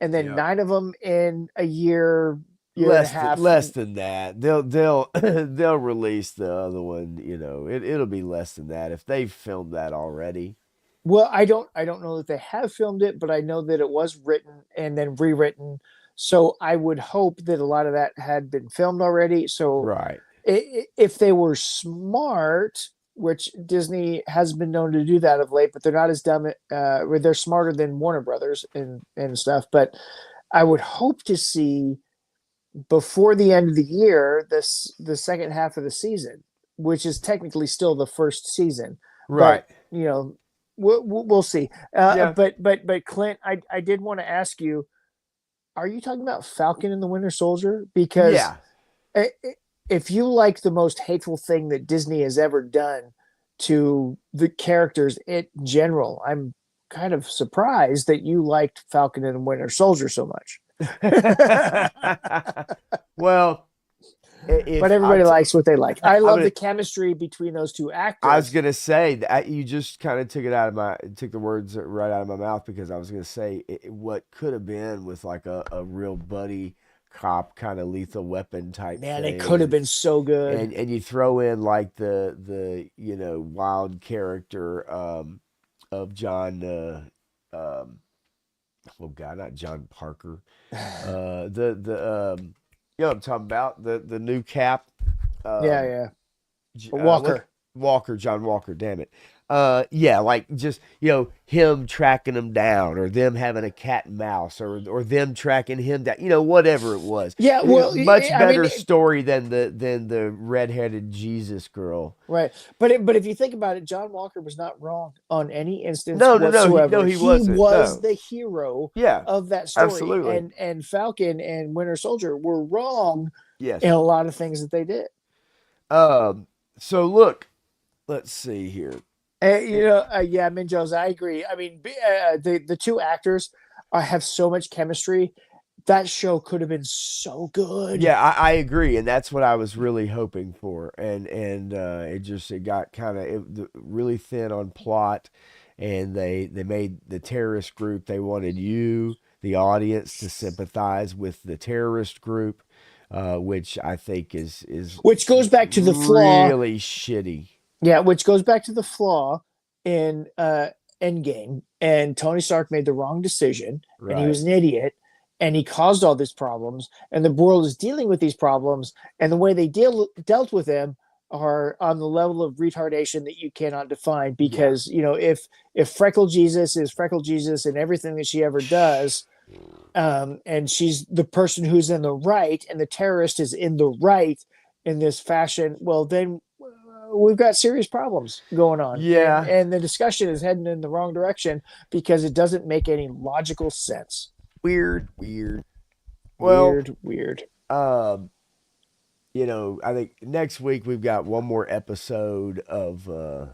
and then Yep. 9 of them in a year and a half. Less than that. They'll they'll release the other one. It'll be less than that if they've filmed that already. Well, I don't know that they have filmed it, but I know that it was written and then rewritten. So I would hope that a lot of that had been filmed already. So Right. if they were smart, which Disney has been known to do that of late, but they're not as dumb. They're smarter than Warner Brothers and stuff. But I would hope to see before the end of the year the second half of the season, which is technically still the first season. But Right. you know, we'll see. Yeah. But Clint, I did want to ask you: are you talking about Falcon and the Winter Soldier? Because Yeah. if you like the most hateful thing that Disney has ever done to the characters in general, I'm kind of surprised that you liked Falcon and the Winter Soldier so much. Well, But if everybody likes what they like. I I'm love gonna, the chemistry between those two I was actors. gonna say that you just kind of took the words right out of my mouth, because I was gonna say what could have been with like a real buddy cop kind of Lethal Weapon type Man, it thing, could have been so good. and you throw in like the wild character of John oh god, not John Parker, the I'm talking about the new Cap, Yeah, um, yeah. what Walker. Walker, John Walker, damn it. Yeah, like just him tracking them down, or them having a cat and mouse, or them tracking him down, whatever it was. Yeah, well, Much I mean, better story than the redheaded Jesus girl. right. But if you think about it, John Walker was not wrong on any instance No, no, no, no, whatsoever. he He wasn't. was No, the hero yeah, of that story, absolutely, and Falcon and Winter Soldier were wrong in yes. a lot of things that they did. Um, so look, let's see here. Yeah, Minjos, I agree. I mean, the two actors have so much chemistry. That show could have been so good. Yeah, I agree, and that's what I was really hoping for, and it got kind of really thin on plot, and they made the terrorist group. They wanted you, the audience, to sympathize with the terrorist group, which I think is Which goes back to the flaw. really shitty. Yeah, which goes back to the flaw in Endgame. And Tony Stark made the wrong decision, and he Right. was an idiot, and he caused all these problems. And the world is dealing with these problems, and the way they dealt with them are on the level of retardation that you cannot define. Yeah. Because if Freckle Jesus is Freckle Jesus in everything that she ever does, and she's the person who's in the right, and the terrorist is in the right in this fashion, well, then we've got serious problems going on, Yeah. and the discussion is heading in the wrong direction because it doesn't make any logical sense. Weird. Weird. Well, Weird. um, I think next week we've got one more episode or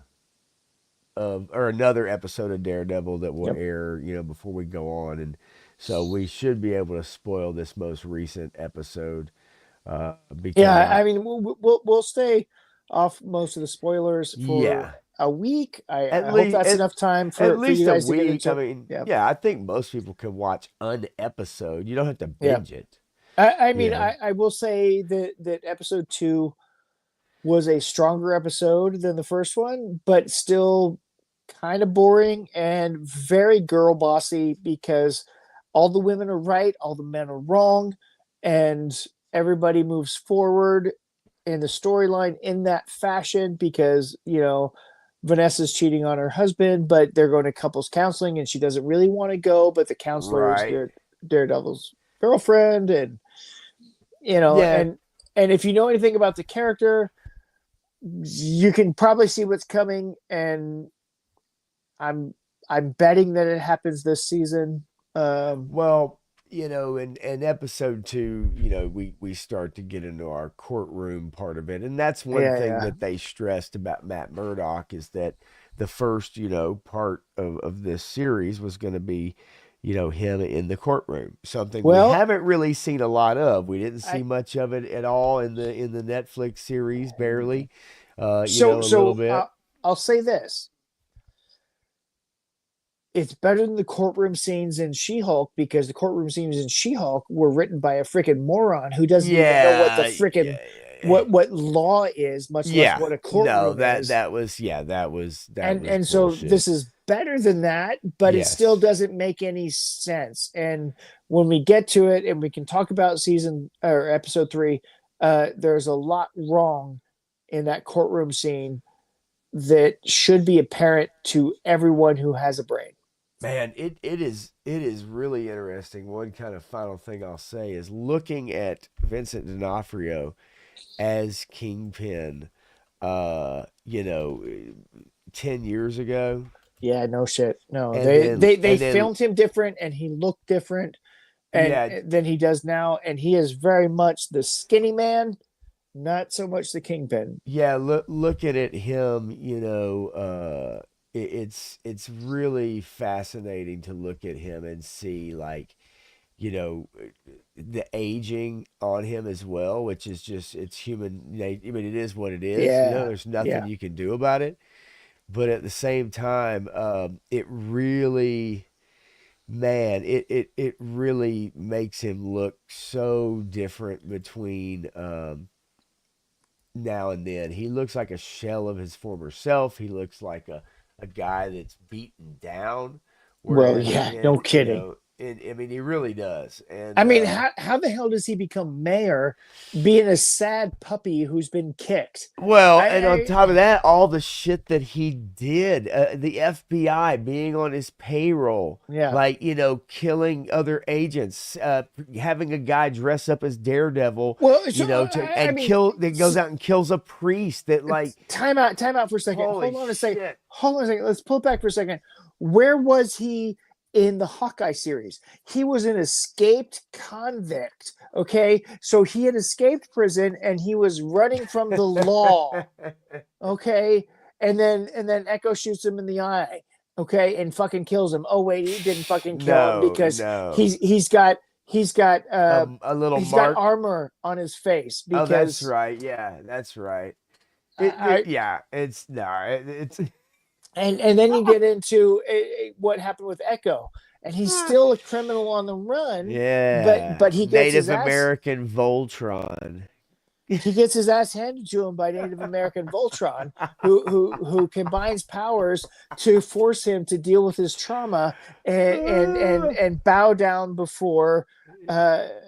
another episode of Daredevil that will Yep. air, before we go on, and so we should be able to spoil this most recent episode, because Yeah, I mean, we'll stay off most of the spoilers for yeah, a week. I at hope least that's enough time at for you least a guys to get week. I into. mean, Yeah, yeah, I think most people can watch an episode. You don't have to yeah. binge it. I You mean, know, I will say that episode 2 was a stronger episode than the first one, but still kind of boring and very girl bossy because all the women are right, all the men are wrong, and everybody moves forward in the storyline in that fashion because, Vanessa's cheating on her husband, but they're going to couples counseling and she doesn't really want to go, but the counselor is right? Daredevil's girlfriend, and you know, Yeah, and and if you know anything about the character, you can probably see what's coming, and I'm I'm betting that it happens this season. well, in episode 2, we start to get into our courtroom part of it, and that's one Yeah, thing yeah, that they stressed about Matt Murdock is that the first, part of this series was going to be, him in the courtroom. Something we well, haven't really seen a lot of. We didn't see I much of it at all in the Netflix series, barely. so A little so bit. I'll say this: it's better than the courtroom scenes in She-Hulk because the courtroom scenes in She-Hulk were written by a freaking moron who doesn't even know what the Yeah, freaking yeah, what law is, much less yeah. what a No, courtroom that is. that was yeah, that was And so bullshit. this is better than that, but it still Yes. doesn't make any sense. And when we get to it and we can talk about season or episode 3, there's a lot wrong in that courtroom scene that should be apparent to everyone who has a brain. Man, it is really interesting. One kind of final thing I'll say is looking at Vincent D'Onofrio as Kingpin, uh, you know, 10 years ago, Yeah, no shit. No, and they then they they and then filmed him different, and he looked different, and yeah, than he does now, and he is very much the skinny man, not so much the kingpin. yeah. Looking at him, it's really fascinating to look at him and see like the aging on him as well, which is just it's human. I mean, it is what it is. Yeah, There's nothing yeah, you can do about it. But at the same time, it really man, it really makes him look so different between now and then. He looks like a shell of his former self. He looks like a guy that's beaten down. Well, Whereas yeah, no in, kidding. I mean, he really does. I And mean, how the hell does he become mayor being a sad puppy who's been kicked? well, and on I top of that, all the shit that he did, the FBI being on his payroll, yeah. like, killing other agents, having a guy dress up as Daredevil, Well, so I and mean, that goes out and kills a priest that, like, time out for a second. holy shit. Hold on a second. Let's pull it back for a second. Where was he in the Hawkeye series? He was an escaped convict. Okay, so he had escaped prison and he was running from the law. Okay, and then Echo shoots him in the eye. Okay, and fucking kills him. Oh wait, he didn't fucking kill him No, because no. he's got A little he's got mark. armor on his face Oh, that's because right. Yeah, that's right. I Yeah, it's no, it's and then you get into what happened with Echo, and he's still a criminal on the run, yeah, but he gets his Native ass American Voltron. he gets his ass handed to him by Native American Voltron, who combines powers to force him to deal with his trauma and bow down before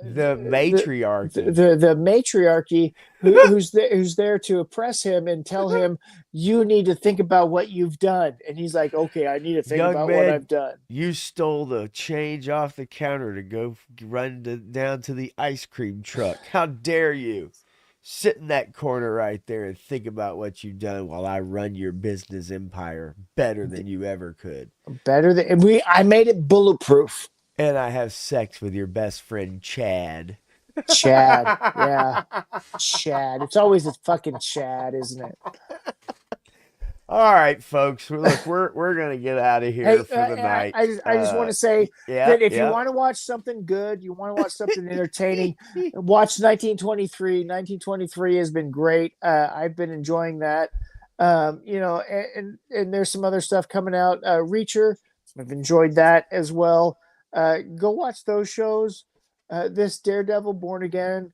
The the, matriarchy. the matriarchy who's there to oppress him and tell him you need to think about what you've done, and he's like, okay, I need to think Young about what man, I've done. you stole the change off the counter to go down to the ice cream truck. How dare you? Sit in that corner right there and think about what you've done while I run your business empire better than you ever could. Better than I made it bulletproof. And I have sex with your best friend, Chad. Chad, yeah, Chad. It's always a fucking Chad, isn't it? All right, folks. Look, we're gonna get out of here Hey, for the night. I just want to say Yeah, that if you yeah. want to watch something good, you want to watch something entertaining, watch 1923. 1923 has been great. I've been enjoying that. And there's some other stuff coming out. Reacher, I've enjoyed that as well. Go watch those shows. This Daredevil, Born Again.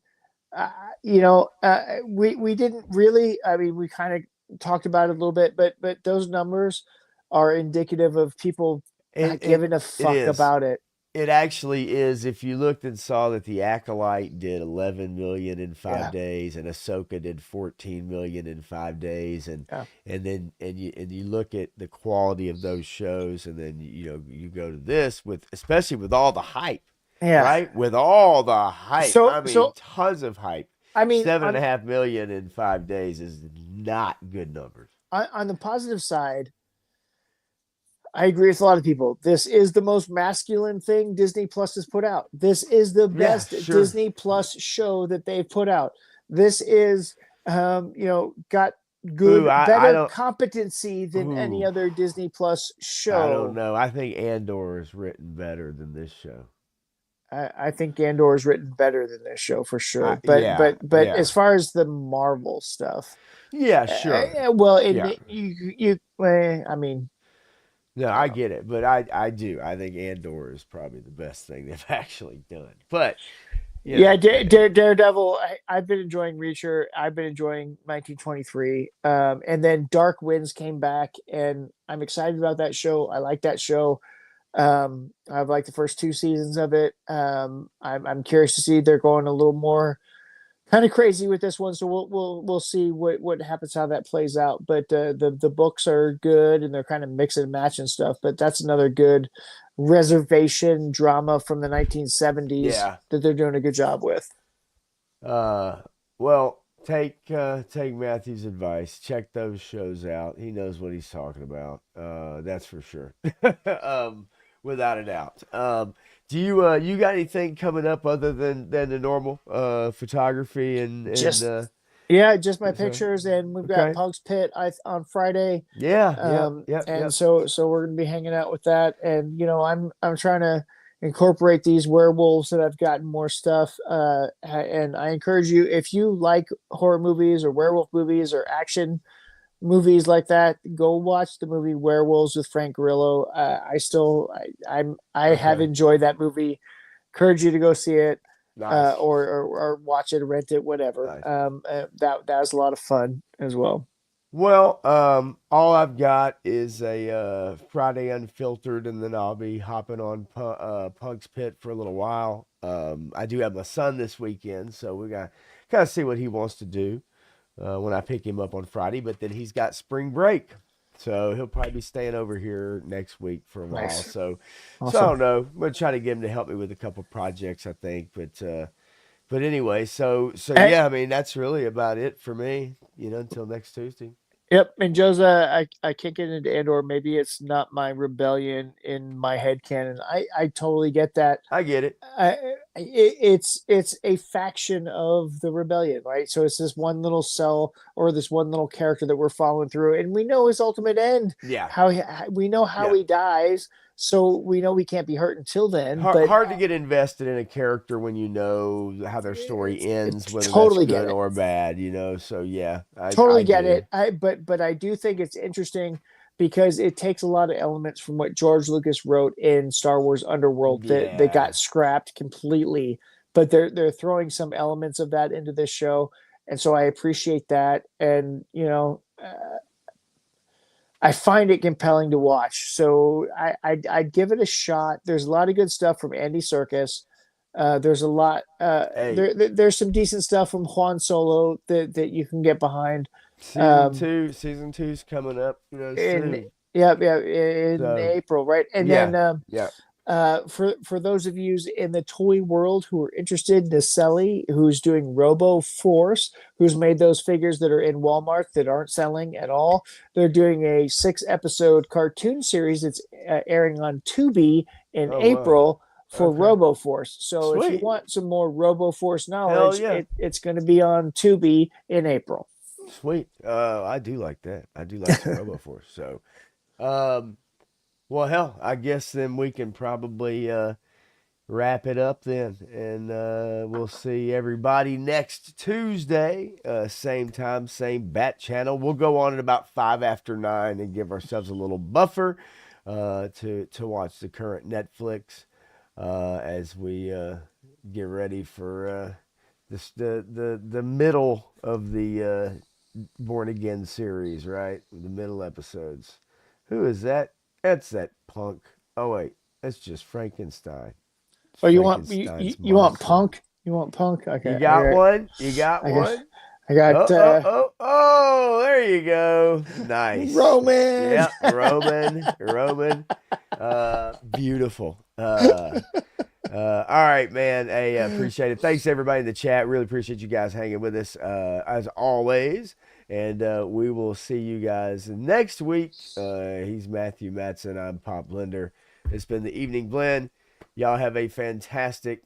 We didn't really. I mean, we kind of talked about it a little bit, but those numbers are indicative of people not giving a It fuck is. about it. It actually is. If you looked and saw that the Acolyte did 11 million in five Yeah, days, and Ahsoka did 14 million in 5 days, yeah, and you look at the quality of those shows, and then you go to this with, especially with all the hype, yeah. right? With all the hype, So I mean, so tons of hype. I mean, Seven and a half million in 5 days is not good numbers. on the positive side, I agree with a lot of people. This is the most masculine thing Disney Plus has put out. This is the Yeah, best sure. Disney Plus show that they've put out. This is, got good, Ooh, I better don't. competency than any Ooh, other Disney Plus I don't show. know. I think Andor is written better than this show. I think Andor is written better than this show for sure. But Yeah, as yeah, far as the Marvel stuff, yeah, sure. well, Yeah. I mean, No, uh, I get it, but I do. I think Andor is probably the best thing they've actually done. But yeah, Daredevil. I've been enjoying Reacher. I've been enjoying 1923. And then Dark Winds came back, and I'm excited about that show. I like that show. I've liked the first two seasons of it. I'm curious to see they're going a little more kind of crazy with this one, so we'll see what happens, how that plays out. But the books are good, and they're kind of mix and match and stuff. But that's another good reservation drama from the 1970s yeah. that they're doing a good job with. Uh, well, take Matthew's advice. Check those shows out. He knows what he's talking about. That's for sure. um, Without a doubt. Do you got anything coming up other than the normal photography and Just Yeah, just my so pictures, and we've got okay. Punk's Pit on Friday. Yeah, yep, yep, And yep. so we're gonna be hanging out with that, and I'm trying to incorporate these werewolves that I've gotten more stuff. And I encourage you, if you like horror movies or werewolf movies or action movies like that, go watch the movie Werewolves with Frank Grillo. I have Okay. enjoyed that movie. Encourage you to go see it, Nice. or watch it, rent it, whatever. Nice. That was a lot of fun as well. Well, all I've got is a Friday Unfiltered, and then I'll be hopping on Punk's Pit for a little while. I do have my son this weekend, so we got kind of see what he wants to do when I pick him up on Friday. But then he's got spring break, so he'll probably be staying over here next week for a while. Nice, So I awesome. don't know. I'm gonna try to get him to help me with a couple projects, I think. But anyway, so Eh, yeah, I mean that's really about it for me. Until next Tuesday. Yep, and Josa, I can't get into Andor. Maybe it's not my rebellion in my head canon. I totally get that. I get it. It's a faction of the rebellion, right? So it's this one little cell or this one little character that we're following through, and we know his ultimate end. Yeah, We know how yeah. he dies, so we know we can't be hurt until then. Hard, But hard to get invested in a character when you know how their story ends, whether that's totally get good it. or bad. So yeah, I Totally get do. it. But I do think it's interesting because it takes a lot of elements from what George Lucas wrote in Star Wars Underworld that Yeah, got scrapped completely. But they're throwing some elements of that into this show, and so I appreciate that. And I find it compelling to watch. So I'd give it a shot. There's a lot of good stuff from Andy Serkis. There's a lot. hey, There's some decent stuff from Juan Solo that you can get behind. season Um, two, season two's coming up, in soon. yeah, in So April, right? And yeah, then yeah. for those of you in the toy world who are interested, Naselli, who's doing Robo Force, who's made those figures that are in Walmart that aren't selling at all. They're doing a 6 episode cartoon series that's airing on Tubi in Oh wow. April for Okay. Robo Force. So if you Sweet. want some more Robo Force Hell knowledge, yeah. it's going to be on Tubi in April. Sweet. I do like that. I do like some RoboForce. So, um, well, hell, I guess then we can probably wrap it up then, and we'll see everybody next Tuesday, same time, same bat channel. We'll go on at about 5 after 9 and give ourselves a little buffer to watch the current Netflix as we get ready for the middle of the Born Again series, right? The middle episodes. Who is that? That's that punk. Oh wait, that's just Frankenstein. It's Oh, Frankenstein's you want monster. Punk? You want Punk? You Okay, got one? You got I got one? I got Oh, oh, oh, oh, there you go. Nice. Roman. Yep, Roman. Beautiful. All right, man. Hey, appreciate it. Thanks everybody in the chat. Really appreciate you guys hanging with us as always. And we will see you guys next week. He's Matthew Matson. I'm Pop Blender. It's been the Evening Blend. Y'all have a fantastic